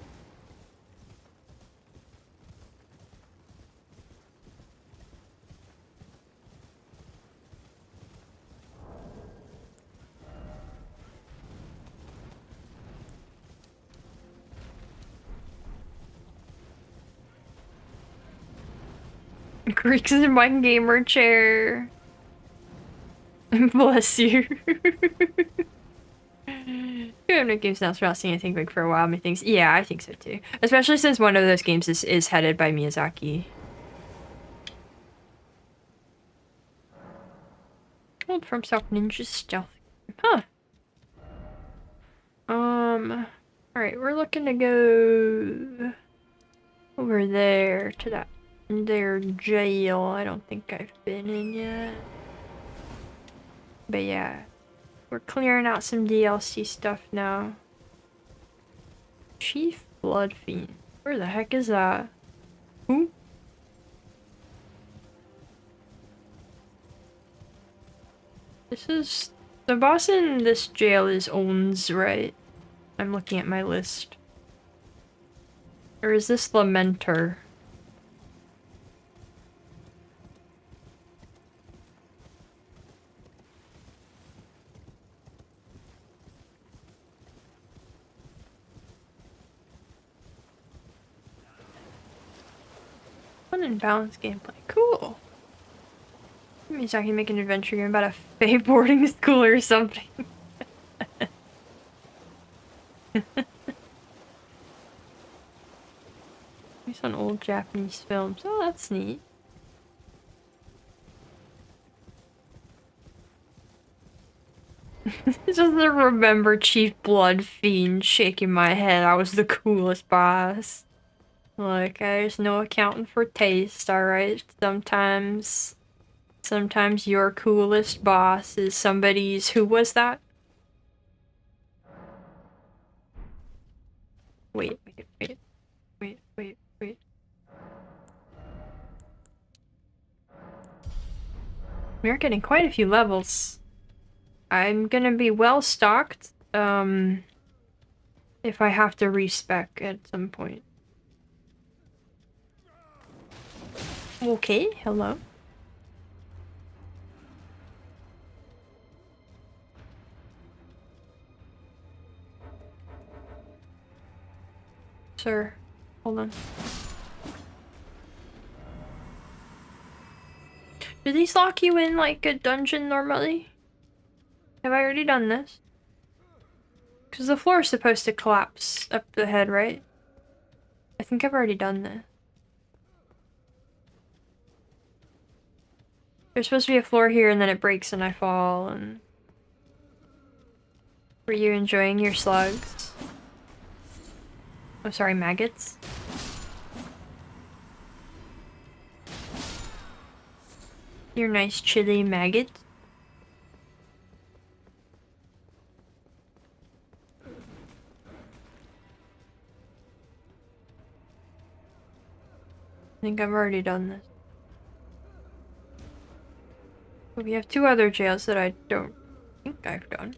Greeks in my gamer chair. Bless you. You have no games announced without seeing anything big for a while. Methinks, yeah, I think so too. Especially since one of those games is headed by Miyazaki. Old from South Ninja Stealth. Huh. Alright, we're looking to go over there to that their jail. I don't think I've been in yet. But yeah. We're clearing out some DLC stuff now. Chief Blood Fiend. Where the heck is that? Who? This is... The boss in this jail is Owns, right? I'm looking at my list. Or is this Lamenter? Fun and balanced gameplay. Cool. That means I can make an adventure game about a Fae boarding school or something. Based on old Japanese films. Oh, that's neat. Just to remember Chief Blood Fiend shaking my head. I was the coolest boss. Look, there's no accounting for taste, alright? Sometimes your coolest boss is somebody's... Who was that? Wait. We are getting quite a few levels. I'm gonna be well stocked, if I have to respec at some point. Okay, hello. Sir, hold on. Do these lock you in like a dungeon normally? Have I already done this? Because the floor is supposed to collapse up the head, right? I think I've already done this. There's supposed to be a floor here and then it breaks and I fall and... Were you enjoying your slugs? Oh, sorry, maggots? Your nice chili maggot? I think I've already done this. But we have two other jails that I don't think I've done.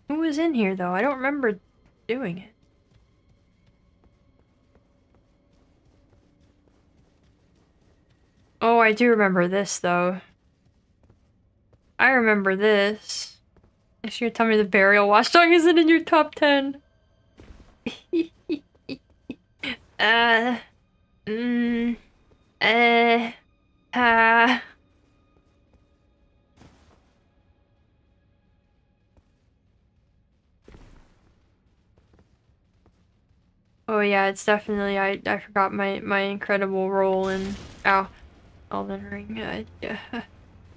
Who was in here though? I don't remember doing it. Oh, I do remember this though. I remember this. If you're telling me the burial watchdog isn't in your top 10. uh, mm, uh, Oh yeah, it's definitely, I forgot my incredible role in, Elden Ring. Yeah.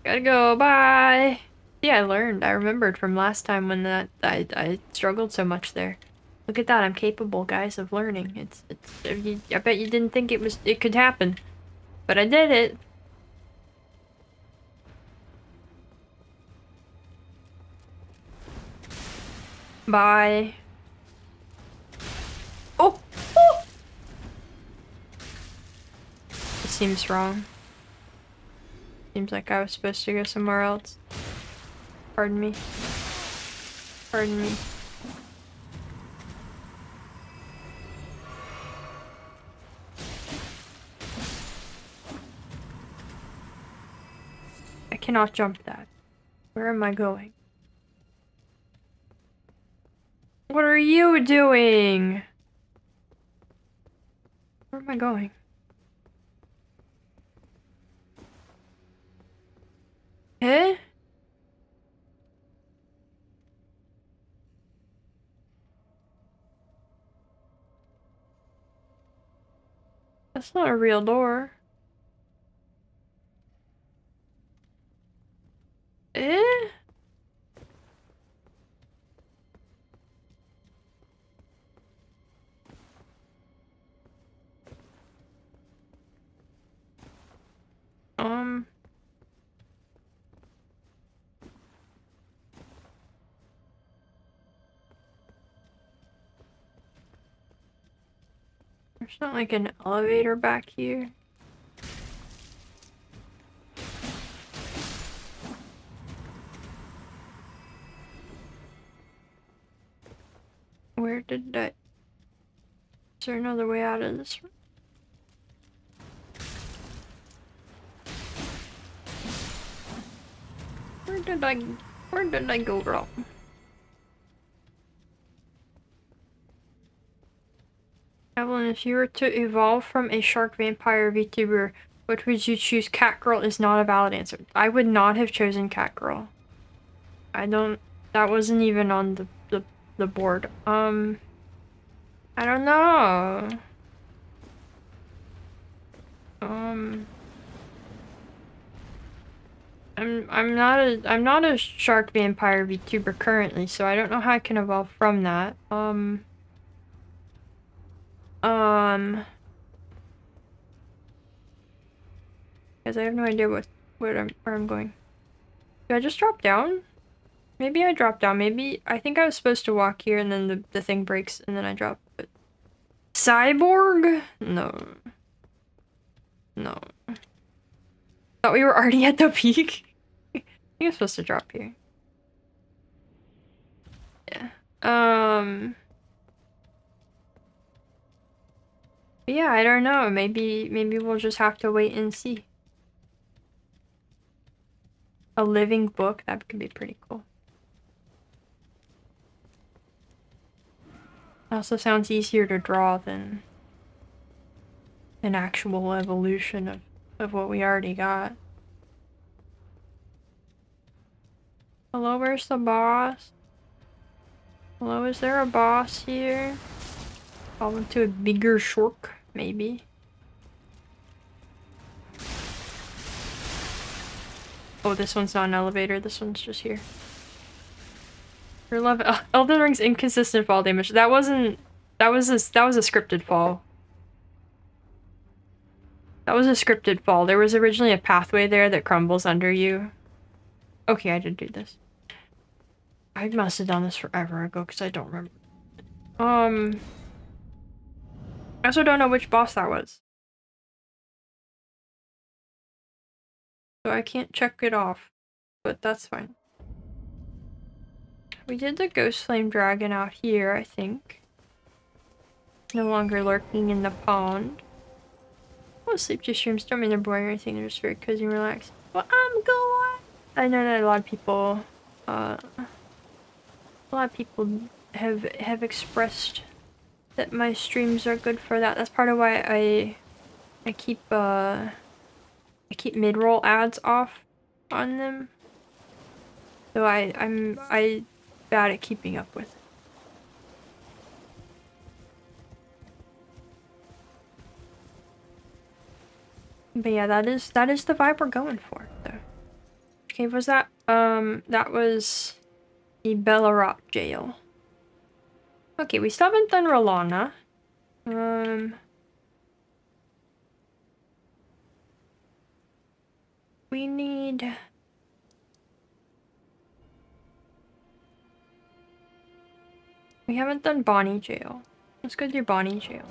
Gotta go, bye! Yeah, I learned, I remembered from last time when I struggled so much there. Look at that, I'm capable, guys, of learning. I bet you didn't think it could happen. But I did it! Bye. Oh! Oh! It seems wrong. Seems like I was supposed to go somewhere else. Pardon me. Pardon me. I cannot jump that. Where am I going? What are you doing? Where am I going? Eh? That's not a real door. Eh? There's not like an elevator back here. Where did I... Is there another way out of this room? Where did I go wrong? Evelyn, if you were to evolve from a shark vampire VTuber, what would you choose? Catgirl is not a valid answer. I would not have chosen Catgirl. I don't... That wasn't even on the board. I don't know. I'm not a shark vampire VTuber currently, so I don't know how I can evolve from that. Because I have no idea where I'm going. Do I just drop down? Maybe I drop down. Maybe I think I was supposed to walk here and then the thing breaks and then I drop. But cyborg? No. No. Thought we were already at the peak. I think I'm supposed to drop here. Yeah. Yeah, I don't know. Maybe we'll just have to wait and see. A living book? That could be pretty cool. Also sounds easier to draw than an actual evolution of what we already got. Hello, where's the boss? Hello, is there a boss here? Fall into a bigger shark, maybe. Oh, this one's not an elevator, this one's just here. For love, Elden Ring's inconsistent fall damage. That was a scripted fall. That was a scripted fall. There was originally a pathway there that crumbles under you. Okay, I did do this. I must have done this forever ago because I don't remember. I also don't know which boss that was. So I can't check it off, but that's fine. We did the Ghost Flame Dragon out here, I think. No longer lurking in the pond. Oh, sleep to streams don't mean they're boring or anything, they're just very cozy and relaxed. Well, I'm glad. I know that a lot of people, have expressed that my streams are good for that. That's part of why I keep mid-roll ads off on them. So I'm bad at keeping up with it. But yeah, that is the vibe we're going for, though. Which cave was that? That was the Bellarot jail. Okay, we still haven't done Rolana. We need... We haven't done Bonnie jail. Let's go do Bonnie jail.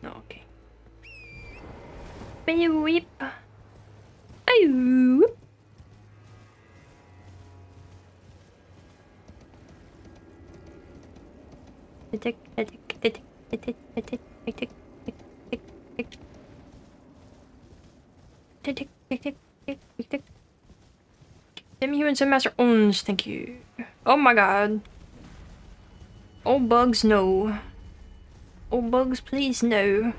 No, okay. Beep. Oh. Tick, tick, tick, tick, tick, tick, tick. Humans and master owns, thank you. Oh my god. Oh bugs, no. Oh bugs, please, no.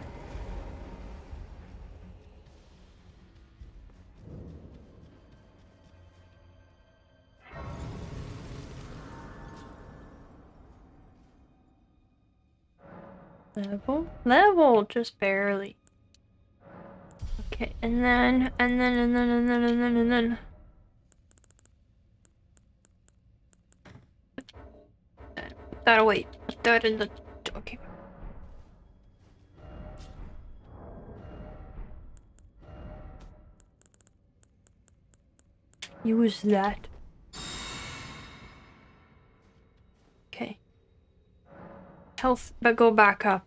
Level, just barely. Okay, and then. Put that away. Put that in the. Okay. Use that. Okay. Health, but go back up.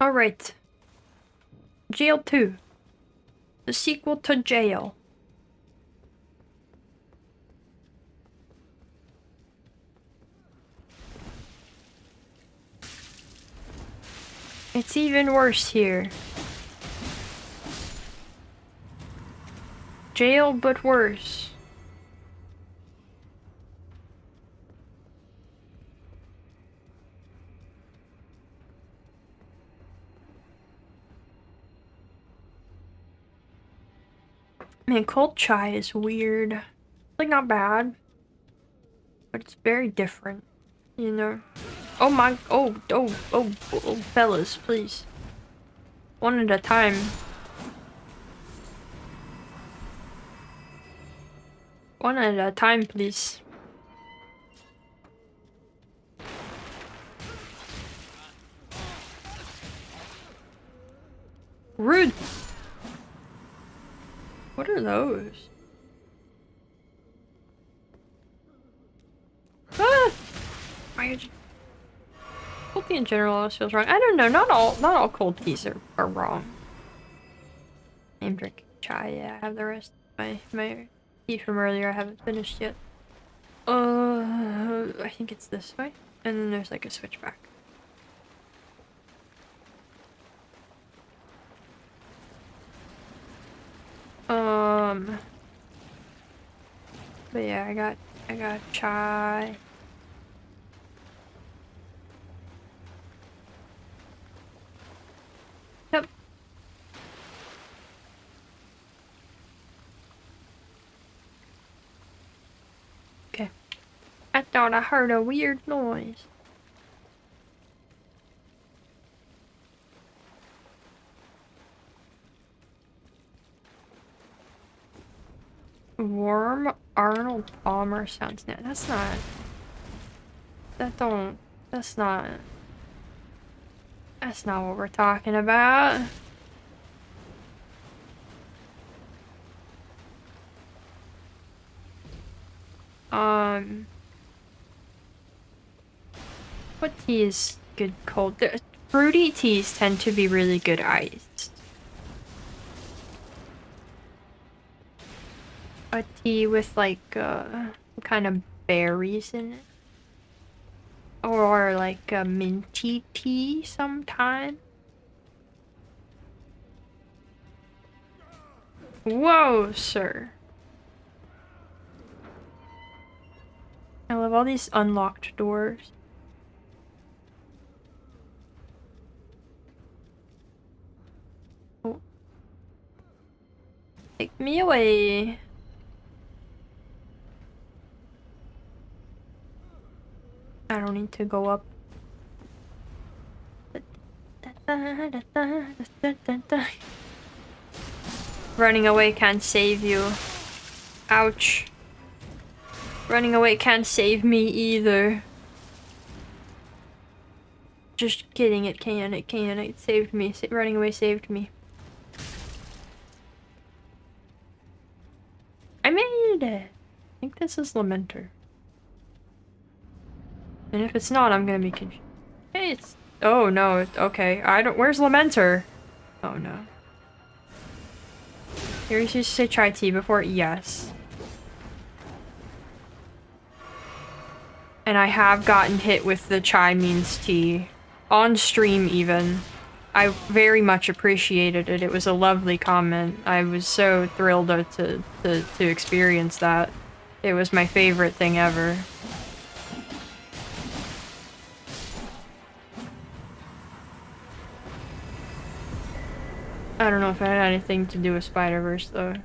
Alright. Jail 2. The sequel to Jail. It's even worse here. Jail, but worse. Man, cold chai is weird. Like, not bad. But it's very different. You know? Oh my- oh, fellas, please. One at a time. One at a time, please. Rude! What are those? Ah! Cold tea in general always feels wrong. I don't know, not all cold teas are wrong. I'm drinking chai, yeah, I have the rest of my tea from earlier I haven't finished yet. I think it's this way. And then there's like a switchback. But yeah, I got chai. Yep. Okay. I thought I heard a weird noise. Warm Arnold Palmer sounds net. That's not. That's not. That's not what we're talking about. What tea is good cold? Fruity teas tend to be really good iced. A tea with like kind of berries in it. Or like a minty tea sometime. Whoa, sir. I love all these unlocked doors. Oh. Take me away. I don't need to go up. Running away can't save you. Ouch. Running away can't save me either. Just kidding, it can. It saved me. Running away saved me. I made it! I think this is Lamenter. And if it's not, I'm gonna be confused. Hey, it's... Oh, no. Okay. I don't... Where's Lamenter? Oh, no. Here, you should say chai tea before... Yes. And I have gotten hit with the chai means tea. On stream, even. I very much appreciated it. It was a lovely comment. I was so thrilled to experience that. It was my favorite thing ever. I don't know if it had anything to do with Spider-Verse, though.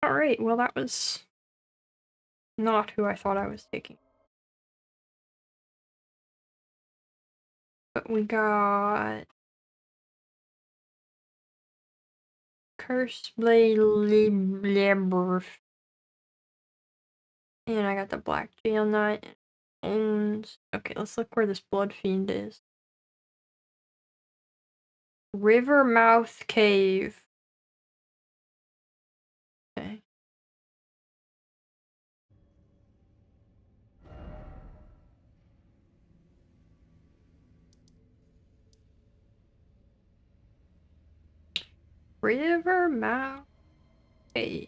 Alright, well that was not who I thought I was taking. But we got... Curse Blade Labyrinth. And I got the Black Jail Knight. And... Okay, let's look where this Blood Fiend is. Rivermouth Cave. Okay. Rivermouth Cave.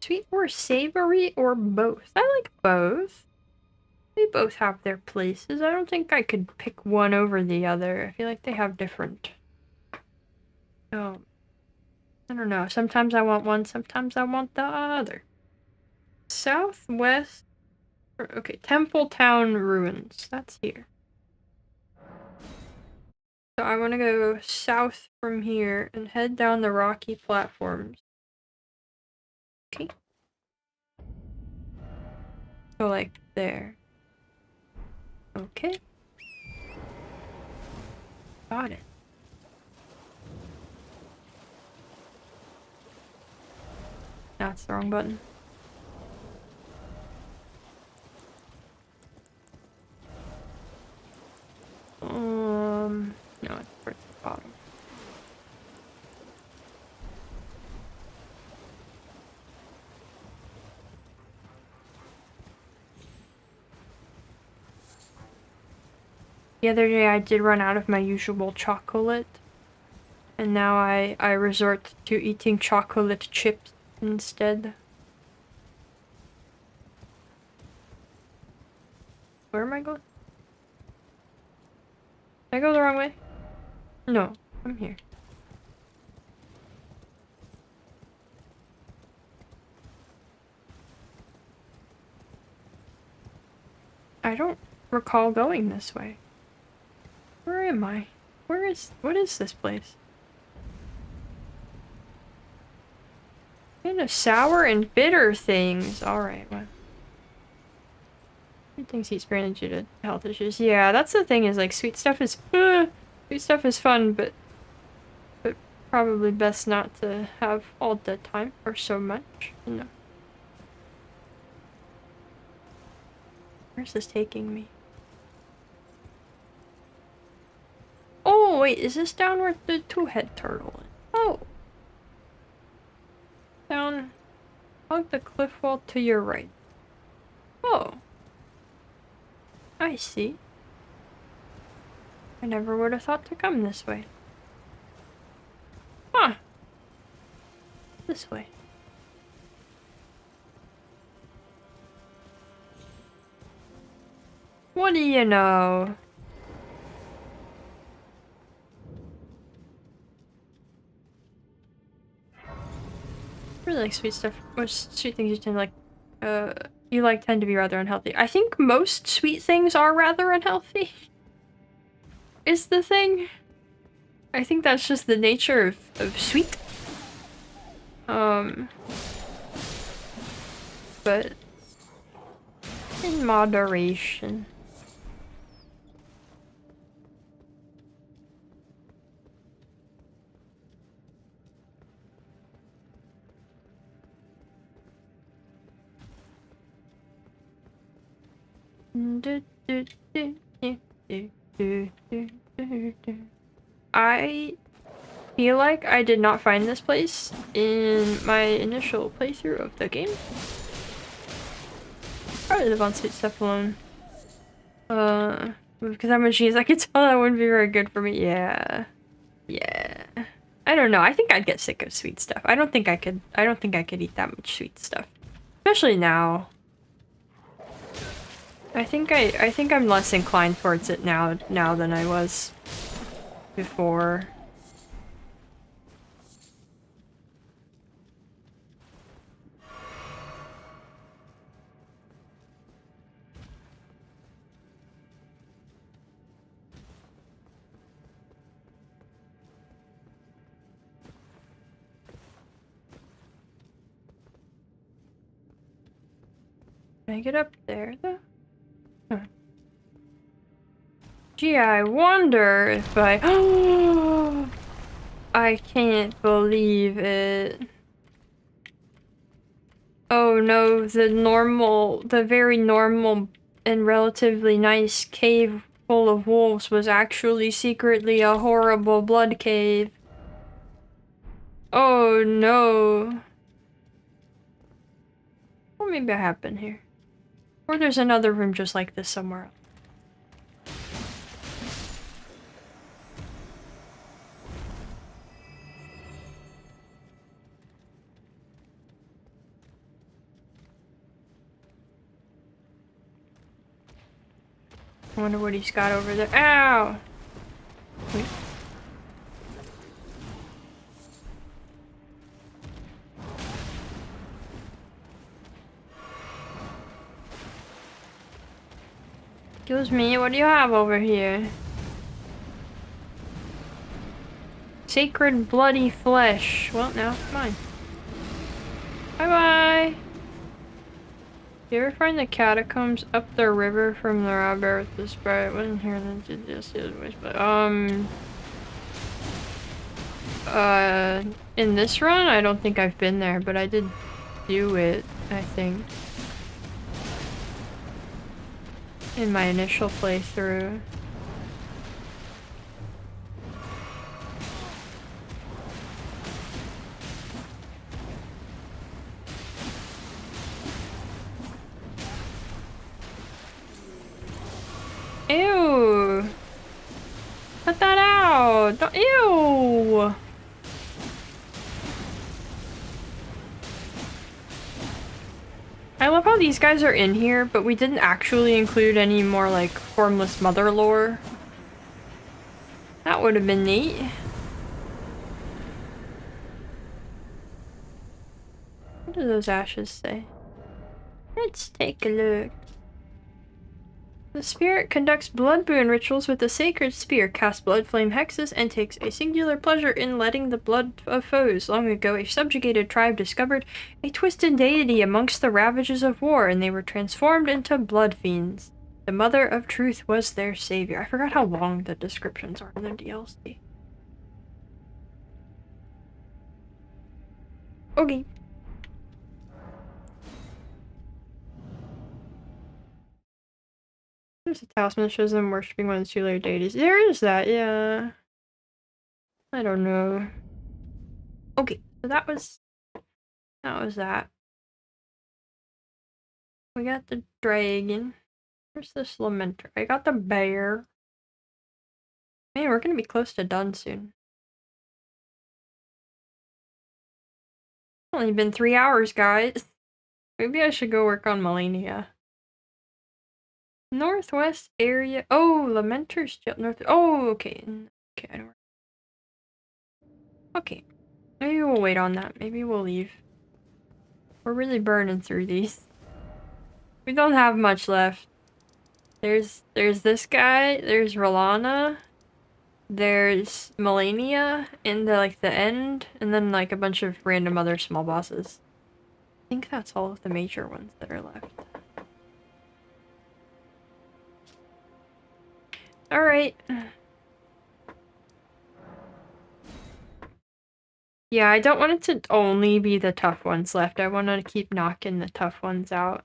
Sweet or savory or both? I like both. They both have their places. I don't think I could pick one over the other. I feel like they have different... I don't know. Sometimes I want one, sometimes I want the other. Southwest... Okay, Templetown Ruins. That's here. So I want to go south from here and head down the rocky platforms. Okay. So like there. Okay. Got it. That's the wrong button. No, it's towards the bottom. The other day I did run out of my usual chocolate, and now I resort to eating chocolate chips instead. Where am I going? Did I go the wrong way? No, I'm here. I don't recall going this way. Where am I? What is this place? Kind of sour and bitter things. Alright, well. Good things he's granted due to health issues. Yeah, that's the thing is like sweet stuff is fun, but probably best not to have all the time or so much. No. Where's this taking me? Oh, wait, is this down where the two-head turtle is? Oh. Down. Hug the cliff wall to your right. Oh. I see. I never would have thought to come this way. Huh. This way. What do you know? Really like sweet stuff. Most sweet things you tend to be rather unhealthy. I think most sweet things are rather unhealthy. Is the thing. I think that's just the nature of sweet. But in moderation. I feel like I did not find this place in my initial playthrough of the game. Probably live on sweet stuff alone. Because I'm a cheese, I could tell that wouldn't be very good for me. Yeah. Yeah. I don't know. I think I'd get sick of sweet stuff. I don't think I could eat that much sweet stuff. Especially now. I think I'm less inclined towards it now than I was before. Can I get up there though? Huh. Gee, I wonder if I... I can't believe it. Oh no, the very normal and relatively nice cave full of wolves was actually secretly a horrible blood cave. Oh no. Well, maybe I have been here. Or there's another room just like this somewhere else. I wonder what he's got over there. Ow! Wait. Excuse me, what do you have over here? Sacred bloody flesh. Well, now it's mine. Bye-bye! You ever find the catacombs up the river from the robber with the sprite? I wasn't here then to just the other ways, but in this run, I don't think I've been there, but I did do it, I think. In my initial playthrough. Ew! Cut that out! Don't, ew! I love how these guys are in here, but we didn't actually include any more, like, formless mother lore. That would have been neat. What do those ashes say? Let's take a look. The spirit conducts blood boon rituals with a sacred spear, casts blood flame hexes, and takes a singular pleasure in letting the blood of foes. Long ago, a subjugated tribe discovered a twisted deity amongst the ravages of war, and they were transformed into blood fiends. The Mother of Truth was their savior. I forgot how long the descriptions are in the DLC. Okay. There's a talisman that shows them worshipping one of the two layered deities. There is that, yeah. I don't know. Okay, so that was that. We got the dragon. Where's this lamenter? I got the bear. Man, we're gonna be close to done soon. Only been 3 hours, guys. Maybe I should go work on Melania. Northwest area. Oh, Lamenter's north. Oh, okay. Okay, I don't. Okay. Maybe we'll wait on that. Maybe we'll leave. We're really burning through these. We don't have much left. There's this guy. There's Rolana. There's Melania in the end, and then like a bunch of random other small bosses. I think that's all of the major ones that are left. Alright. Yeah, I don't want it to only be the tough ones left. I want to keep knocking the tough ones out.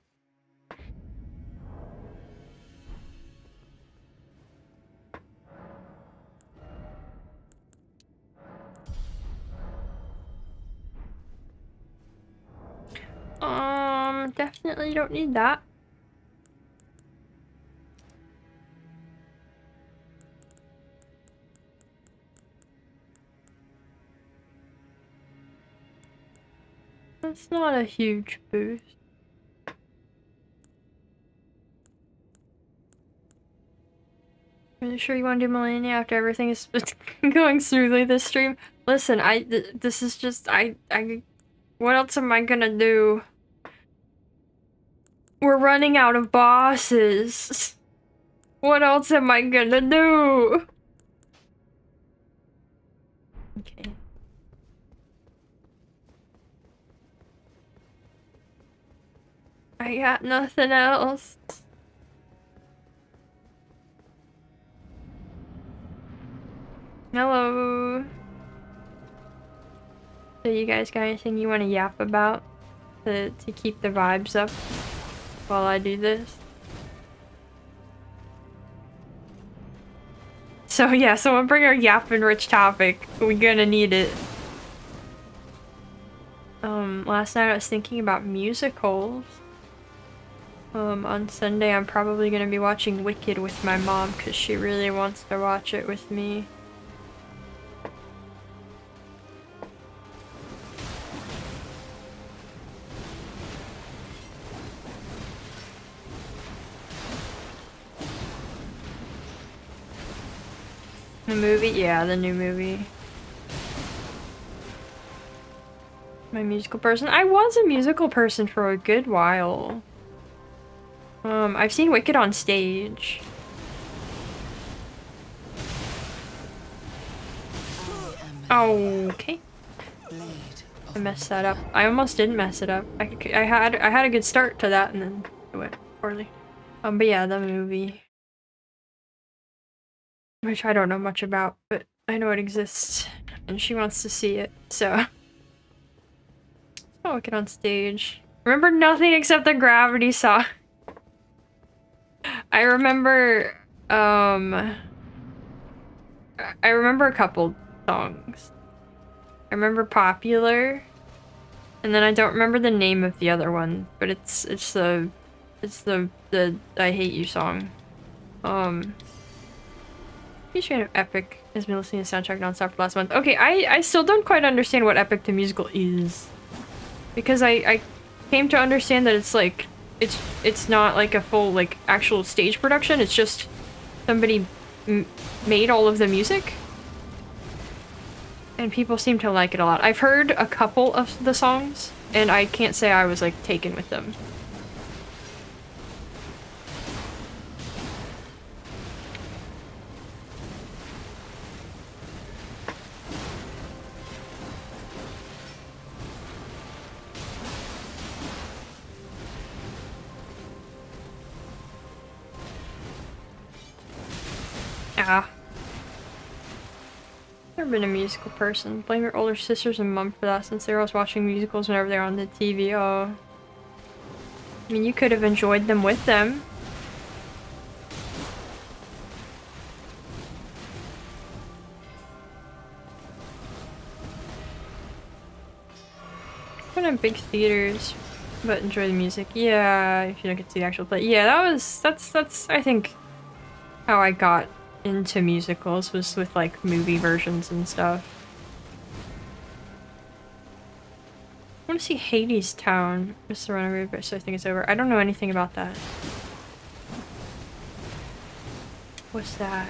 Definitely don't need that. That's not a huge boost. Are you sure you want to do Millennia after everything is going smoothly this stream? Listen, this is just, what else am I gonna do? We're running out of bosses. What else am I gonna do? Okay. I got nothing else. Hello. So you guys got anything you want to yap about to keep the vibes up while I do this? So yeah, someone bring our yapping rich topic. We're gonna need it. Last night I was thinking about musicals. On Sunday I'm probably gonna be watching Wicked with my mom because she really wants to watch it with me. The movie? Yeah, the new movie. My musical person? I was a musical person for a good while. I've seen Wicked on stage. Okay. I messed that up. I almost didn't mess it up. I had a good start to that and then it went poorly. But yeah, the movie. Which I don't know much about, but I know it exists. And she wants to see it, so. I'll Wicked on stage. Remember nothing except the Gravity song. I remember, I remember a couple songs. I remember Popular, and then I don't remember the name of the other one, but it's the I Hate You song. Huge fan of Epic. Has been listening to soundtrack nonstop for last month. Okay, I still don't quite understand what Epic the Musical is, because I came to understand that it's like it's not like a full like actual stage production. It's just somebody made all of the music. And people seem to like it a lot. I've heard a couple of the songs, and I can't say I was, like, taken with them. Ah. Never been a musical person. Blame your older sisters and mom for that, since they were always watching musicals whenever they're on the TV. Oh. I mean, you could have enjoyed them with them. Went in big theaters, but enjoy the music. Yeah, if you don't get to see the actual play. Yeah, that's I think how I got into musicals, was with like movie versions and stuff. I want to see Hades Town. It's the runaway, so I think it's over. I don't know anything about that. What's that?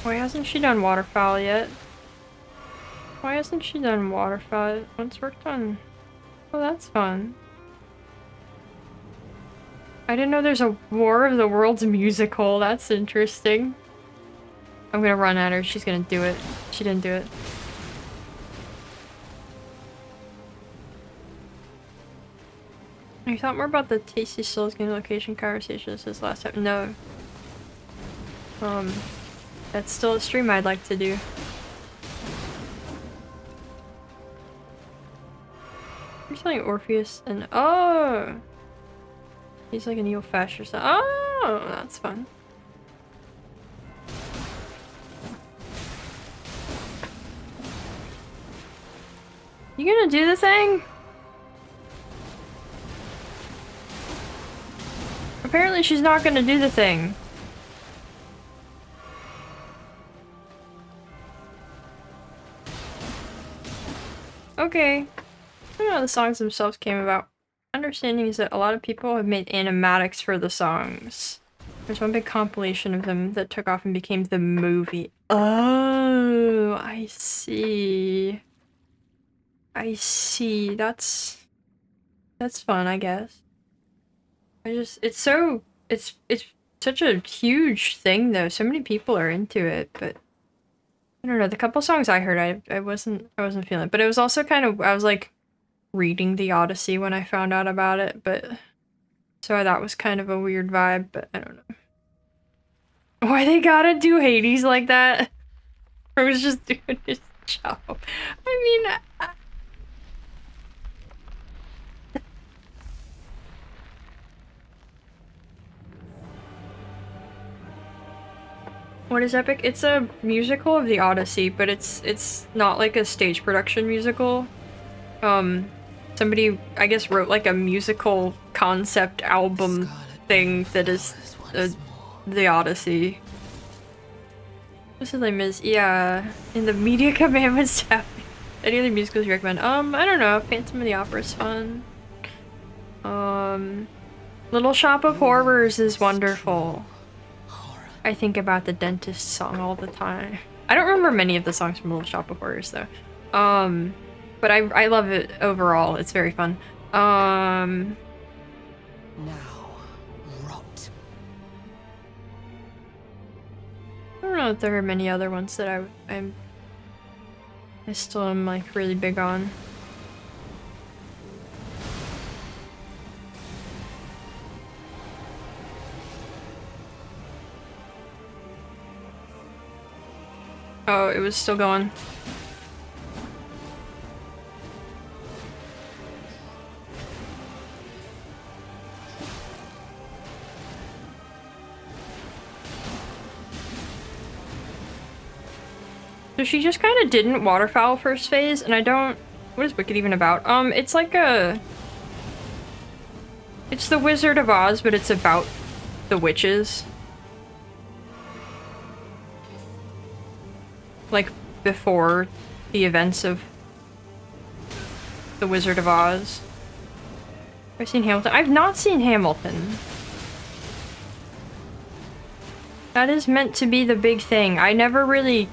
Why hasn't she done Waterfowl yet? Why hasn't she done Waterfowl? What's worked on? Oh, that's fun. I didn't know there's a War of the Worlds musical. That's interesting. I'm gonna run at her. She's gonna do it. She didn't do it. You thought more about the Tasty Souls game location conversation since last time? No. That's still a stream I'd like to do. You're telling Orpheus and oh! He's like an evil fashion or something. Oh, that's fun. You gonna do the thing? Apparently she's not gonna do the thing. Okay. I don't know how the songs themselves came about. Understanding is that a lot of people have made animatics for the songs. There's one big compilation of them that took off and became the movie. Oh, I see. I see. That's fun, I guess. It's such a huge thing though. So many people are into it, but I don't know. The couple songs I heard, I wasn't feeling it. But it was also kind of, I was like reading the Odyssey when I found out about it, but so that was kind of a weird vibe, but I don't know. Why they gotta do Hades like that? Or was just doing his job. I mean, what is Epic? It's a musical of the Odyssey, but it's not like a stage production musical. Somebody, I guess, wrote like a musical concept album thing that is the Odyssey. What's the name is? Yeah, in the Media Commandments tab. Any other musicals you recommend? I don't know. Phantom of the Opera is fun. Little Shop of Horrors is wonderful. I think about the dentist song all the time. I don't remember many of the songs from Little Shop of Horrors though. But I love it overall. It's very fun. Now, rot. I don't know if there are many other ones that I still am like really big on. Oh, it was still going. So she just kind of didn't waterfowl first phase, and I don't... What is Wicked even about? It's like a... It's the Wizard of Oz, but it's about the witches. Like, before the events of the Wizard of Oz. I've seen Hamilton. I've not seen Hamilton. That is meant to be the big thing. I never really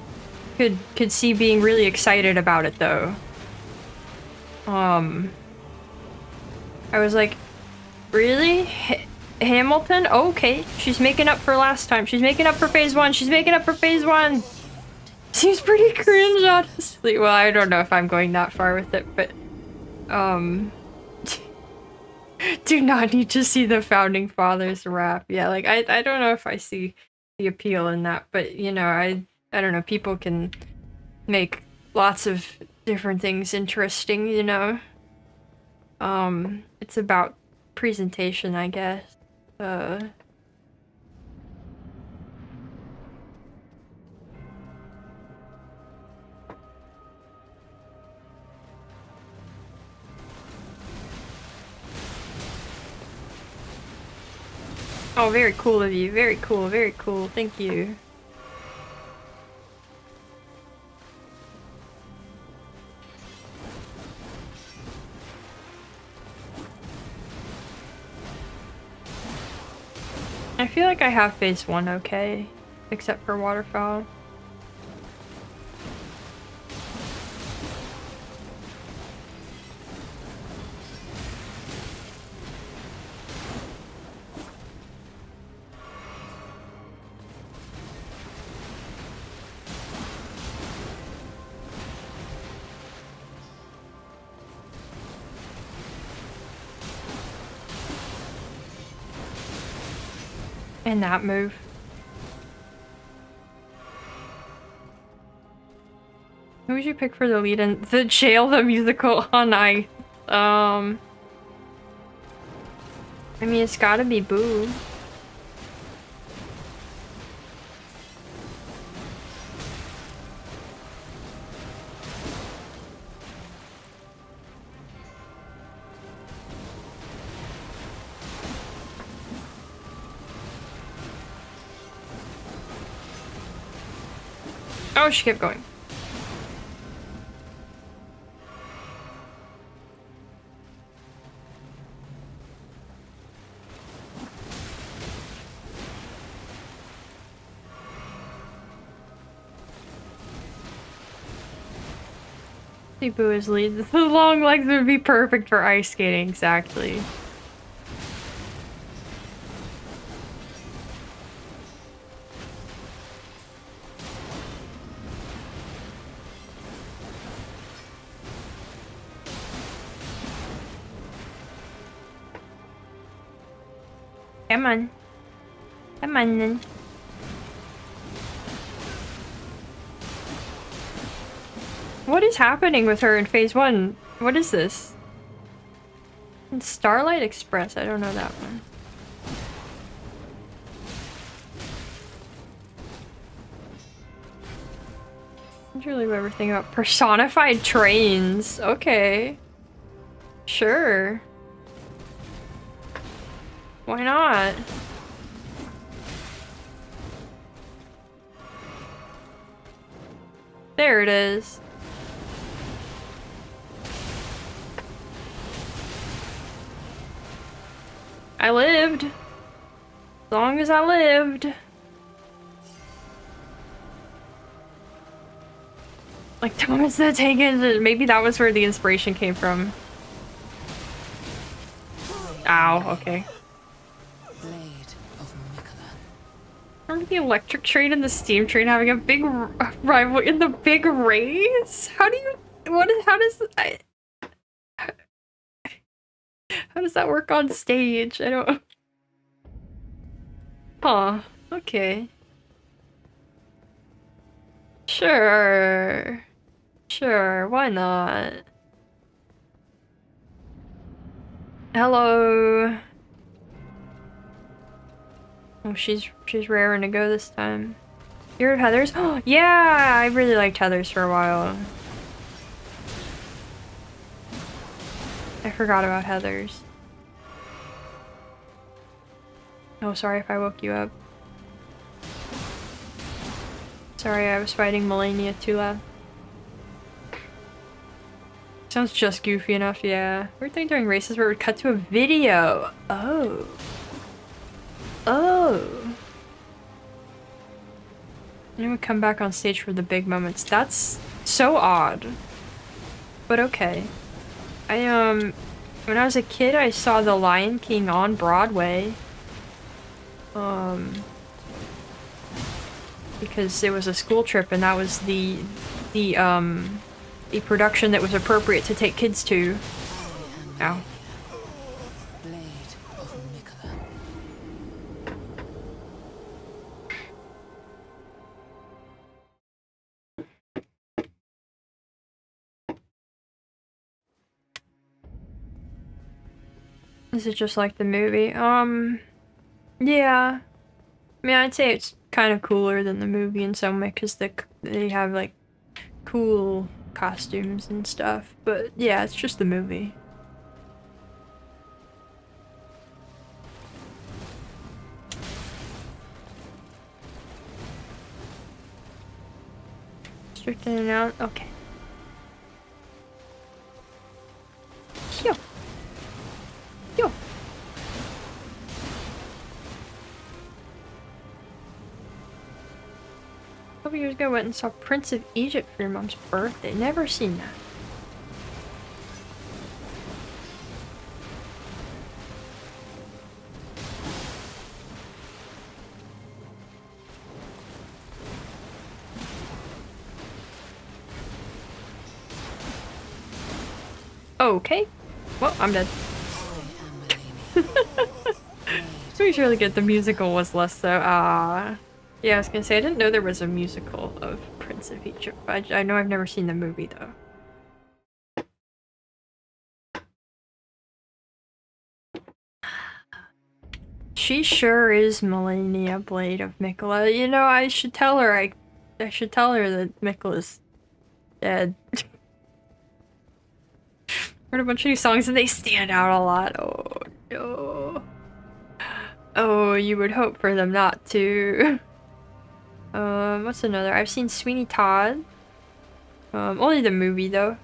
could see being really excited about it though. I was like, really? Hamilton? Oh, okay. She's making up for last time. She's making up for phase one. She's making up for phase one. Seems pretty cringe, honestly. Well, I don't know if I'm going that far with it, but do not need to see the founding fathers rap. Yeah, like I don't know if I see the appeal in that, but you know, I don't know, people can make lots of different things interesting, you know? It's about presentation, I guess. Oh, very cool of you. Very cool, very cool. Thank you. I feel like I have phase one okay, except for waterfowl. And that move. Who would you pick for the lead in the jail, the musical on ice? I mean, it's gotta be Boo. Oh, she kept going. Sipu is lead. The long legs would be perfect for ice skating, exactly. Come on. Come on then. What is happening with her in phase 1? What is this? Starlight Express, I don't know that one. I don't really ever think about personified trains. Okay. Sure. Why not? There it is. I lived. As long as I lived. Like Thomas the Tank Engine. Maybe that was where the inspiration came from. Ow, okay. Aren't the electric train and the steam train having a big rival in the big race? How do you... how does that work on stage? I don't... Huh. Okay. Sure. Sure, why not? Hello. Oh, she's raring to go this time. You heard of Heathers? Oh, yeah! I really liked Heathers for a while. I forgot about Heathers. Oh, sorry if I woke you up. Sorry, I was fighting Melania too loud. Sounds just goofy enough, yeah. Weird thing during races where it would cut to a video. Oh. Oh. And it would come back on stage for the big moments. That's so odd. But okay. When I was a kid, I saw The Lion King on Broadway. Because it was a school trip and that was the production that was appropriate to take kids to. Ow. Is it just like the movie? Yeah. I mean, I'd say it's kind of cooler than the movie in some way because they have like cool costumes and stuff. But yeah, it's just the movie. Strict in and out. Okay. Yo. Yo. A couple years ago, I went and saw Prince of Egypt for your mom's birthday. Never seen that. Okay. Well, I'm dead. Pretty really good. The musical was less so. Yeah, I was gonna say, I didn't know there was a musical of Prince of Egypt. I know I've never seen the movie, though. She sure is Melania Blade of Mikola. You know, I should tell her, I should tell her that Mikola's dead. Heard a bunch of new songs and they stand out a lot. Oh, no. Oh, you would hope for them not to. What's another? I've seen Sweeney Todd. Only the movie though.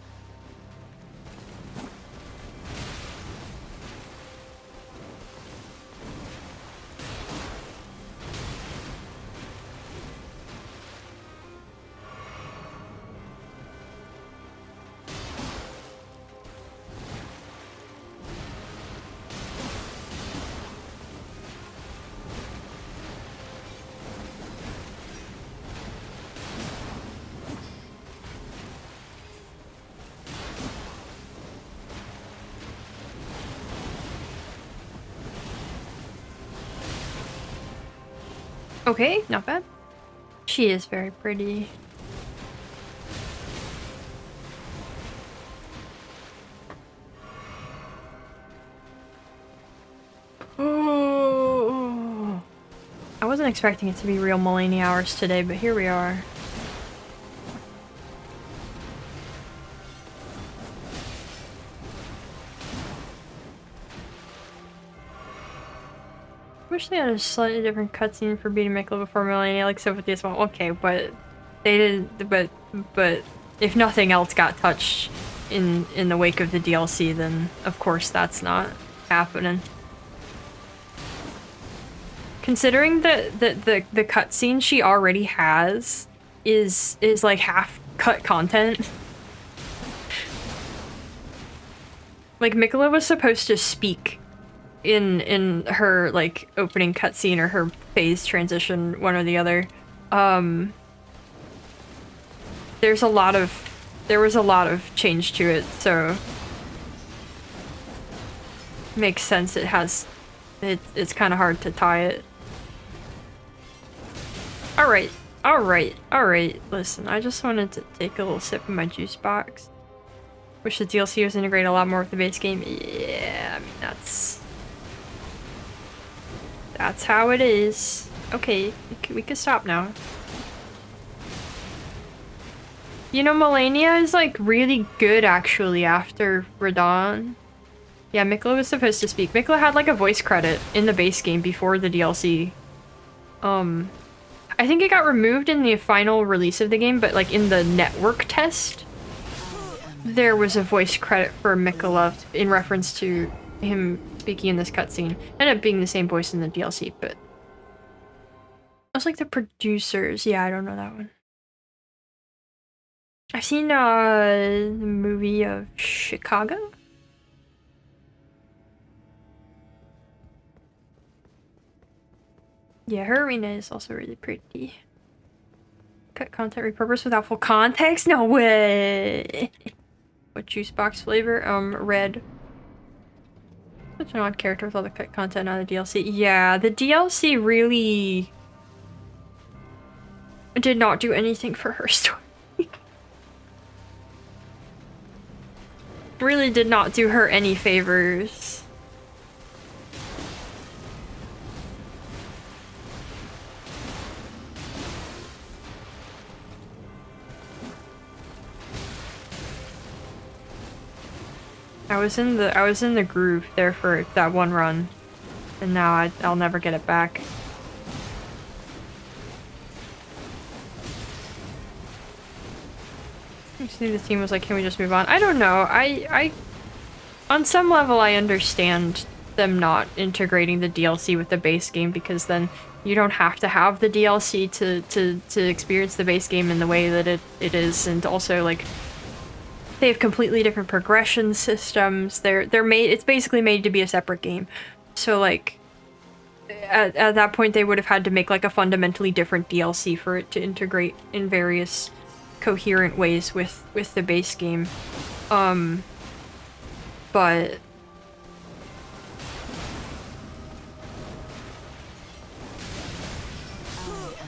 Okay, not bad. She is very pretty. Oh, I wasn't expecting it to be real Mulaney hours today, but here we are. Wish they had a slightly different cutscene for beating Mikla before Mulaney, like so with this one. Okay, but they didn't. But if nothing else got touched in the wake of the DLC, then of course that's not happening. Considering that the cutscene she already has is like half cut content. Like Mikla was supposed to speak in her like opening cutscene or her phase transition, one or the other. There was a lot of change to it, so makes sense. It's kind of hard to tie it. All right. Listen, I just wanted to take a little sip of my juice box. Wish the DLC was integrated a lot more with the base game. Yeah, I mean that's how it is. Okay, we can stop now. You know, Melania is like really good actually after Radon. Yeah, Mikla was supposed to speak. Mikla had like a voice credit in the base game before the DLC. I think it got removed in the final release of the game, but like in the network test, there was a voice credit for Mikla in reference to him speaking in this cutscene. Ended up being the same voice in the DLC, but... I was like the producers. Yeah, I don't know that one. I've seen the movie of Chicago? Yeah, her arena is also really pretty. Cut content repurposed without full context? No way! What juice box flavor? Red. Such an odd character with all the cut content on the DLC. Yeah, the DLC really did not do anything for her story. Really did not do her any favors. I was in the groove there for that one run, and now I'll never get it back. I just knew the team was like, can we just move on? I don't know. I on some level I understand them not integrating the DLC with the base game, because then you don't have to have the DLC to experience the base game in the way that it is, and also like they have completely different progression systems. They're made, it's basically made to be a separate game. So like at that point they would have had to make like a fundamentally different DLC for it to integrate in various coherent ways with the base game. But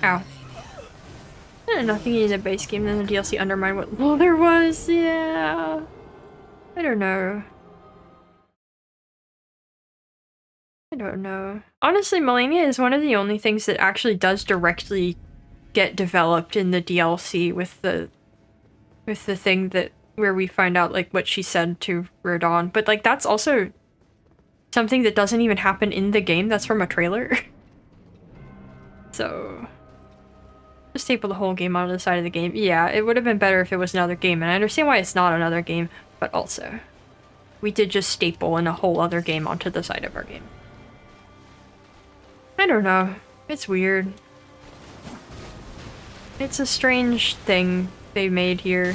ow. Nothing in the base game, then the DLC undermined what well there was, yeah. I don't know. Honestly, Melania is one of the only things that actually does directly get developed in the DLC with the thing that where we find out like what she said to Rodon. But like that's also something that doesn't even happen in the game, that's from a trailer. So Just staple the whole game onto the side of the game. Yeah, it would have been better if it was another game, and I understand why it's not another game, but also, we did just staple in a whole other game onto the side of our game. I don't know. It's weird. It's a strange thing they made here.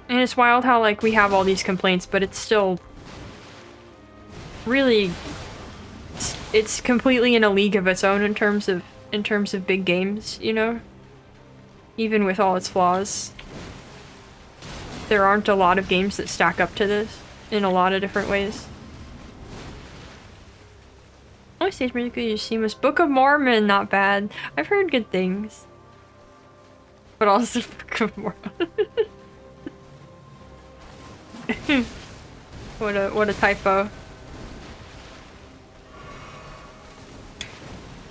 And it's wild how, like, we have all these complaints, but it's still really... It's completely in a league of its own in terms of big games, you know? Even with all its flaws. There aren't a lot of games that stack up to this in a lot of different ways. Only stage music you've seen was Book of Mormon, not bad. I've heard good things. But also Book of Mormon. What a typo.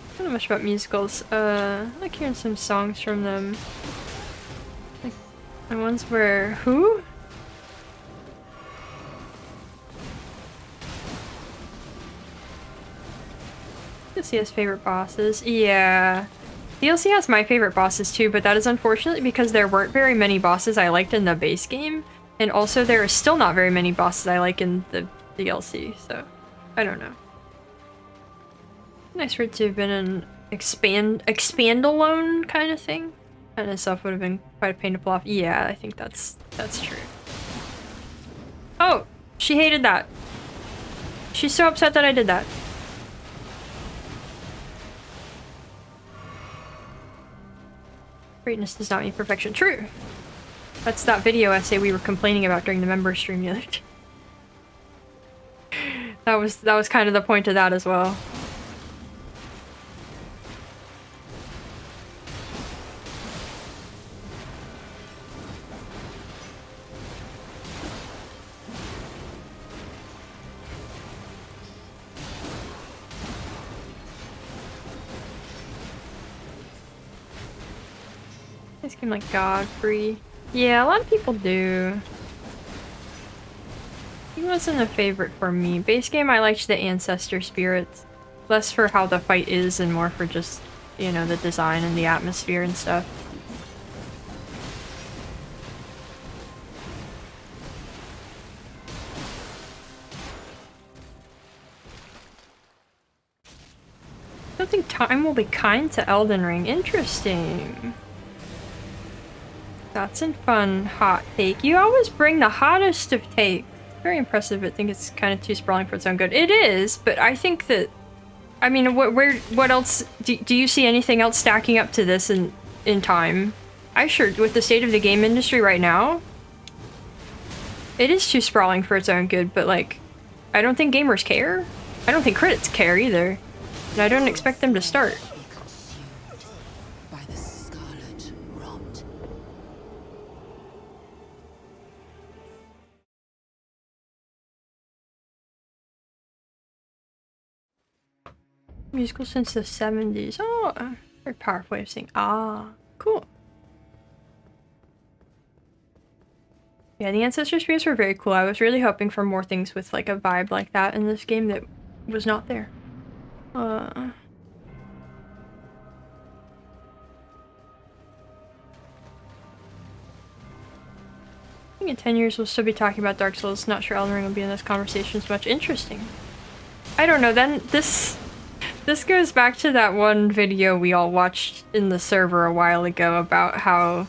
I don't know much about musicals. I like hearing some songs from them. Like the ones where who? DLC has favorite bosses. Yeah. DLC has my favorite bosses too, but that is unfortunately because there weren't very many bosses I liked in the base game. And also there are still not very many bosses I like in the DLC, so I don't know. Nice for it to have been an expand-alone kind of thing. Kind of stuff would have been quite a pain to pull off. Yeah, I think that's true. Oh, she hated that. She's so upset that I did that. Greatness does not mean perfection. True. That's that video essay we were complaining about during the member stream the other day. That was kind of the point of that as well. This game like Godfrey. Yeah, a lot of people do. He wasn't a favorite for me. Base game, I liked the ancestor spirits. Less for how the fight is and more for just, you know, the design and the atmosphere and stuff. I don't think time will be kind to Elden Ring. Interesting. That's a fun hot take. You always bring the hottest of takes. Very impressive. I think it's kind of too sprawling for its own good. It is, but I think that... I mean, what else... Do you see anything else stacking up to this in time? I sure... With the state of the game industry right now... It is too sprawling for its own good, but like... I don't think gamers care. I don't think critics care either. And I don't expect them to start. Musical since the 70s. Oh, very powerful way of saying cool. Yeah, the ancestor spirits were very cool. I was really hoping for more things with like a vibe like that in this game that was not there. I think in 10 years we'll still be talking about Dark Souls. Not sure Elden Ring will be in this conversation as much. Interesting. I don't know, then this goes back to that one video we all watched in the server a while ago about how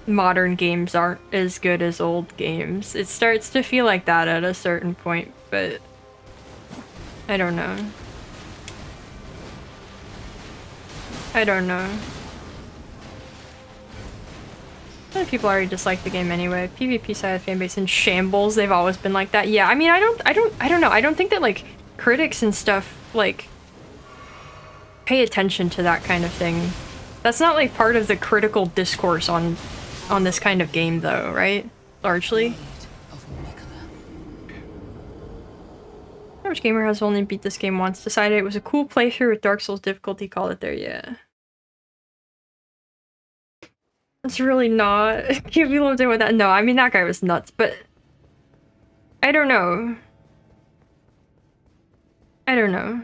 modern games aren't as good as old games. It starts to feel like that at a certain point, but I don't know. I don't know. A lot of people already dislike the game anyway. PvP side of the fanbase in shambles. They've always been like that. Yeah, I mean, I don't know. I don't think that like critics and stuff like pay attention to that kind of thing. That's not like part of the critical discourse on this kind of game though, right? Largely. Average gamer has only beat this game once, decided it was a cool playthrough with Dark Souls difficulty, called it there, yeah. It's really not. Can't be lived in with that. No, I mean that guy was nuts, but I don't know. I don't know.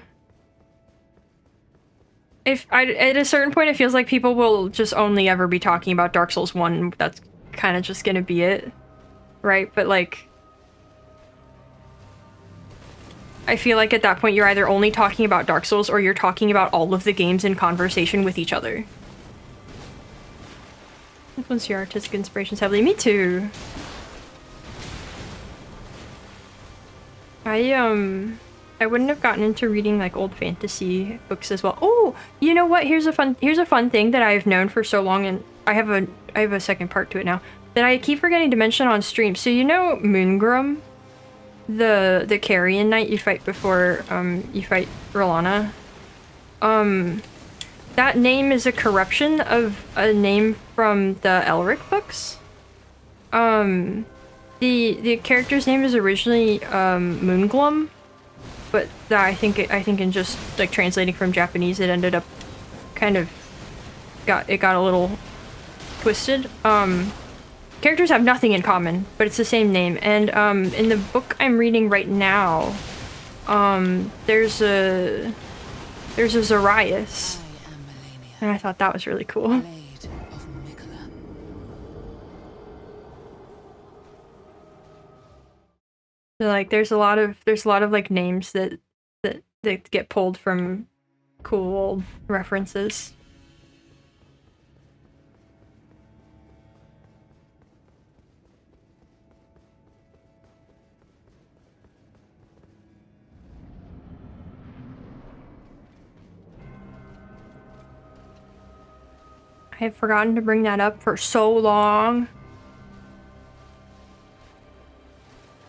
at a certain point, it feels like people will just only ever be talking about Dark Souls 1. That's kind of just gonna be it, right? But like, I feel like at that point you're either only talking about Dark Souls or you're talking about all of the games in conversation with each other. Influence your artistic inspirations heavily. Me too. I wouldn't have gotten into reading like old fantasy books as well. Oh, you know what? Here's a fun thing that I've known for so long, and I have a second part to it now that I keep forgetting to mention on stream. So you know Moongrum, the carrion knight you fight before you fight Rolana. That name is a corruption of a name from the Elric books. The character's name is originally Moonglum, but I think in just like translating from Japanese, it ended up kind of got a little twisted. Characters have nothing in common, but it's the same name. And in the book I'm reading right now, there's a Zarias, and I thought that was really cool. So, like, there's a lot of like names that get pulled from cool old references. I have forgotten to bring that up for so long.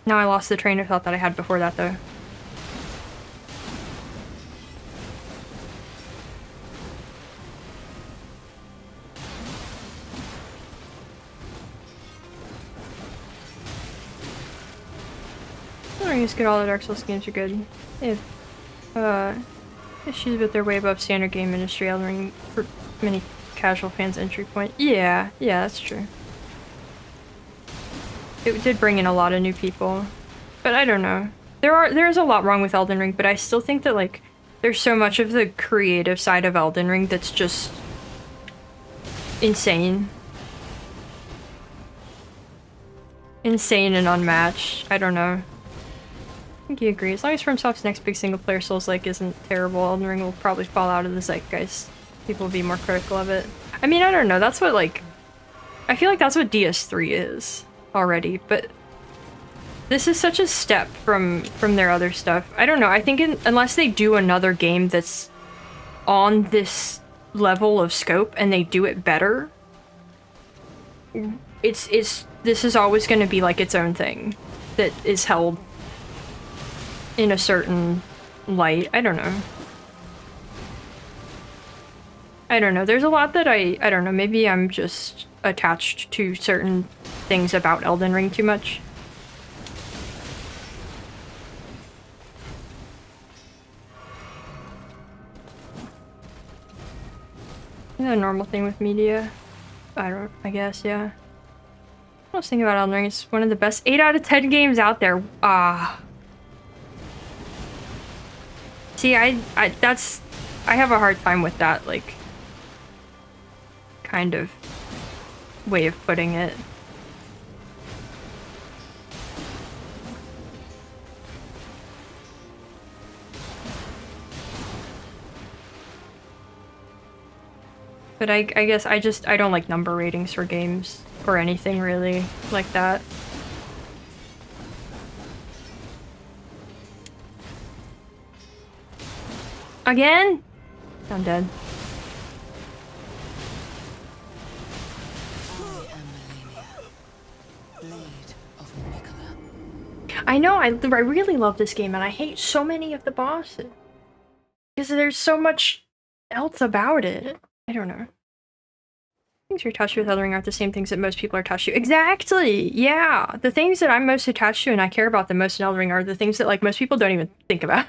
Now I lost the train of thought that I had before that, though. I think it's good. All the Dark Souls games are good. They have issues with their way above standard game industry. Elden Ring for many casual fans' entry point. Yeah, that's true. It did bring in a lot of new people, but I don't know. There's a lot wrong with Elden Ring, but I still think that like there's so much of the creative side of Elden Ring that's just insane. Insane and unmatched. I don't know. I think you agree. As long as FromSoft's next big single-player Souls-like isn't terrible, Elden Ring will probably fall out of the zeitgeist. People will be more critical of it. I mean, I don't know. That's what, like... I feel like that's what DS3 is already, but... This is such a step from their other stuff. I don't know. I think unless they do another game that's on this level of scope and they do it better, this is always going to be like its own thing that is held in a certain light. I don't know. There's a lot that I don't know. Maybe I'm just attached to certain things about Elden Ring too much. A normal thing with media. I guess, yeah. I was thinking about Elden Ring. It's one of the best 8 out of 10 games out there. See, I have a hard time with that, like, kind of way of putting it. But I guess I don't like number ratings for games or anything really like that. Again? I'm dead. I know, I really love this game, and I hate so many of the bosses. Because there's so much else about it. I don't know. Things you're touched with Elden Ring aren't the same things that most people are touched to. Exactly! Yeah! The things that I'm most attached to and I care about the most in Elden Ring are the things that, like, most people don't even think about.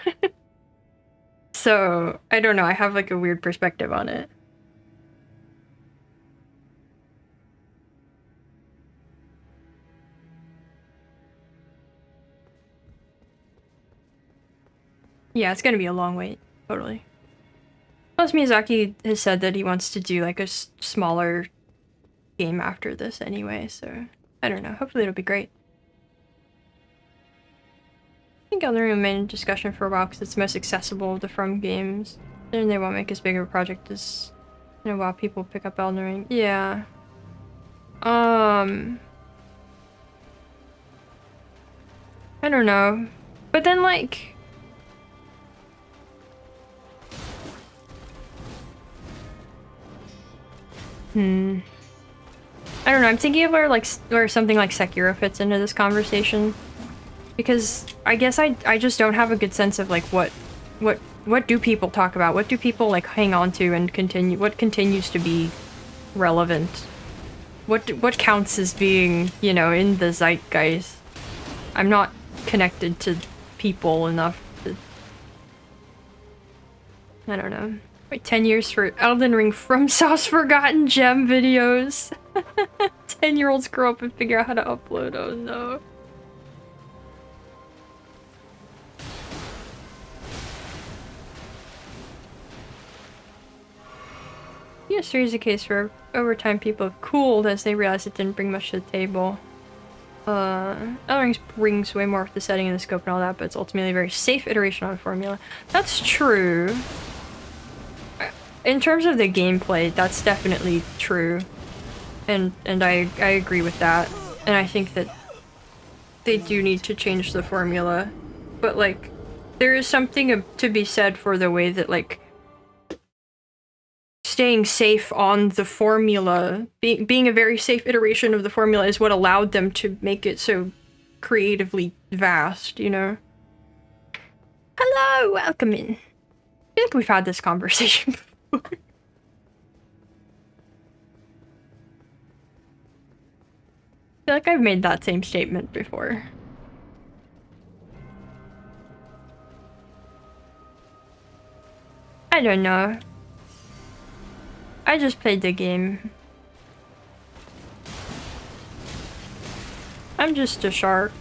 So, I don't know, I have, like, a weird perspective on it. Yeah, it's gonna be a long wait. Totally. Plus, Miyazaki has said that he wants to do like a smaller game after this anyway, so I don't know. Hopefully it'll be great. I think Elden Ring remained discussion for a while because it's most accessible of the From games. And they won't make as big of a project as in a while people pick up Elden Ring. Yeah. I don't know. But then like I don't know, I'm thinking of where something like Sekiro fits into this conversation. Because I guess I just don't have a good sense of like what do people talk about? What do people like hang on to and what continues to be relevant? What counts as being, you know, in the zeitgeist? I'm not connected to people enough to... I don't know. Wait, 10 years for Elden Ring from Sauce Forgotten Gem videos. 10-year-olds grow up and figure out how to upload. Oh no. PS3 is a case where over time people have cooled as they realized it didn't bring much to the table. Elden Ring brings way more of the setting and the scope and all that, but it's ultimately a very safe iteration on a formula. That's true. In terms of the gameplay, that's definitely true. And I agree with that. And I think that they do need to change the formula. But like, there is something to be said for the way that like staying safe on the formula, being a very safe iteration of the formula is what allowed them to make it so creatively vast, you know? Hello, welcome in. I feel like we've had this conversation before. I feel like I've made that same statement before. I don't know. I just played the game. I'm just a shark.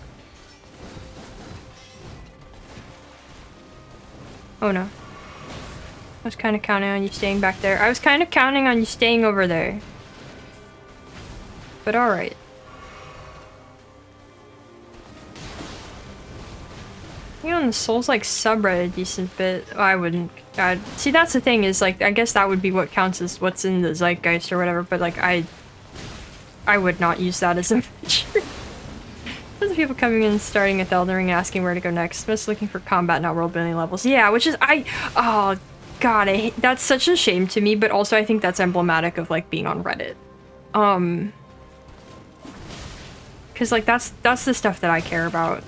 Oh no. I was kind of counting on you staying back there. I was kind of counting on you staying over there. But alright. You know, the Souls like subreddit a decent bit. I wouldn't. See, that's the thing is like I guess that would be what counts as what's in the zeitgeist or whatever. But like I would not use that as a measure. Lots of people coming in, starting at Elden Ring, asking where to go next. Most looking for combat, not world building levels. Yeah, which is oh god, that's such a shame to me. But also I think that's emblematic of like being on Reddit. Because like that's the stuff that I care about.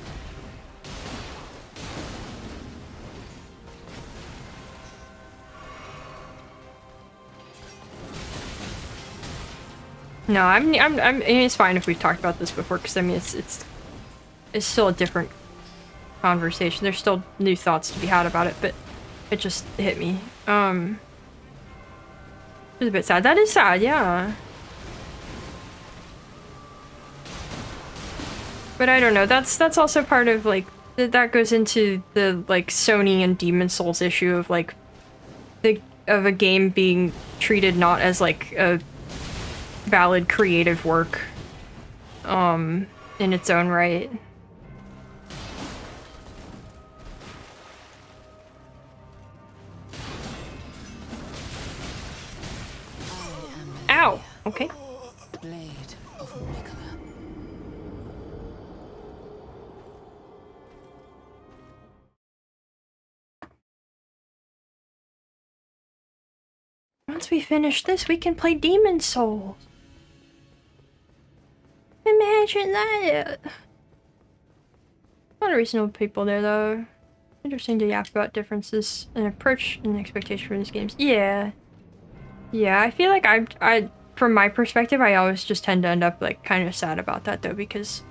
No, I mean, it's fine if we've talked about this before, because I mean, it's still a different conversation. There's still new thoughts to be had about it, but it just hit me. It's a bit sad. That is sad, yeah. But I don't know. That's also part of like that goes into the like Sony and Demon Souls issue of like of a game being treated not as like a valid creative work in its own right. Ow! Okay. Blade of Nicola. Once we finish this, we can play Demon Souls. Imagine that! A lot of reasonable people there, though. Interesting to yap about differences in approach and expectation for these games. Yeah. Yeah, I feel like I from my perspective, I always just tend to end up, like, kind of sad about that, though, because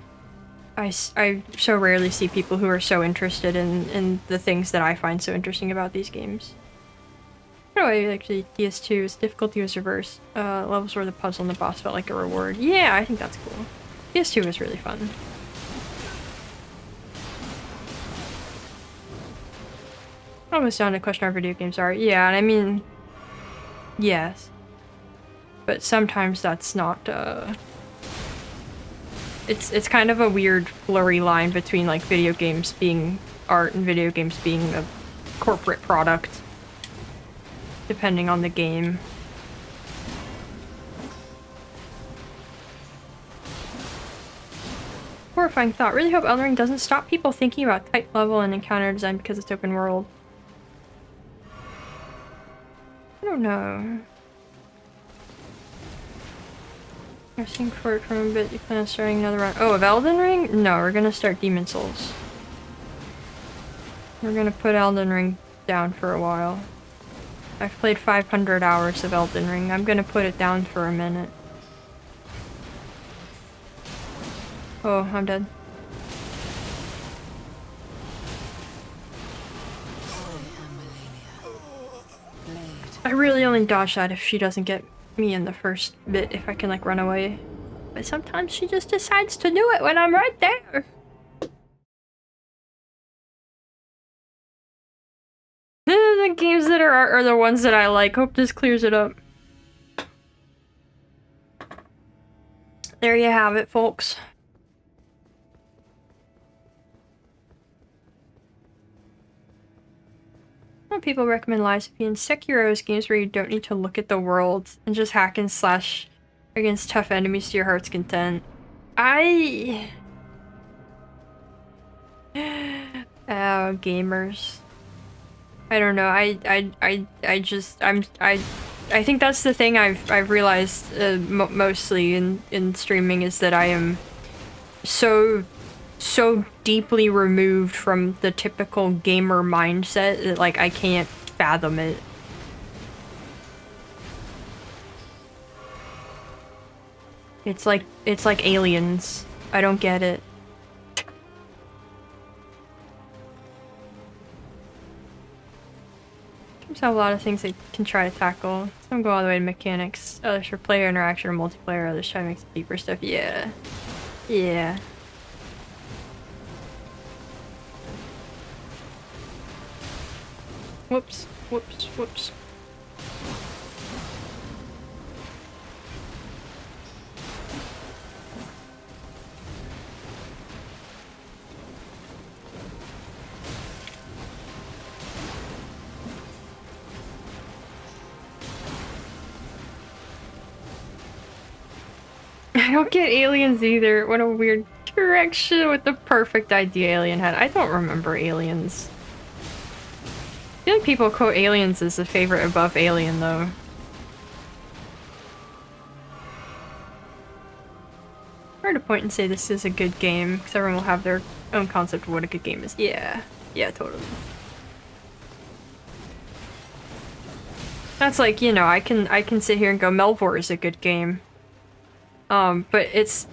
I so rarely see people who are so interested in the things that I find so interesting about these games. Anyway, actually, DS2's difficulty was reversed. Levels where the puzzle and the boss felt like a reward. Yeah, I think that's cool. PS2 was really fun. Almost down to question our video games are. Yeah, and I mean, Yes. But sometimes that's not, It's kind of a weird, blurry line between, like, video games being art and video games being a corporate product. Depending on the game. Horrifying thought. Really hope Elden Ring doesn't stop people thinking about type level and encounter design because it's open world. I don't know. Resting for it from a bit, you plan on starting another round. Oh, of Elden Ring? No, we're gonna start Demon Souls. We're gonna put Elden Ring down for a while. I've played 500 hours of Elden Ring. I'm gonna put it down for a minute. Oh, I'm dead. I really only dodge that if she doesn't get me in the first bit, if I can, like, run away. But sometimes she just decides to do it when I'm right there. The games that are the ones that I like. Hope this clears it up. There you have it, folks. Some people recommend Lies of P and Sekiro's games where you don't need to look at the world and just hack and slash against tough enemies to your heart's content. Oh, gamers. I don't know. I think that's the thing I've realized mostly in streaming is that I am so deeply removed from the typical gamer mindset that, like, I can't fathom it. It's like aliens. I don't get it. Games have a lot of things they can try to tackle. Some go all the way to mechanics, others for player interaction or multiplayer, others try to make some deeper stuff. Yeah. Yeah. Whoops, whoops, whoops. I don't get aliens either. What a weird direction with the perfect idea Alien had. I don't remember Aliens. I feel like people quote Aliens as a favorite above Alien, though. Hard to point and say this is a good game, because everyone will have their own concept of what a good game is. Yeah. Yeah, totally. That's like, you know, I can sit here and go, Melvor is a good game. But it's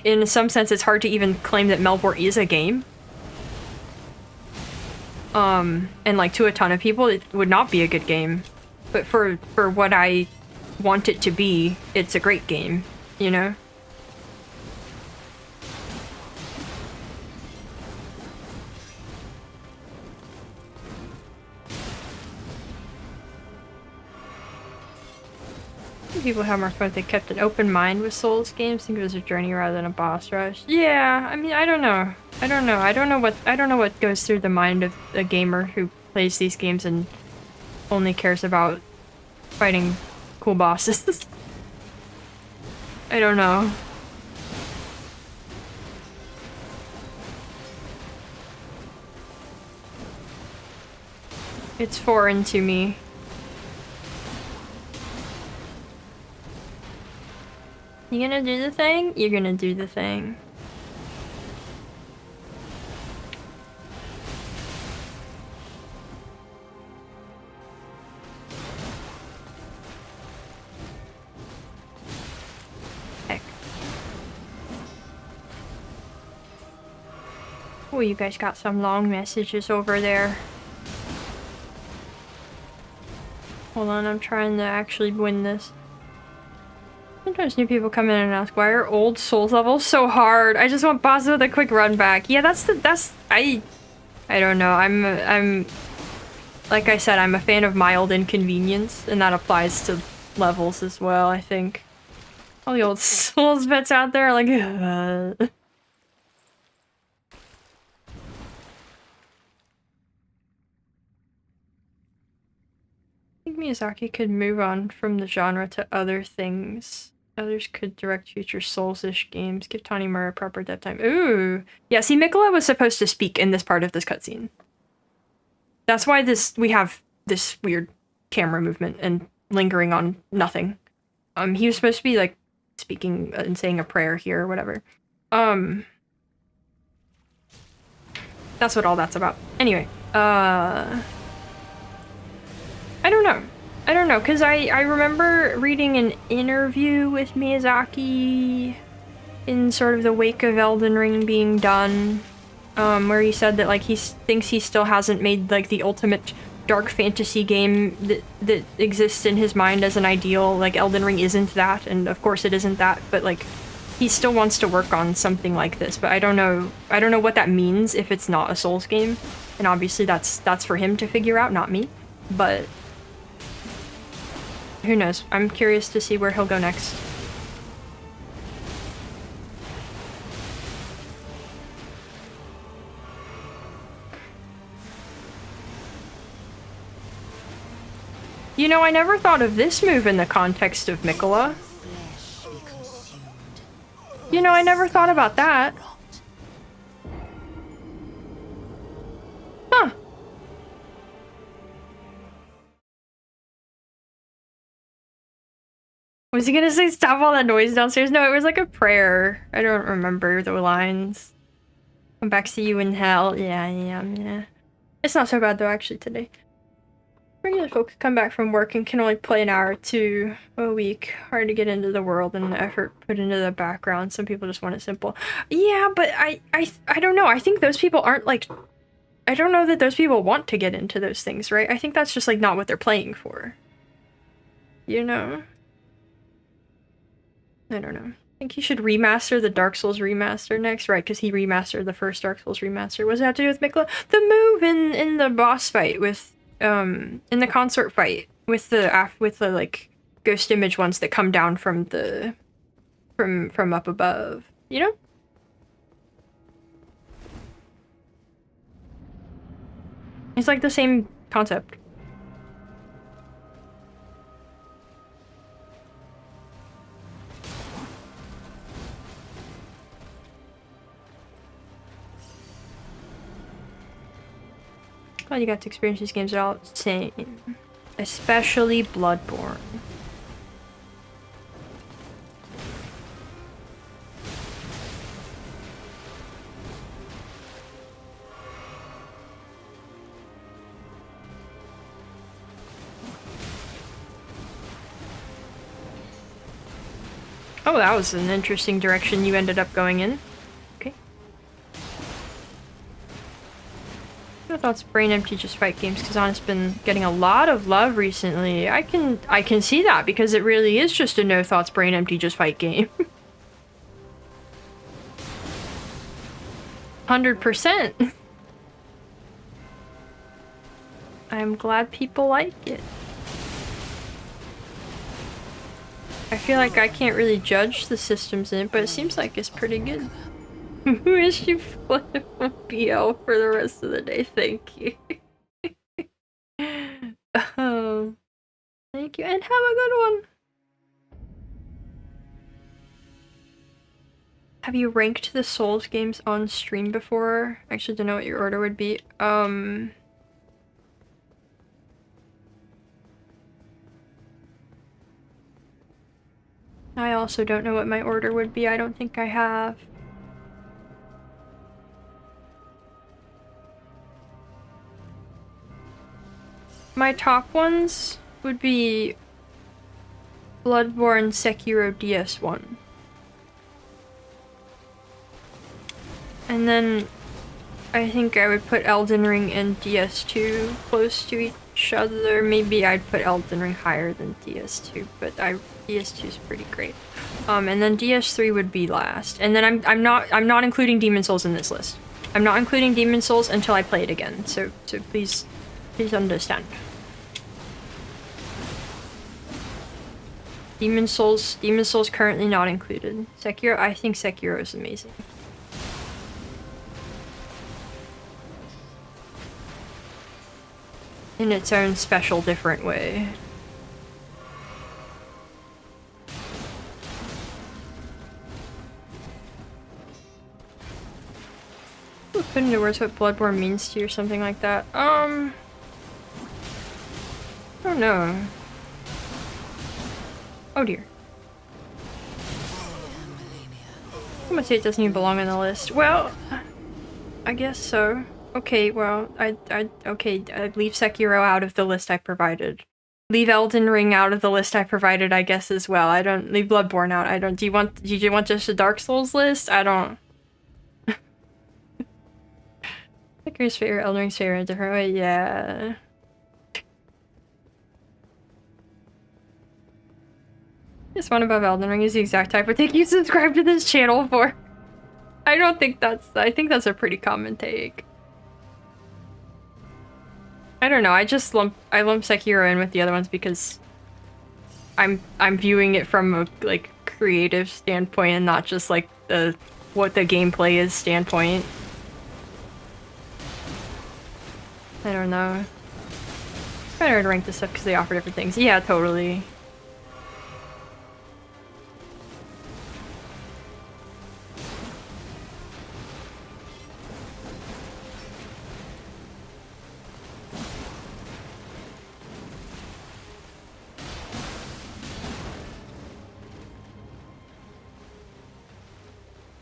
in some sense it's hard to even claim that Melvor is a game. And like to a ton of people it would not be a good game. But for what I want it to be, it's a great game, you know? People have more fun if they kept an open mind with Souls games. Think it was a journey rather than a boss rush. Yeah, I mean, I don't know. I don't know what goes through the mind of a gamer who plays these games and only cares about fighting cool bosses. I don't know. It's foreign to me. You gonna do the thing? You're gonna do the thing. Heck. Oh, you guys got some long messages over there. Hold on, I'm trying to actually win this. Sometimes new people come in and ask, why are old Souls levels so hard? I just want bosses with a quick run back. Yeah, I don't know. Like I said, I'm a fan of mild inconvenience, and that applies to levels as well, I think. All the old Souls vets out there are like, I think Miyazaki could move on from the genre to other things. Others could direct future Souls-ish games. Give Tanimura proper dev time. Ooh! Yeah, see, Mikola was supposed to speak in this part of this cutscene. That's why we have this weird camera movement and lingering on nothing. He was supposed to be, like, speaking and saying a prayer here or whatever. That's what all that's about. Anyway, I don't know. I don't know, because I remember reading an interview with Miyazaki in sort of the wake of Elden Ring being done, where he said that, like, he thinks he still hasn't made, like, the ultimate dark fantasy game that exists in his mind as an ideal. Like, Elden Ring isn't that, and of course it isn't that, but, like, he still wants to work on something like this, but I don't know what that means if it's not a Souls game, and obviously that's for him to figure out, not me, but who knows? I'm curious to see where he'll go next. You know, I never thought of this move in the context of Mikola. You know, I never thought about that. Huh. Was he gonna say stop all that noise downstairs? No, it was like a prayer. I don't remember the lines. Come back, see you in hell. Yeah. It's not so bad though, actually, today. Regular folks come back from work and can only play an hour or two a week. Hard to get into the world and the effort put into the background. Some people just want it simple. Yeah, but I don't know. I think those people aren't like... I don't know that those people want to get into those things, right? I think that's just like not what they're playing for. You know? I don't know. I think he should remaster the Dark Souls remaster next, right? Because he remastered the first Dark Souls remaster. What does it have to do with Mikola? The move in the boss fight with... in the consort fight with the like ghost image ones that come down from the from up above, you know? It's like the same concept. Glad you got to experience these games. They're all the same. Especially Bloodborne. Oh, that was an interesting direction you ended up going in. Okay. No thoughts, brain empty, just fight games, because Honest's been getting a lot of love recently. I can see that, because it really is just a no thoughts, brain empty, just fight game. 100%. I'm glad people like it. I feel like I can't really judge the systems in it, but it seems like it's pretty good. Wish you play BL for the rest of the day. Thank you. Oh, thank you, and have a good one. Have you ranked the Souls games on stream before? I actually don't know what your order would be. I also don't know what my order would be. I don't think I have. My top ones would be Bloodborne, Sekiro, DS1. And then I think I would put Elden Ring and DS2 close to each other. Maybe I'd put Elden Ring higher than DS2, but DS2 is pretty great. And then DS3 would be last. And then I'm not including Demon Souls in this list. I'm not including Demon Souls until I play it again. So please Please understand. Demon Souls currently not included. Sekiro, I think Sekiro is amazing. In its own special, different way. Put into words what Bloodborne means to you or something like that. I don't know. Oh dear. I'm gonna say it doesn't even belong on the list. Well, I guess so. Okay, well, okay, I'd leave Sekiro out of the list I provided. Leave Elden Ring out of the list I provided, I guess, as well. I don't leave Bloodborne out. I don't. Do you want just a Dark Souls list? I don't. Sekiro's favorite, Elden Ring's favorite, different way. Yeah. This one above Elden Ring is the exact type of thing you subscribe to this channel for. I don't think that's. I think that's a pretty common take. I don't know. I lump Sekiro in with the other ones because I'm viewing it from a like creative standpoint and not just like what the gameplay is standpoint. I don't know. It's better to rank this stuff because they offer different things. Yeah, totally.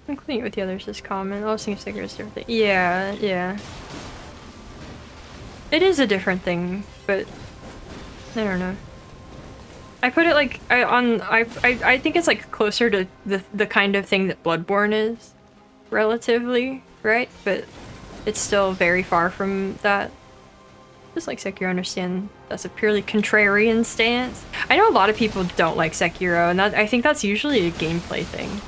Including it with the others is common. I'll see if Sekiro is different. Yeah, yeah. It is a different thing, but I don't know. I put it like I think it's like closer to the kind of thing that Bloodborne is, relatively, right? But it's still very far from that. Just like Sekiro, understand that's a purely contrarian stance. I know a lot of people don't like Sekiro, and I think that's usually a gameplay thing.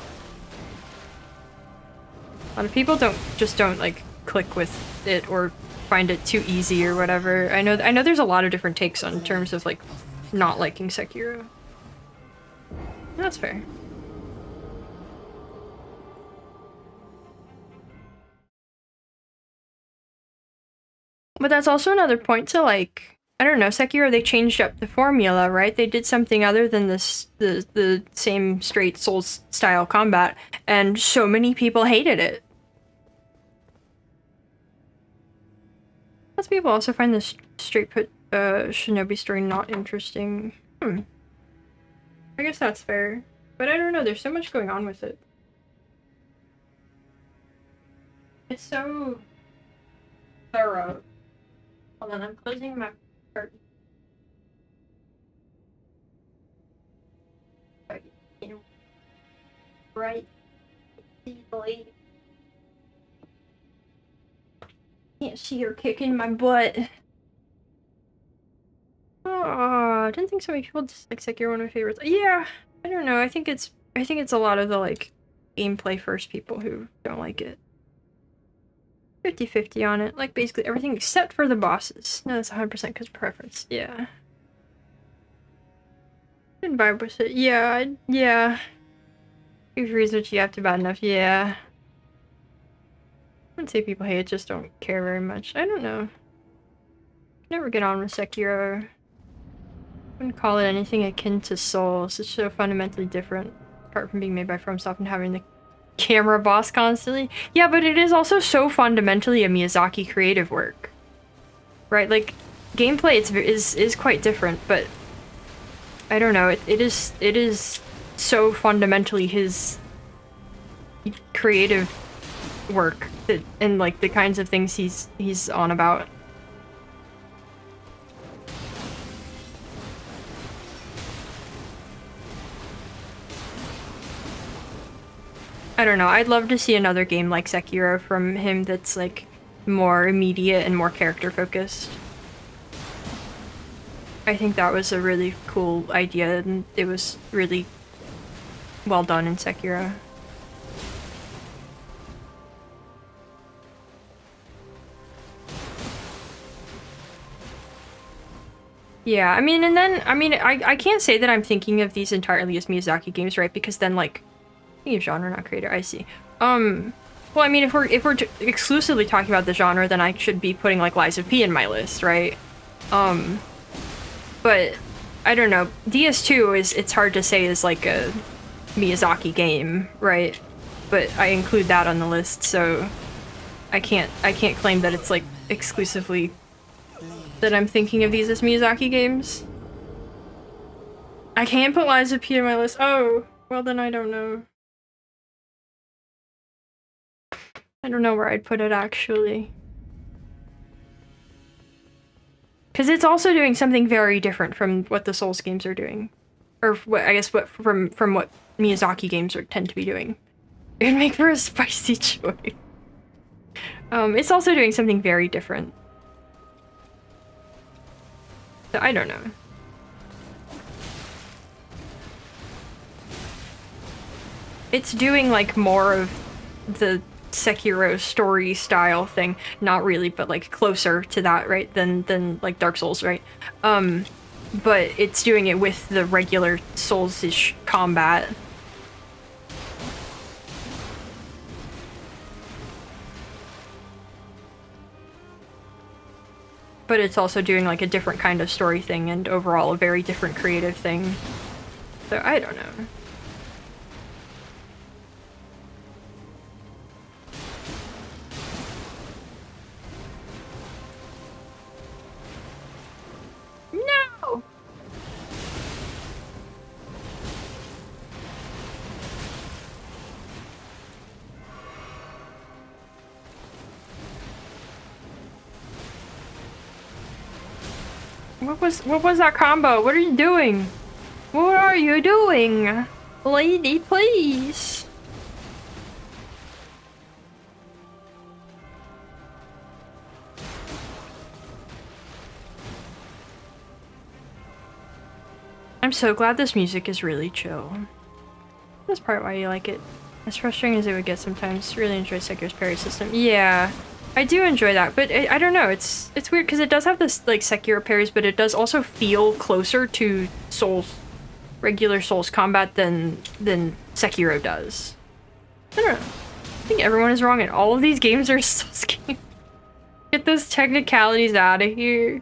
A lot of people don't like click with it or find it too easy or whatever. I know there's a lot of different takes on terms of like not liking Sekiro. That's fair. But that's also another point to like, I don't know, Sekiro, they changed up the formula, right? They did something other than the same straight Souls style combat, and so many people hated it. Lots of people also find this straight put Shinobi story not interesting. I guess that's fair. But I don't know, there's so much going on with it. It's so thorough. Hold on, I'm closing my curtain. Right. Easily. Can't see her kicking my butt. Oh, I didn't think so many people dislike Sekiro, one of my favorites. Yeah, I don't know. I think it's a lot of the like gameplay first people who don't like it. 50-50 on it. Like basically everything except for the bosses. No, that's 100% because preference. Yeah. Didn't vibe with it. Yeah, yeah. You've researched you have to bad enough. Yeah. I wouldn't say people hate it, just don't care very much. I don't know. Never get on with Sekiro. Wouldn't call it anything akin to Souls. It's so fundamentally different, apart from being made by FromSoft and having the camera boss constantly. Yeah, but it is also so fundamentally a Miyazaki creative work, right? Like gameplay, is quite different, but I don't know. It is so fundamentally his creative work that, and like the kinds of things he's on about. I don't know, I'd love to see another game like Sekiro from him that's like more immediate and more character focused. I think that was a really cool idea and it was really well done in Sekiro. Yeah, I mean, and then, I mean, I can't say that I'm thinking of these entirely as Miyazaki games, right? Because then, like, you genre, not creator, I see. Well, I mean, if we're exclusively talking about the genre, then I should be putting, like, Lies of P in my list, right? But, I don't know, DS2 it's hard to say is, like, a Miyazaki game, right? But I include that on the list, so I can't claim that it's, like, exclusively that I'm thinking of these as Miyazaki games. I can't put Lies of P in my list. Oh, well then I don't know. I don't know where I'd put it actually. Because it's also doing something very different from what the Souls games are doing. Or what, I guess what from what Miyazaki games tend to be doing. It would make for a spicy choice. It's also doing something very different. So I don't know. It's doing like more of the Sekiro story style thing. Not really, but like closer to that, right? Than like Dark Souls, right? But it's doing it with the regular Souls-ish combat. But it's also doing like a different kind of story thing and overall a very different creative thing. So I don't know. No! What was that combo? What are you doing? What are you doing? Lady, please. I'm so glad this music is really chill. That's part why you like it. As frustrating as it would get sometimes, really enjoy Sekiro's parry system. Yeah, I do enjoy that, but I don't know, it's weird because it does have this like Sekiro parries, but it does also feel closer to regular Souls combat than Sekiro does. I don't know. I think everyone is wrong and all of these games are Souls games. Get those technicalities out of here.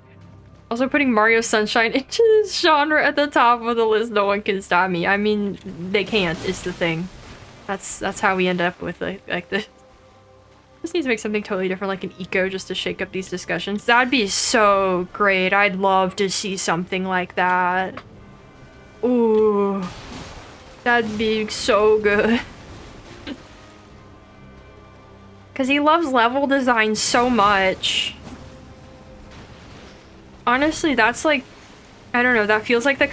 Also putting Mario Sunshine into this genre at the top of the list, no one can stop me. I mean, they can't, is the thing. That's how we end up with like this. Just need to make something totally different, like an eco, just to shake up these discussions. That'd be so great. I'd love to see something like that. Ooh. That'd be so good. Because he loves level design so much. Honestly, that's like, I don't know, that feels like the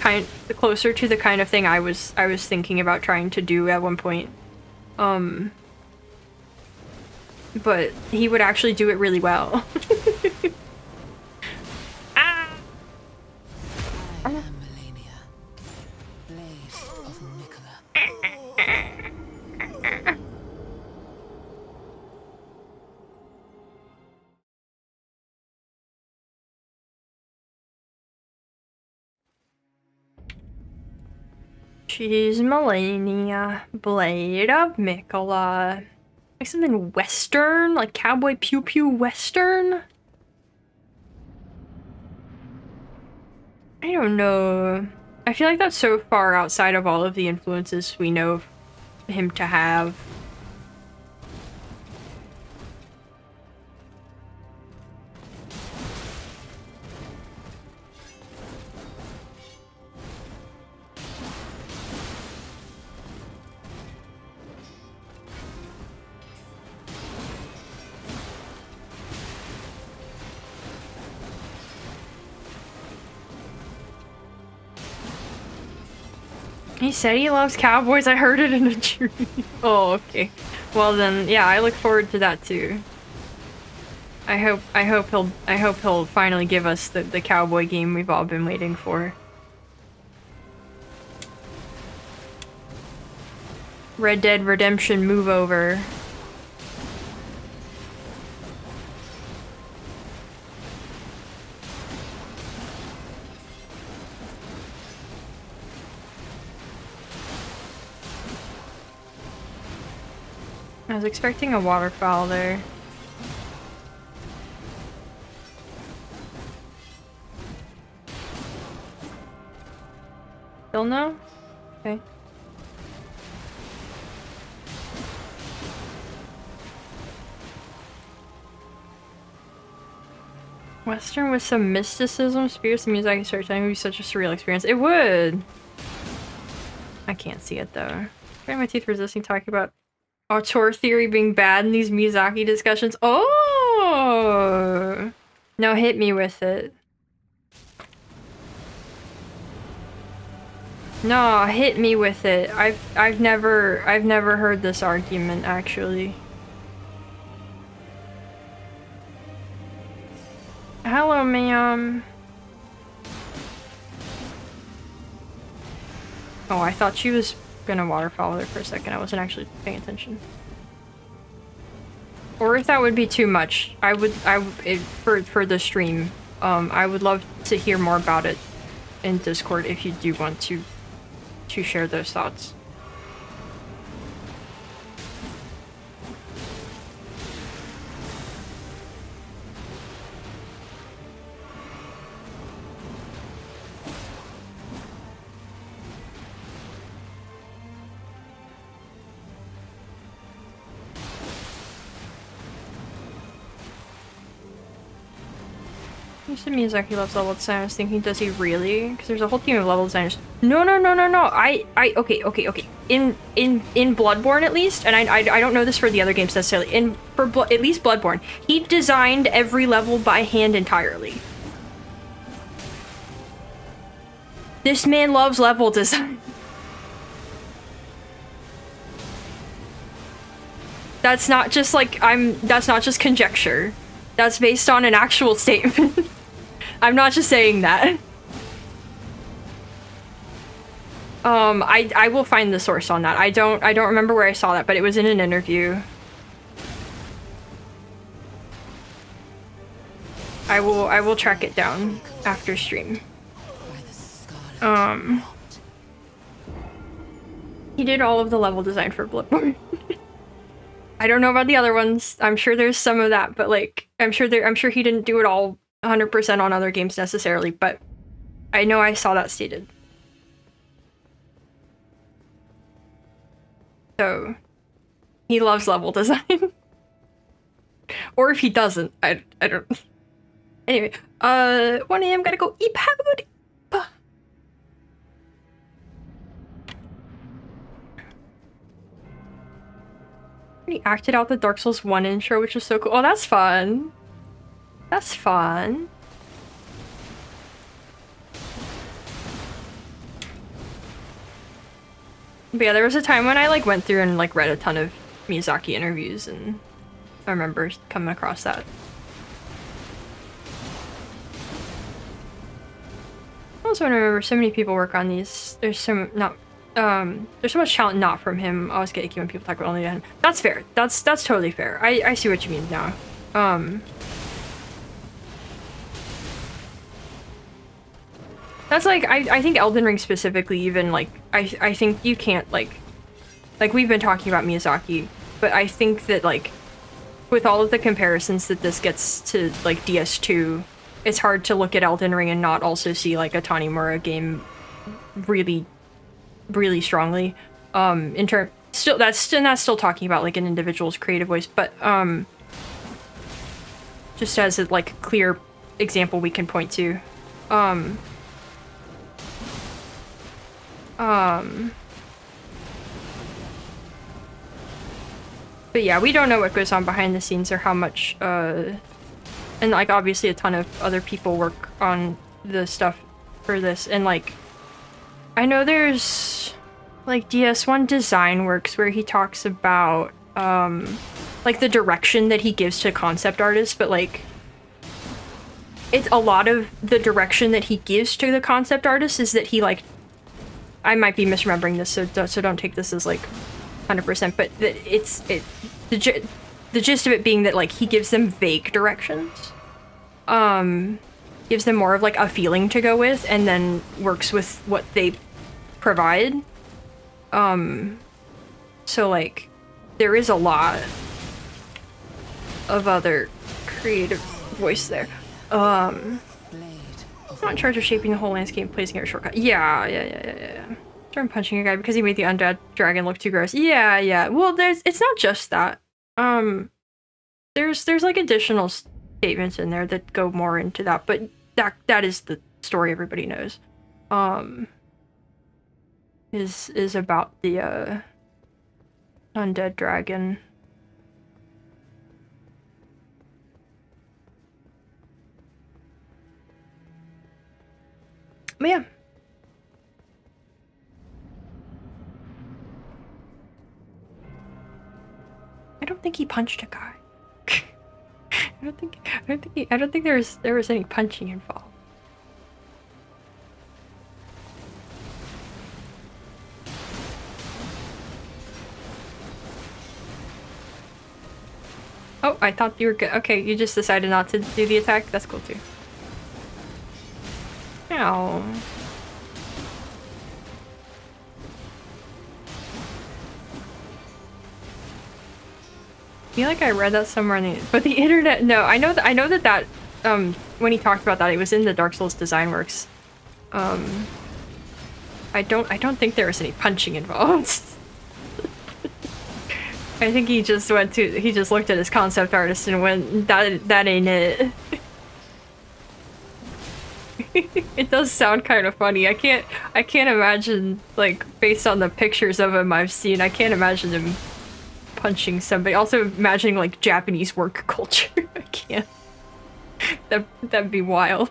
closer to the kind of thing I was thinking about trying to do at one point. But he would actually do it really well. Ah! I am Melania, Blade of Nicola. She's Melania, Blade of Mikola. Like something western? Like cowboy pew pew western? I don't know. I feel like that's so far outside of all of the influences we know of him to have. He said he loves cowboys. I heard it in a dream. Oh, okay. Well then, yeah, I look forward to that too. I hope he'll finally give us the cowboy game we've all been waiting for. Red Dead Redemption move over. I was expecting a waterfowl there. Still no? Okay. Western with some mysticism, spirits, and music and storytelling would be such a surreal experience. It would! I can't see it though. Trying my teeth resisting talking about auteur theory being bad in these Miyazaki discussions. Oh! No, hit me with it. No, hit me with it. I've never heard this argument actually. Hello, ma'am. Oh, I thought she was gonna waterfowl there for a second. I wasn't actually paying attention. Or if that would be too much, for the stream, I would love to hear more about it in Discord if you do want to share those thoughts. You said Miyazaki loves level design. I was thinking, does he really? Because there's a whole team of level designers. No. Okay. In Bloodborne, at least, and I don't know this for the other games necessarily. At least Bloodborne, he designed every level by hand entirely. This man loves level design. That's not just like that's not just conjecture. That's based on an actual statement. I'm not just saying that. I will find the source on that. I don't remember where I saw that, but it was in an interview. I will track it down after stream. He did all of the level design for Bloodborne. I don't know about the other ones. I'm sure there's some of that, but like I'm sure he didn't do it all 100% on other games necessarily, but I know I saw that stated. So he loves level design. Or if he doesn't, I don't. Anyway, 1 AM, gotta go eat. Have a good. He acted out the Dark Souls 1 intro, which was so cool. Oh, that's fun. That's fun. But yeah, there was a time when I like went through and like read a ton of Miyazaki interviews, and I remember coming across that. I also remember so many people work on these. There's so much talent not from him. I always get icky when people talk about only him. That's fair. That's totally fair. I see what you mean now. That's like I think Elden Ring specifically, even like I think you can't like we've been talking about Miyazaki, but I think that like with all of the comparisons that this gets to like DS2, it's hard to look at Elden Ring and not also see like a Tanimura game really strongly. In term still that's still talking about like an individual's creative voice, but just as a like clear example we can point to. But yeah, we don't know what goes on behind the scenes or how much, and like obviously a ton of other people work on the stuff for this, and like, I know there's like DS1 Design Works where he talks about, like the direction that he gives to concept artists, but like, it's a lot of the direction that he gives to the concept artists is that he like, I might be misremembering this, so don't take this as like 100%, but the gist of it being that like he gives them vague directions, gives them more of like a feeling to go with, and then works with what they provide. So like there is a lot of other creative voice there. I'm not in charge of shaping the whole landscape and placing every shortcut. Yeah. Start punching a guy because he made the undead dragon look too gross. Yeah. Well, it's not just that. There's like additional statements in there that go more into that, but that is the story everybody knows. Is about the undead dragon. But yeah. I don't think he punched a guy. I don't think there was any punching involved. Oh, I thought you were good. Okay, you just decided not to do the attack? That's cool too. Ow. I feel like I read that somewhere on the but the internet. No, I know that when he talked about that, it was in the Dark Souls Design Works. I don't think there was any punching involved. I think he just looked at his concept artist and went, that ain't it. It does sound kind of funny. I can't imagine, like, based on the pictures of him I've seen, I can't imagine him punching somebody. Also imagining like Japanese work culture. I can't. That'd be wild.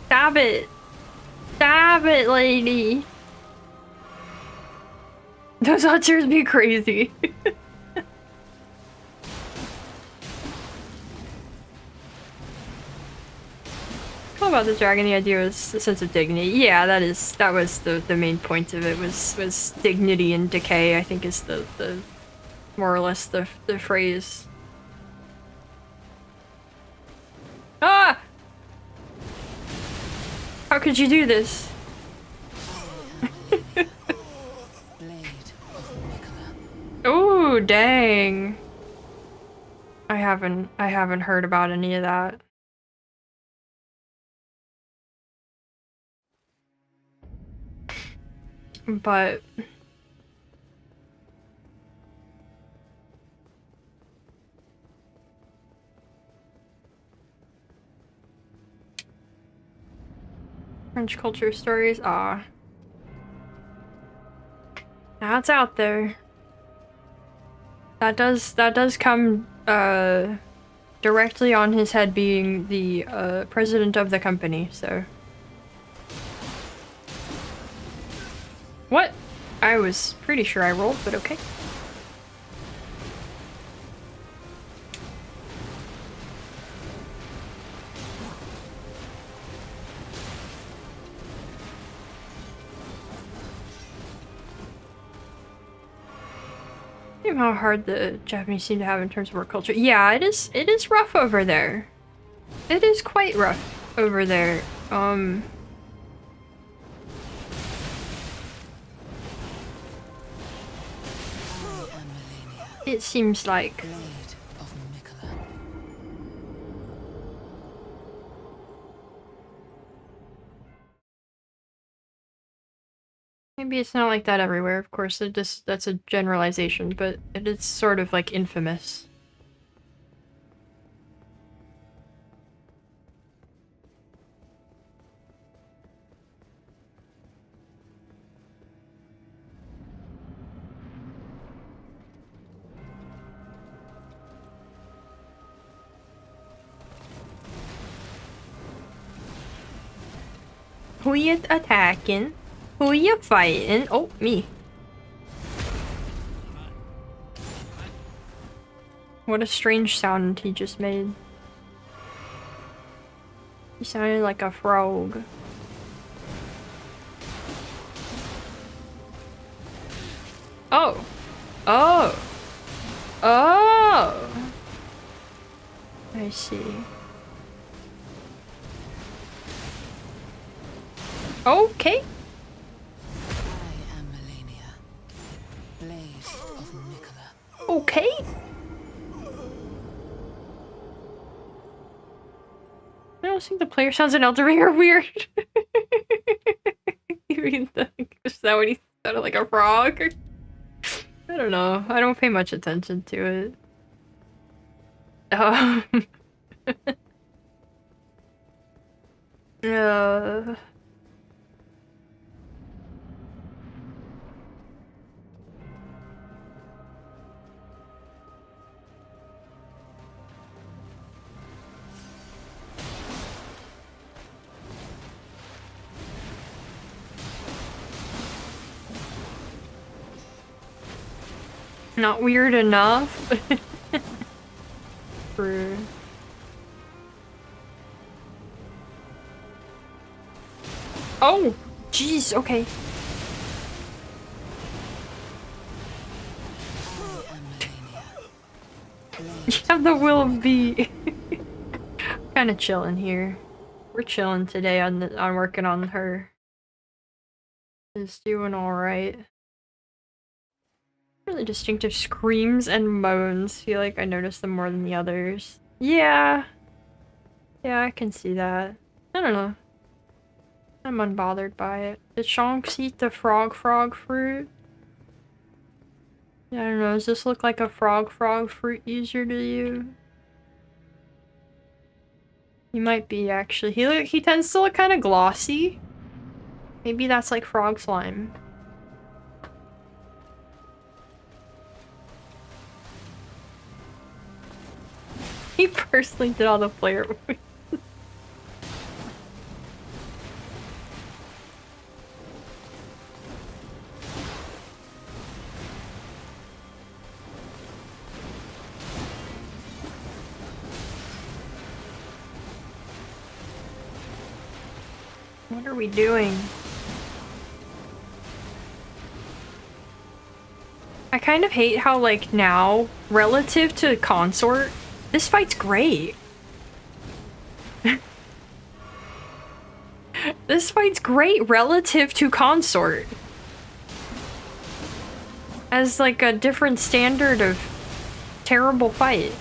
Stab it! Stab it, lady! Those hunters be crazy. All about the dragon, the idea was a sense of dignity. Yeah, that was the main point of it, was dignity and decay, I think is the more or less the phrase. Ah! How could you do this? Oh, dang. I haven't heard about any of that. But French culture stories, now it's out there. That does come directly on his head being the president of the company, so. What? I was pretty sure I rolled, but okay. How hard the Japanese seem to have in terms of work culture. Yeah, it is rough over there. It is quite rough over there. It seems like. Maybe it's not like that everywhere, of course, that's a generalization, but it is sort of like infamous. Who you attacking? Who you fighting? Oh, me. What a strange sound he just made. He sounded like a frog. Oh. Oh. Oh. I see. Okay. I am Melania, blade of Nicola. Okay. I don't think the player sounds in Elden Ring are weird. You mean is that what he sounded like a frog? I don't know. I don't pay much attention to it. Uh, not weird enough. Rude. Oh, jeez. Okay. I am Melania, You blade have the of will of Nicola. be. Kind of chilling here. We're chilling today on working on her. Is doing all right. Really distinctive screams and moans. Feel like I notice them more than the others. Yeah. Yeah, I can see that. I don't know. I'm unbothered by it. Did Shanks eat the frog fruit? Yeah, I don't know. Does this look like a frog fruit user to you? He might be actually. He tends to look kind of glossy. Maybe that's like frog slime. He personally did all the player moves. What are we doing? I kind of hate how, like, now, relative to Consort, this fight's great. This fight's great relative to Consort. As, like, a different standard of terrible fight.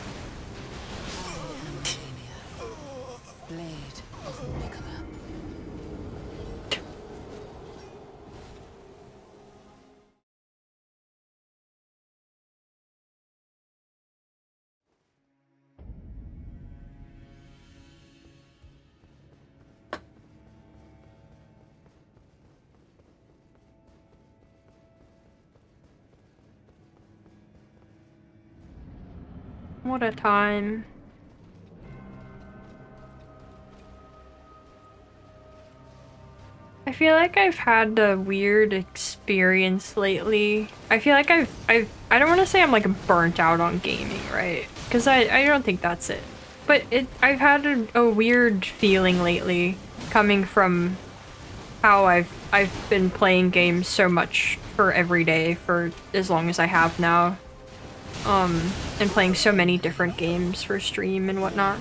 I am Melania, blade of Nicola. What a time. I feel like I've had a weird experience lately. I feel like I don't want to say I'm like burnt out on gaming, right? Because I don't think that's it. But I've had a weird feeling lately coming from how I've been playing games so much for every day for as long as I have now. And playing so many different games for stream and whatnot.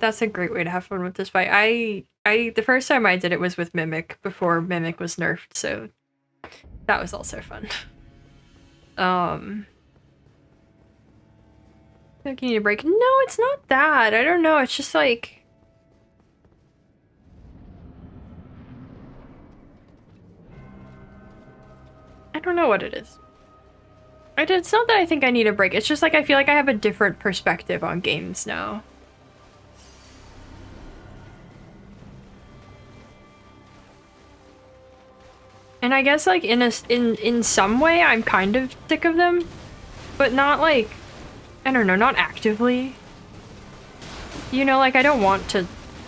That's a great way to have fun with this fight. The first time I did it was with Mimic before Mimic was nerfed, so that was also fun. Like you need a break. No, it's not that. I don't know. It's just like I don't know what it is. It's not that I think I need a break. It's just like I feel like I have a different perspective on games now. And I guess like in some way I'm kind of sick of them, but not like I don't know, not actively. You know, like I don't want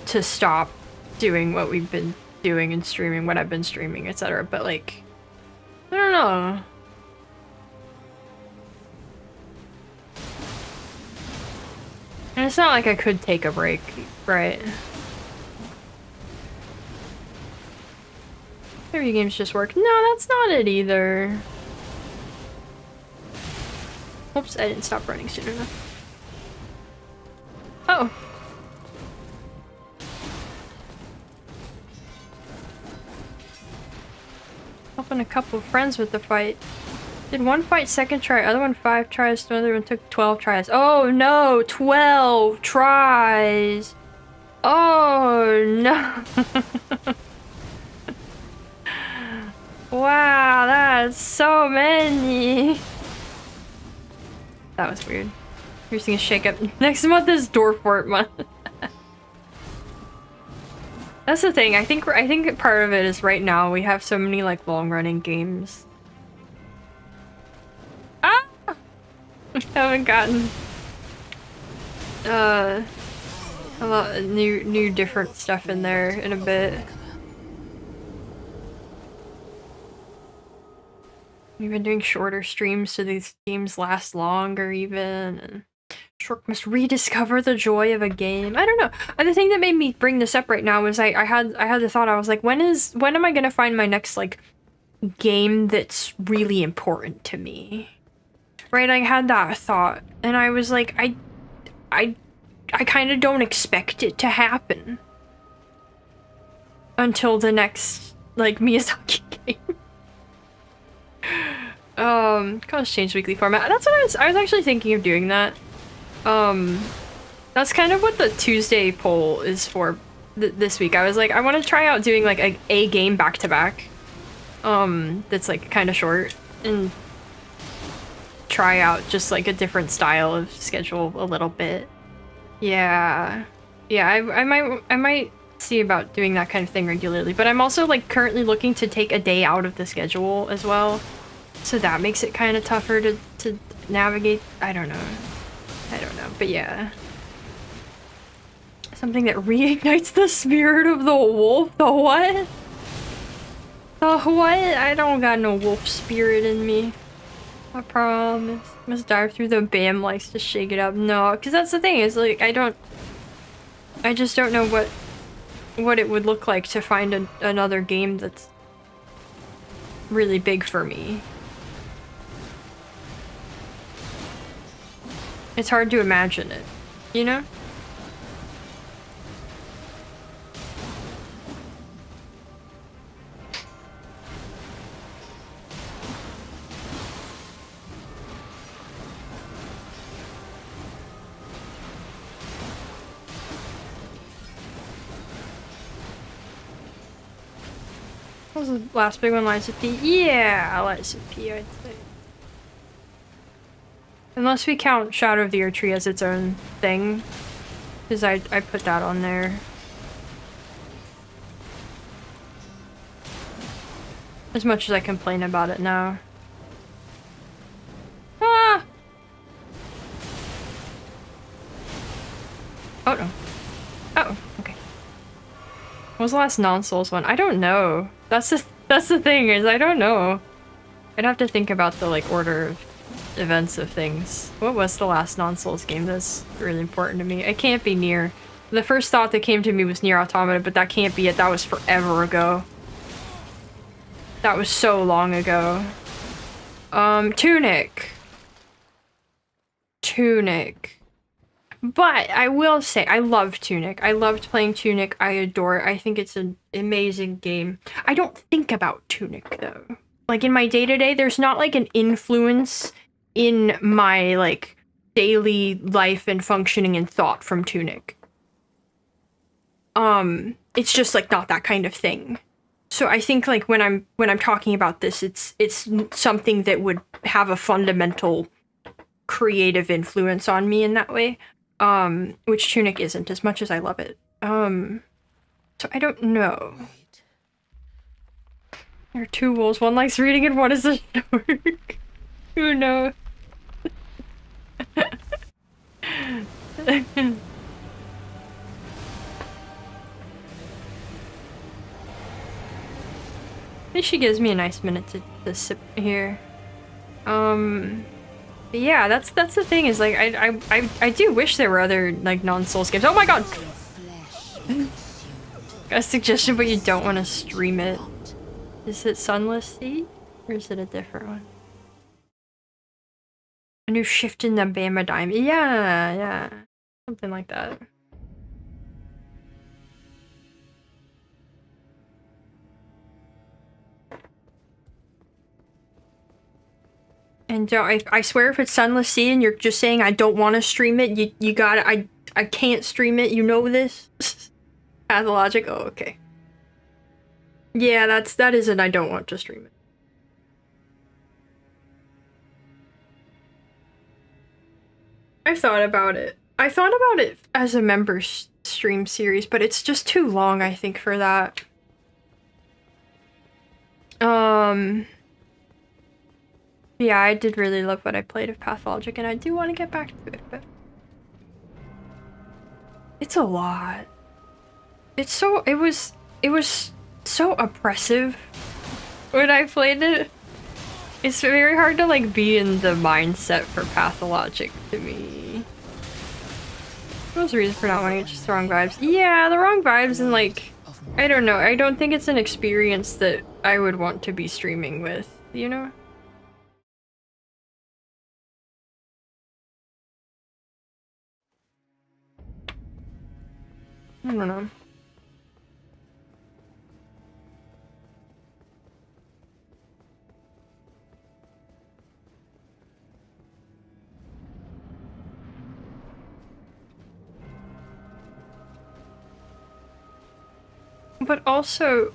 to stop doing what we've been doing and streaming, what I've been streaming, etc. But like I don't know. And it's not like I could take a break, right? Review games just work. No, that's not it either. Oops, I didn't stop running soon enough. Oh. Helping a couple of friends with the fight. Did one fight second try, other one 5 tries, the other one took 12 tries. Oh no, 12 tries! Oh no! Wow, that's so many! That was weird. You're seeing a shake up. Next month is Doorfort month. That's the thing. I think part of it is right now we have so many like long-running games. Ah! I haven't gotten a lot of new different stuff in there in a bit. We've been doing shorter streams so these games last longer even, and Short must rediscover the joy of a game. I don't know. And the thing that made me bring this up right now was I had the thought, I was like, when am I gonna find my next like game that's really important to me? Right? I had that thought and I was like, I kind of don't expect it to happen until the next like Miyazaki game. Cause change weekly format. That's what I was actually thinking of doing that. That's kind of what the Tuesday poll is for this week. I was like, I want to try out doing like a game back to back. That's like kind of short and try out just like a different style of schedule a little bit. Yeah. Yeah, I might see about doing that kind of thing regularly, but I'm also like currently looking to take a day out of the schedule as well. So that makes it kind of tougher to navigate. I don't know, but yeah. Something that reignites the spirit of the wolf? The what? The what? I don't got no wolf spirit in me. I promise. Must dive through the BAM likes to shake it up. No, because that's the thing, is like, I just don't know what it would look like to find another game that's really big for me. It's hard to imagine it, you know? What was the last big one? Lies of P? Yeah, Lies of P, I'd say. Unless we count Shadow of the Erdtree as its own thing. Because I put that on there. As much as I complain about it now. Ah! Oh no. Oh, okay. What was the last non-Souls one? I don't know. That's the thing, is I don't know. I'd have to think about the like order of events of things. What was the last non-Souls game that's really important to me? It can't be Nier. The first thought that came to me was Nier Automata, but that can't be it. That was forever ago. That was so long ago. Tunic. But I will say, I love Tunic. I loved playing Tunic. I adore it. I think it's an amazing game. I don't think about Tunic, though. Like, in my day-to-day, there's not, like, an influence in my, like, daily life and functioning and thought from Tunic. It's just, like, not that kind of thing. So I think, like, when I'm talking about this, it's something that would have a fundamental creative influence on me in that way. Which Tunic isn't, as much as I love it. So I don't know. There are two wolves, one likes reading and one is a shark. Who knows? At least she gives me a nice minute to sip here. But yeah, that's the thing, is like I do wish there were other like non-Souls games. Oh my god! Got a suggestion, but you don't want to stream it. Is it Sunless Sea? Or is it a different one? A new shift in the Bama Dime. Yeah. Something like that. And I swear if it's Sunless Sea and you're just saying I don't want to stream it, you gotta, I can't stream it, you know this? Pathologic? Oh, okay. Yeah, that is an I don't want to stream it. I thought about it. I thought about it as a member stream series, but it's just too long, I think, for that. Yeah, I did really love what I played of Pathologic, and I do want to get back to it, but it's a lot. It was so oppressive when I played it. It's very hard to like be in the mindset for Pathologic to me. What was the reason for not wanting it? Just the wrong vibes. Yeah, the wrong vibes, and like, I don't know. I don't think it's an experience that I would want to be streaming with, you know? I don't know. But also,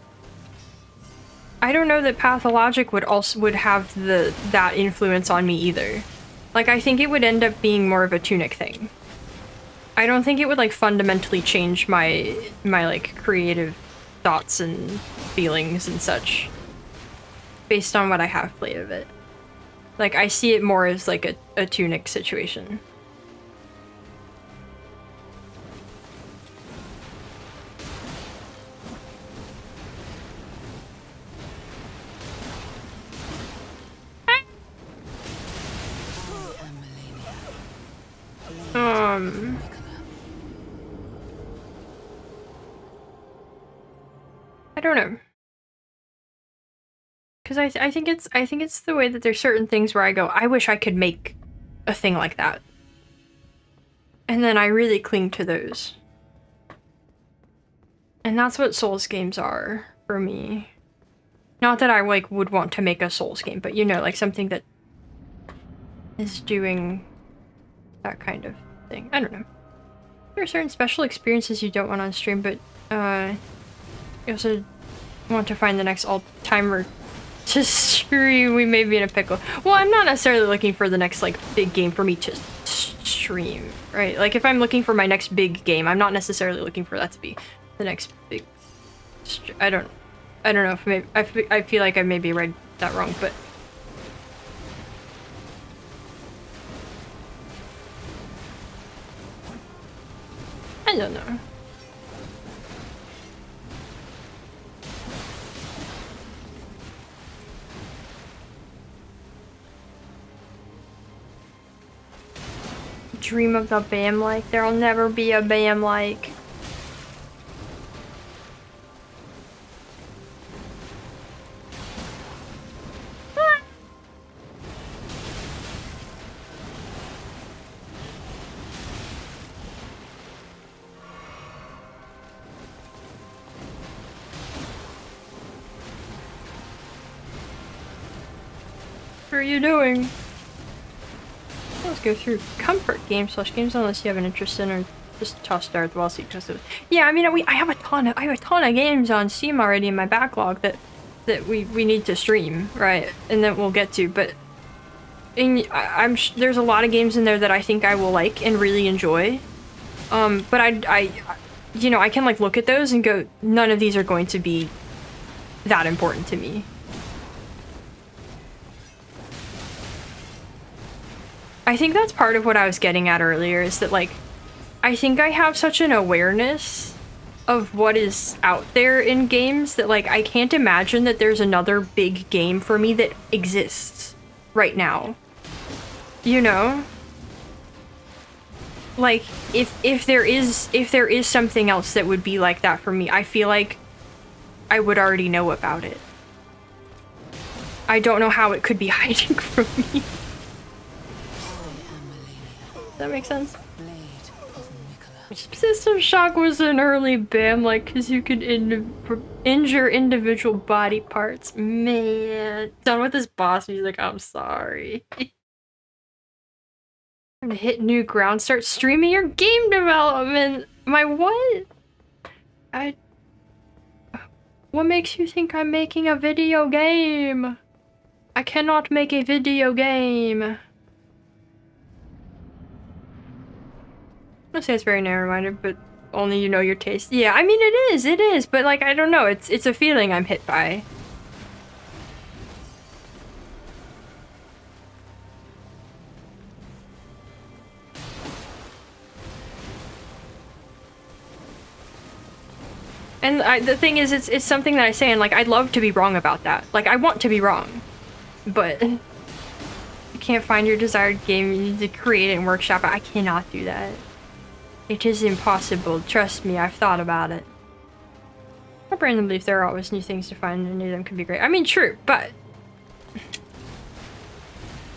I don't know that Pathologic would have that influence on me either. Like, I think it would end up being more of a Tunic thing. I don't think it would like fundamentally change my like creative thoughts and feelings and such based on what I have played of it. Like, I see it more as like a Tunic situation. I don't know. Because I think it's the way that there's certain things where I go, I wish I could make a thing like that. And then I really cling to those. And that's what Souls games are for me. Not that I like would want to make a Souls game, but you know, like something that is doing that kind of thing. I don't know. There are certain special experiences you don't want on stream, but you also want to find the next all-timer to screw you. We may be in a pickle. Well, I'm not necessarily looking for the next like big game for me to stream, right? Like if I'm looking for my next big game, I'm not necessarily looking for that to be the next big. I don't know if maybe I feel like I maybe read that wrong, but. I don't know. Dream of the BAM like. There'll never be a BAM like. What are you doing? Let's go through comfort games / games unless you have an interest in, or just toss start while seek just. Yeah, I mean I have a ton of games on Steam already in my backlog that we need to stream, right? And that we'll get to, but there's a lot of games in there that I think I will like and really enjoy. But I you know, I can like look at those and go, none of these are going to be that important to me. I think that's part of what I was getting at earlier, is that like, I think I have such an awareness of what is out there in games that like, I can't imagine that there's another big game for me that exists right now. You know? Like, if there is something else that would be like that for me, I feel like I would already know about it. I don't know how it could be hiding from me. Does that make sense? System Shock was an early ban, like, because you could injure individual body parts. Man. Done with this boss music, I'm sorry. I'm gonna hit new ground, start streaming your game development. My what? What makes you think I'm making a video game? I cannot make a video game. I'm gonna say it's very narrow-minded, but only you know your taste. Yeah, I mean it is, but like I don't know, it's a feeling I'm hit by. And the thing is, it's something that I say, and like I'd love to be wrong about that. Like I want to be wrong, but you can't find your desired game. You need to create it and workshop it. I cannot do that. It is impossible. Trust me, I've thought about it. I randomly believe there are always new things to find, and any of them could be great. I mean, true, but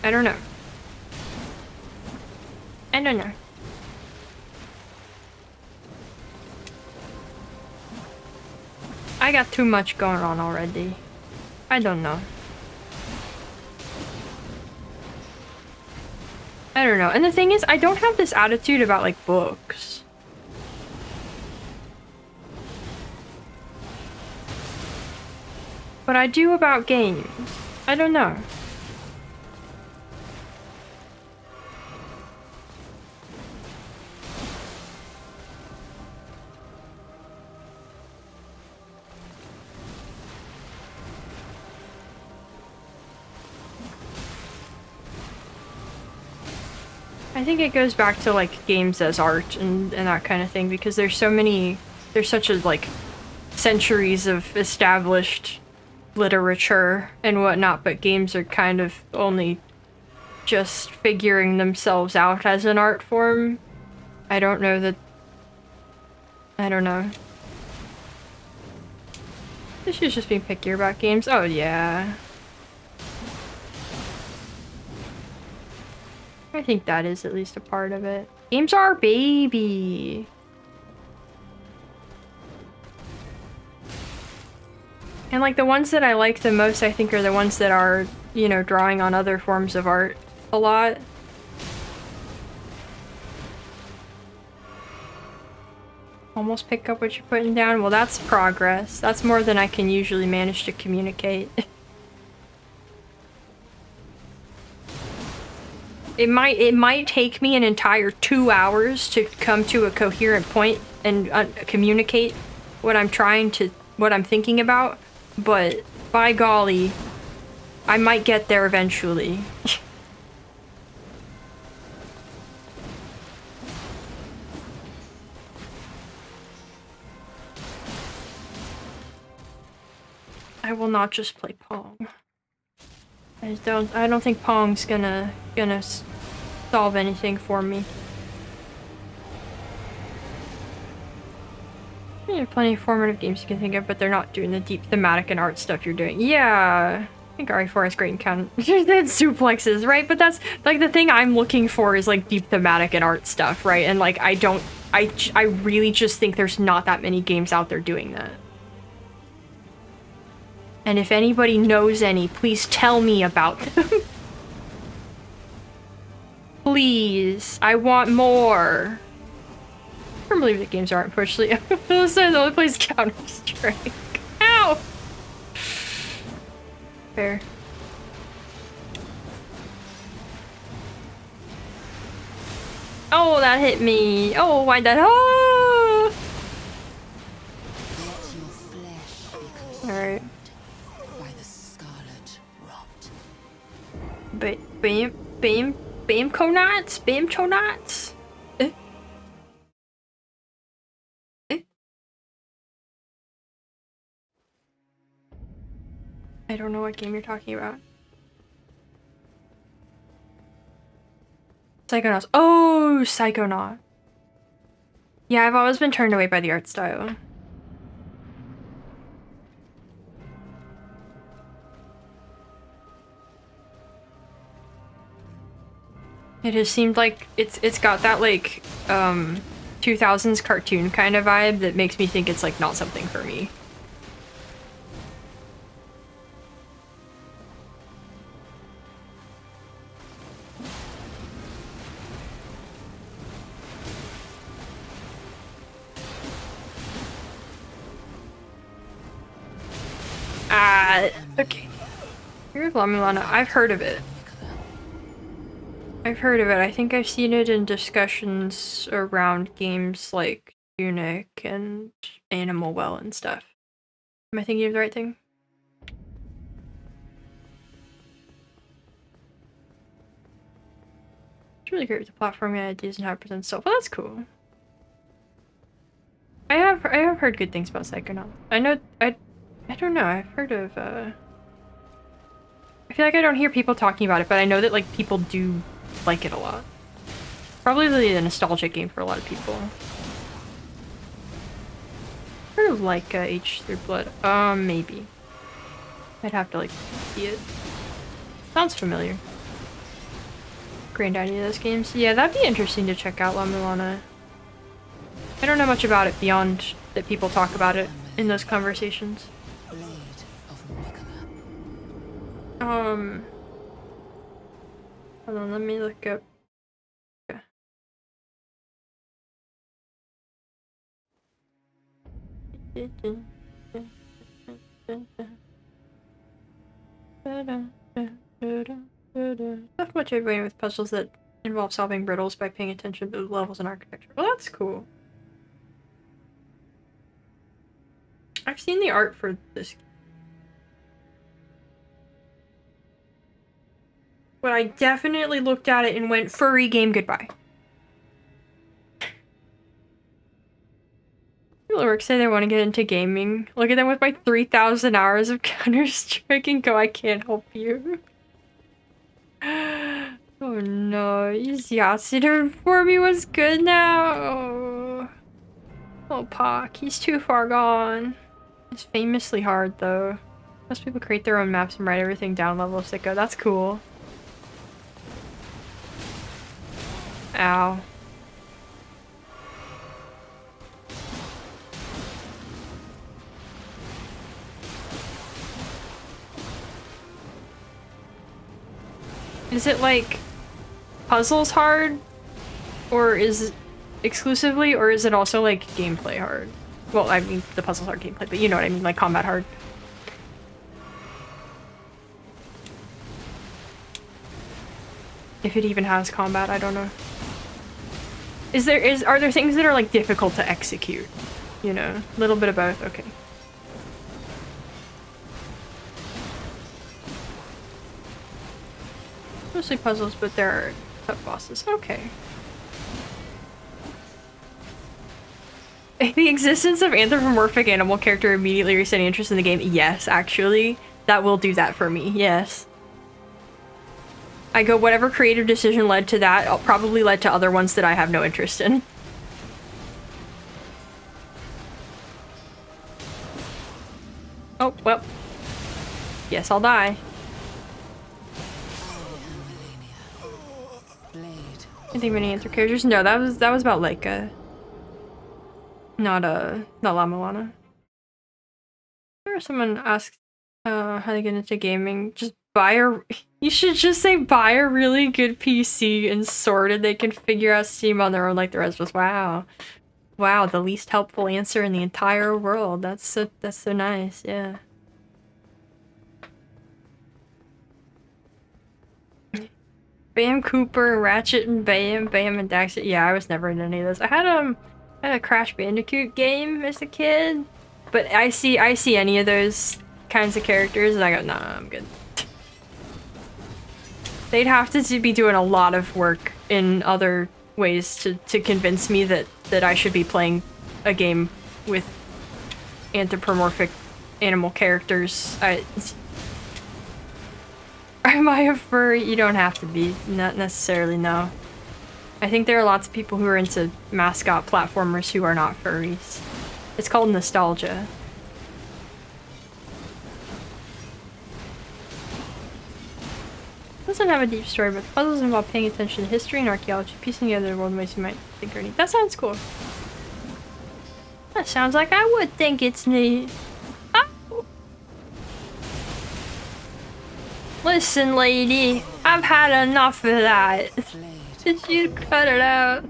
I don't know. I don't know. I got too much going on already. I don't know. I don't know. And the thing is, I don't have this attitude about, like, books. But I do about games. I don't know. I think it goes back to like games as art and that kind of thing, because there's such a like centuries of established literature and whatnot, but games are kind of only just figuring themselves out as an art form. I don't know. This is just being pickier about games. Oh yeah. I think that is at least a part of it. Games are our baby. And like the ones that I like the most, I think, are the ones that are, you know, drawing on other forms of art a lot. Almost pick up what you're putting down. Well, that's progress. That's more than I can usually manage to communicate. It might take me an entire 2 hours to come to a coherent point and communicate what I'm thinking about, but by golly, I might get there eventually. I will not just play Pong. I don't think Pong's gonna solve anything for me. There are plenty of formative games you can think of, but they're not doing the deep thematic and art stuff you're doing. Yeah, I think RE4 is great and count. It's suplexes, right? But that's like the thing I'm looking for is like deep thematic and art stuff, right? And like I really just think there's not that many games out there doing that. And if anybody knows any, please tell me about them. Please, I want more. I can't believe the games aren't unfortunately. The only place Counter-Strike. Ow! Fair. Oh, that hit me. Oh, why'd that? Oh! Alright. Bam conuts? Bam chonuts? I don't know what game you're talking about. Psychonauts. Oh, Psychonaut. Yeah, I've always been turned away by the art style. It has seemed like it's got that like 2000s cartoon kind of vibe that makes me think it's like not something for me. Okay. Here's Lamulana. I've heard of it. I've heard of it. I think I've seen it in discussions around games like Tunic and Animal Well and stuff. Am I thinking of the right thing? It's really great with the platforming ideas and how it presents itself. Well, that's cool. I have heard good things about Psychonauts. I know I don't know. I've heard of I feel like I don't hear people talking about it, but I know that like people do like it a lot. Probably really a nostalgic game for a lot of people. Sort of like H through Blood. Maybe. I'd have to like see it. Sounds familiar. Granddaddy of those games. Yeah, that'd be interesting to check out La Mulana. I don't know much about it beyond that people talk about it in those conversations. Hold on, let me look up. Not much everybody with puzzles that involve solving riddles by paying attention to the levels and architecture. Well, that's cool. I've seen the art for this. But I definitely looked at it and went, furry game, goodbye. People at work say they want to get into gaming. Look at them with my 3,000 hours of Counter-Strike and go, I can't help you. Oh no, is Yatsuda for me was good now? Oh. Oh, Pak, he's too far gone. It's famously hard though. Most people create their own maps and write everything down level of sicko. That's cool. Ow. Is it like puzzles hard? Or is it exclusively, or is it also like gameplay hard? Well, I mean the puzzles are gameplay, but you know what I mean, like combat hard. If it even has combat, I don't know. Are there things that are like difficult to execute? You know, a little bit of both, okay. Mostly puzzles, but there are tough bosses. Okay. The existence of anthropomorphic animal character immediately resetting interest in the game. Yes, actually. That will do that for me. Yes. I go, whatever creative decision led to that probably led to other ones that I have no interest in. Oh, well. Yes, I'll die. I think many answer characters. No, that was about like not La Mulana. Or someone asks how they get into gaming. Just buy a. You should just say buy a really good PC and sorted. They can figure out Steam on their own like the rest of us. Wow, wow, the least helpful answer in the entire world. That's so nice. Yeah. Bam Cooper, Ratchet and Bam, Bam and Daxter. Yeah, I was never in any of those. I had a Crash Bandicoot game as a kid, but I see any of those kinds of characters and I go, nah, I'm good. They'd have to be doing a lot of work in other ways to convince me that I should be playing a game with anthropomorphic animal characters. Am I a furry? You don't have to be. Not necessarily, no. I think there are lots of people who are into mascot platformers who are not furries. It's called nostalgia. doesn't have a deep story, but the puzzles involve paying attention to history and archaeology, piecing together the world in ways you might think are neat. That sounds cool. That sounds like I would think it's neat. Oh. Listen, lady, I've had enough of that. Did you cut it out?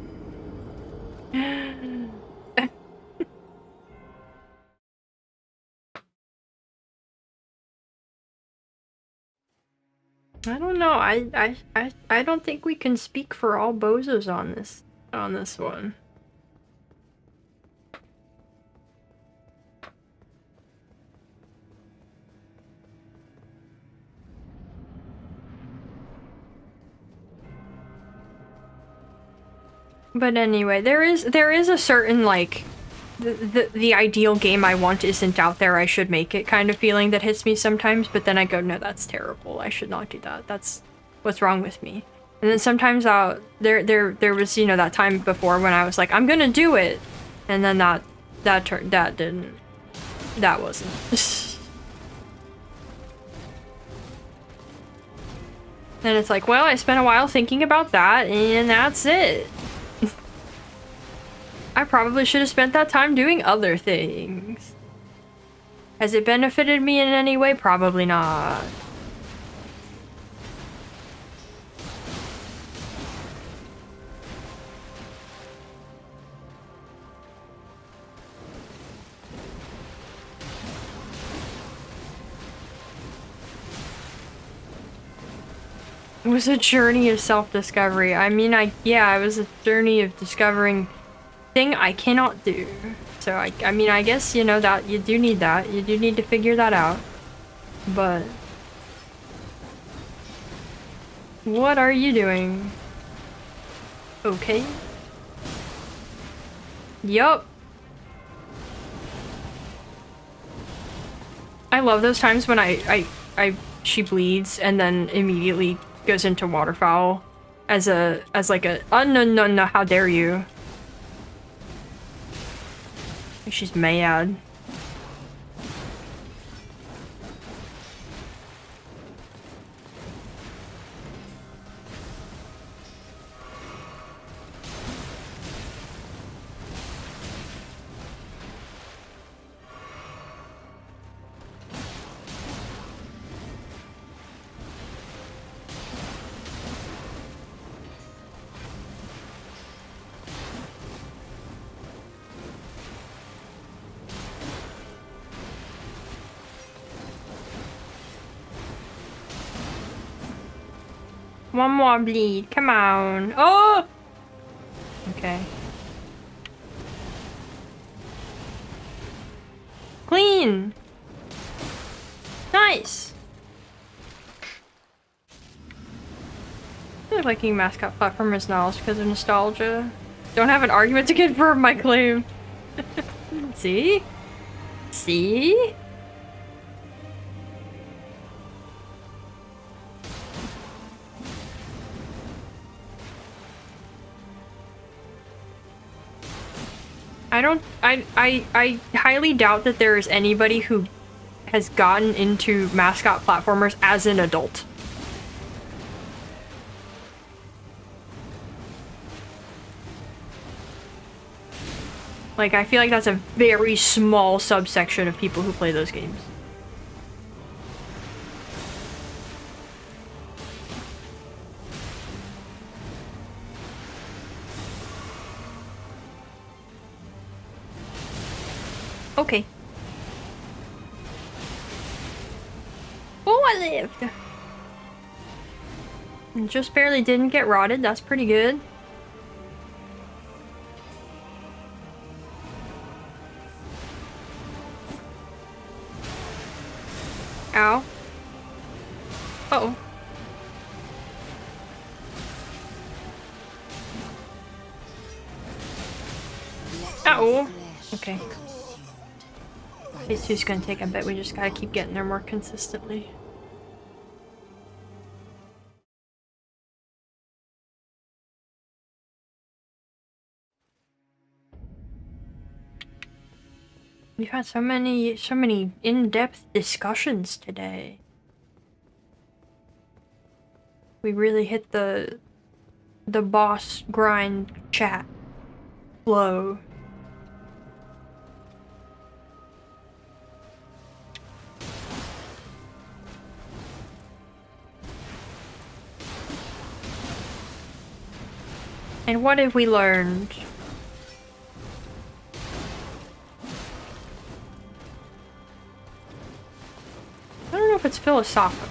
I don't know. I don't think we can speak for all bozos on this one. But anyway, there is a certain like the ideal game I want isn't out there, I should make it kind of feeling that hits me sometimes, but then I go, no, that's terrible. I should not do that. That's what's wrong with me. And then sometimes there was, you know, that time before when I was like, I'm gonna do it. And then that wasn't. And it's like, well, I spent a while thinking about that, and that's it. I probably should have spent that time doing other things. Has it benefited me in any way? Probably not. It was a journey of self-discovery. I mean, yeah, it was a journey of discovering thing I cannot do. So I mean, I guess, you know, that you do need that. You do need to figure that out. But what are you doing? Okay. Yup. I love those times when she bleeds and then immediately goes into waterfowl as like a, oh no, how dare you. She's mad. One more bleed, come on. Oh! Okay. Clean! Nice! I feel like liking mascot platformers knowledge because of nostalgia. Don't have an argument to confirm my claim. See? See? I highly doubt that there is anybody who has gotten into mascot platformers as an adult. Like, I feel like that's a very small subsection of people who play those games. Okay. Oh, I lived! And just barely didn't get rotted, that's pretty good. Ow. Uh-oh. Uh-oh. Okay. Phase 2's gonna take, I bet we just gotta keep getting there more consistently. We've had so many in-depth discussions today. We really hit the boss grind chat flow. And what have we learned? I don't know if it's philosophical.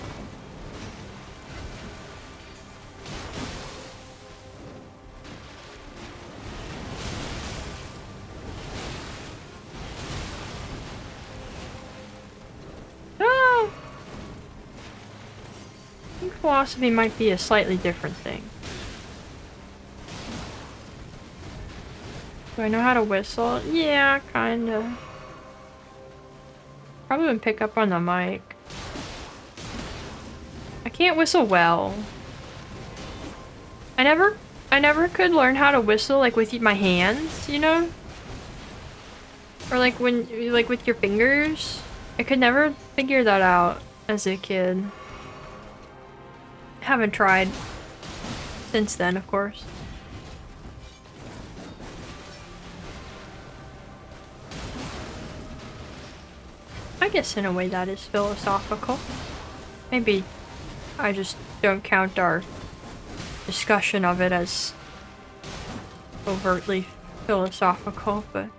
Oh! I think philosophy might be a slightly different thing. Do I know how to whistle? Yeah, kinda. Probably wouldn't pick up on the mic. I can't whistle well. I never could learn how to whistle like with my hands, you know? Or like when, like with your fingers. I could never figure that out as a kid. Haven't tried since then, of course. I guess in a way that is philosophical. Maybe I just don't count our discussion of it as overtly philosophical, but I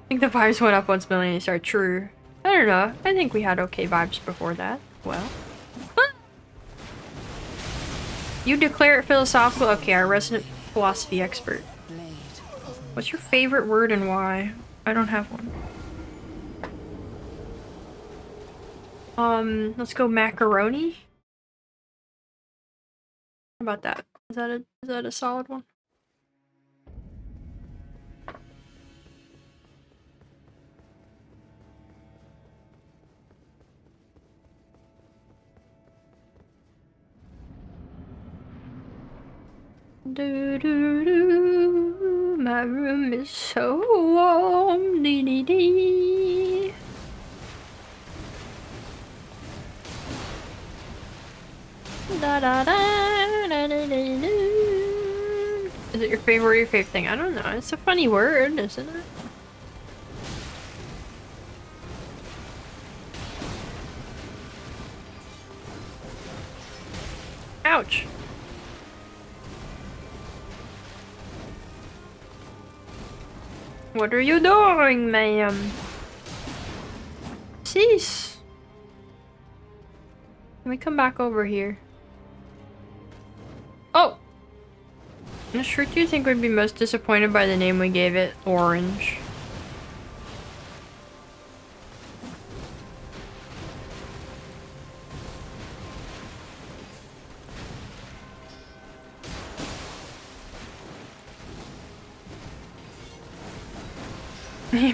think the vibes went up once Millennials started. True. I don't know. I think we had okay vibes before that. Well. You declare it philosophical? Okay, our resident philosophy expert. What's your favorite word and why? I don't have one. Let's go macaroni. How about that? Is that a solid one? Do do do. My room is so warm. Dee dee dee. Da da da da da da da. Is it your favorite or your favorite thing? I don't know. It's a funny word, isn't it? Ouch. What are you doing, ma'am? Cease. Can we come back over here? Oh! Which fruit do you think would be most disappointed by the name we gave it? Orange.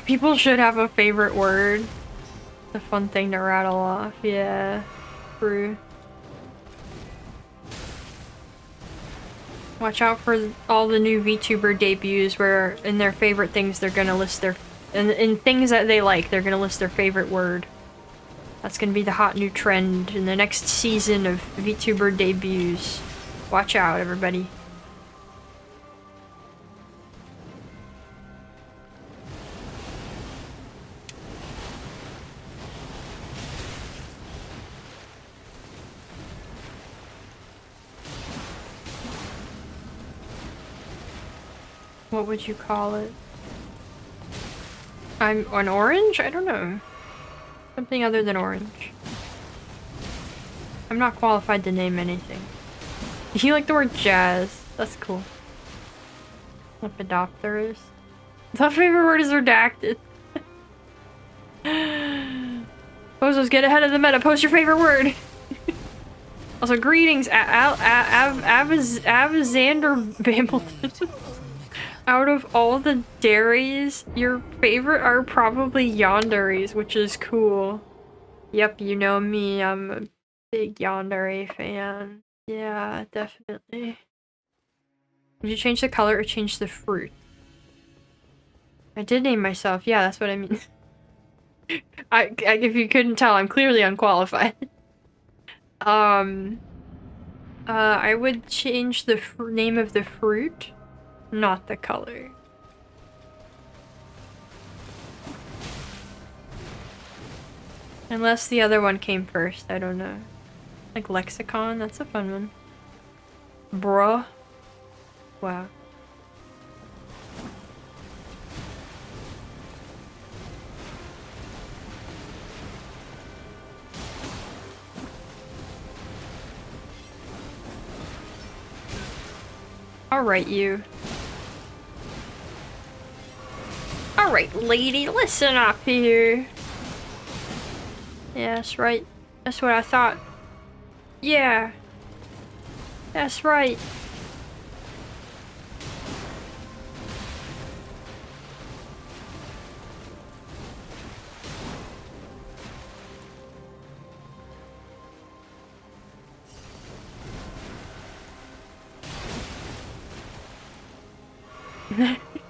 People should have a favorite word. It's a fun thing to rattle off. Yeah. True. Watch out for all the new VTuber debuts where in their favorite things they're gonna list their... in things that they like, they're gonna list their favorite word. That's gonna be the hot new trend in the next season of VTuber debuts. Watch out, everybody. What would you call it? I'm an orange? I don't know. Something other than orange. I'm not qualified to name anything. You like the word jazz. That's cool. Lepidopterus. My favorite word is redacted. Bozos, get ahead of the meta. Post your favorite word. Also, greetings, Avazander Bambleton. Out of all the dairies, your favorite are probably yanderies, which is cool. Yep, you know me, I'm a big yandere fan. Yeah, definitely. Did you change the color or change the fruit? I did name myself, yeah, that's what I mean. If you couldn't tell, I'm clearly unqualified. I would change the name of the fruit, not the color. Unless the other one came first, I don't know. Like lexicon, that's a fun one. Bruh. Wow. Alright, you. Alright, lady, listen up here. Yeah, that's right. That's what I thought. Yeah. That's right.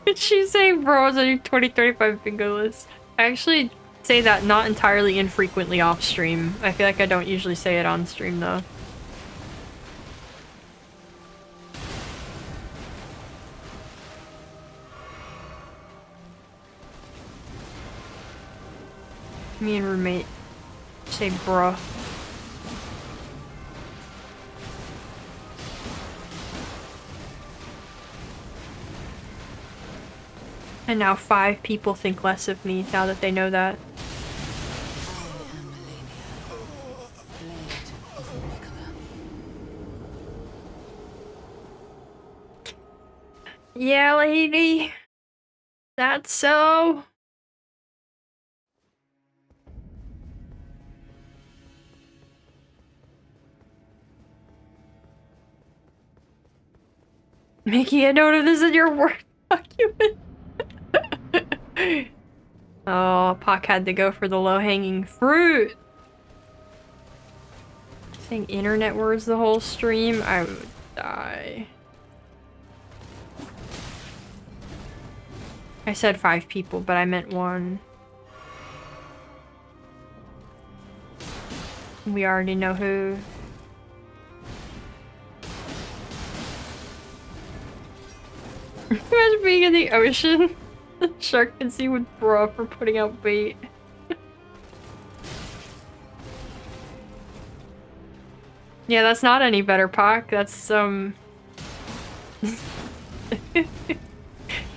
Did she say bros on your 2035 bingo list? I actually say that not entirely infrequently off stream. I feel like I don't usually say it on stream though. Me and roommate say bruh. And now 5 people think less of me now that they know that. Yeah, lady. That's so. Making a note of this in your Word document. Oh, Pac had to go for the low-hanging fruit. Saying internet words the whole stream, I would die. I said 5 people, but I meant 1. We already know who. Imagine being in the ocean. The shark can see with bra for putting out bait. Yeah, that's not any better, Pac. That's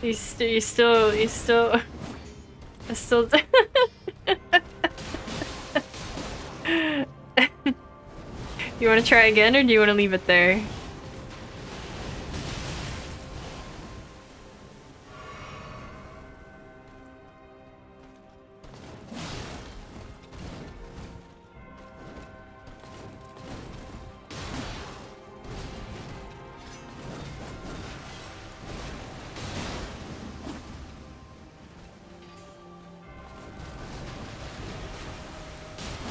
he's still You want to try again, or do you want to leave it there?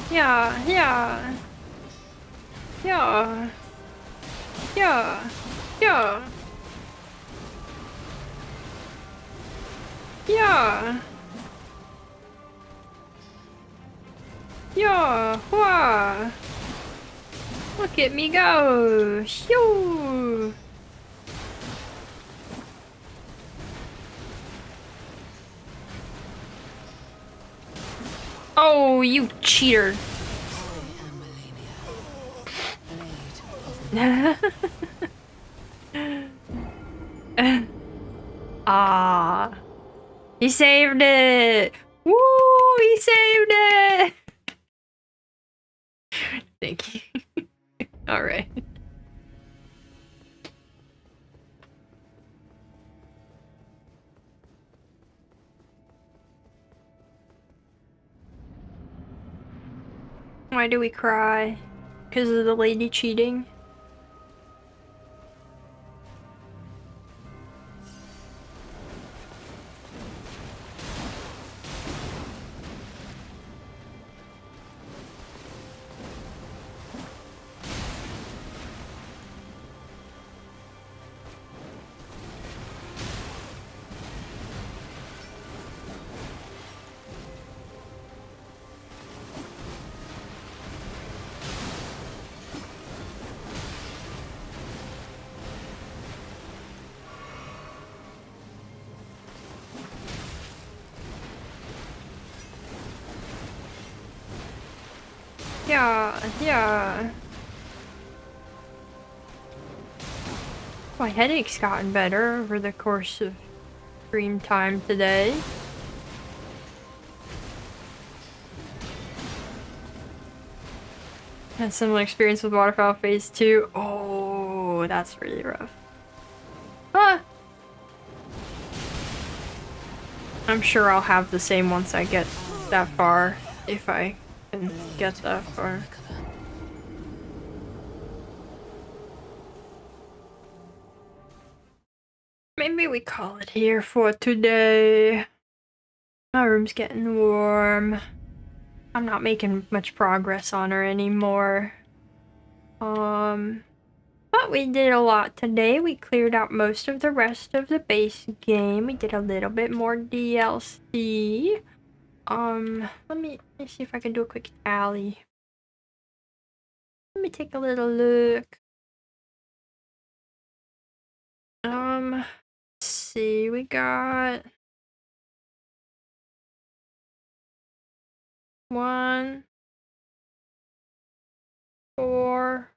Yeah, yeah. Yeah. Yeah. Yeah. Yeah. Yeah. Wow. Look at me go. Shoo. Oh, you cheater. Ah. He saved it. Woo, he saved it. Thank you. All right. Why do we cry? Because of the lady cheating? Yeah. My headache's gotten better over the course of stream time today. Had similar experience with Waterfowl Phase 2. Oh, that's really rough. Ah! I'm sure I'll have the same once I get that far, if I can get that far. Maybe we call it here for today. My room's getting warm. I'm not making much progress on her anymore. But we did a lot today. We cleared out most of the rest of the base game. We did a little bit more DLC. Let me see if I can do a quick tally. Let me take a little look. Let's see, we got 1, 4,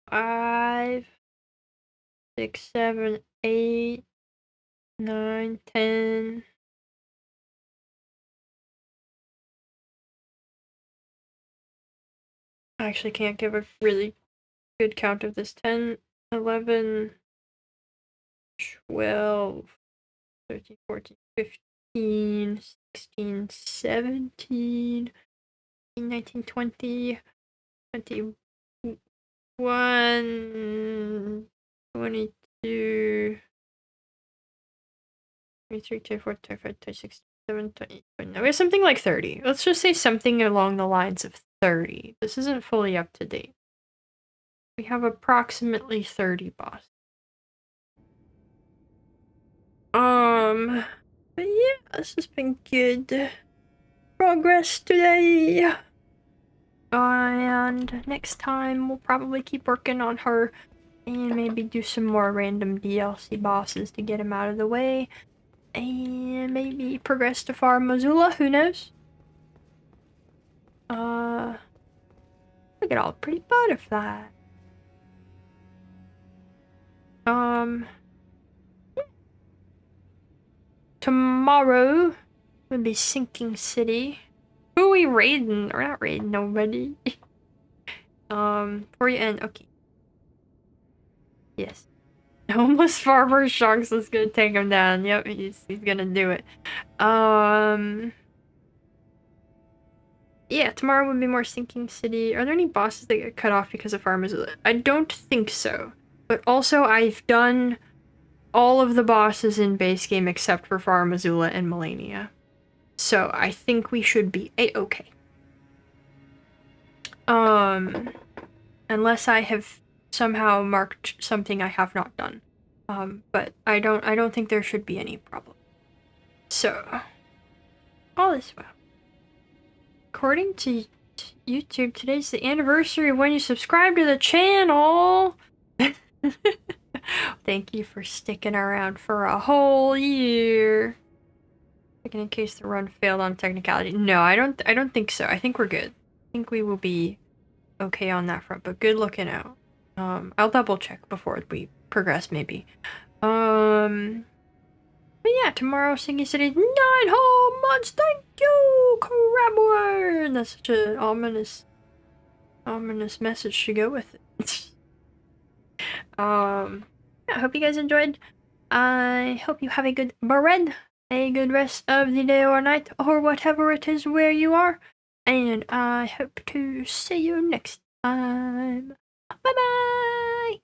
5, 6, 7, 8, 9, 10. I actually can't give a really good count of this. 10, 11, 12, 13, 14, 15, 16, 17, 19, 20, 21, 22, 23, 24, 25, 26, 27, 28, 29. We have something like 30. Let's just say something along the lines of 30. This isn't fully up to date. We have approximately 30 bosses. But yeah, this has been good progress today. And next time we'll probably keep working on her and maybe do some more random DLC bosses to get him out of the way. And maybe progress to Far Missoula, who knows? Look at all the pretty butterflies. Tomorrow will be Sinking City. Who are we raiding? We're not raiding nobody. Before you end, okay. Yes. Homeless farmer sharks is gonna take him down. Yep, he's gonna do it. Yeah, tomorrow will be more Sinking City. Are there any bosses that get cut off because of farmers? I don't think so. But also, I've done all of the bosses in base game except for Far Missoula and Melania. So I think we should be a-okay. Unless I have somehow marked something I have not done. But I don't think there should be any problem. So, all is well. According to YouTube, today's the anniversary of when you subscribe to the channel. Thank you for sticking around for a whole year. Checking in case the run failed on technicality. No, I don't think so. I think we're good. I think we will be okay on that front, but good looking out. I'll double check before we progress, maybe. But yeah, tomorrow, Sinking City 9 whole months. Thank you, Crabward. That's such an ominous message to go with it. Yeah, I hope you guys enjoyed. I hope you have a good bread, a good rest of the day or night, or whatever it is where you are. And I hope to see you next time. Bye bye!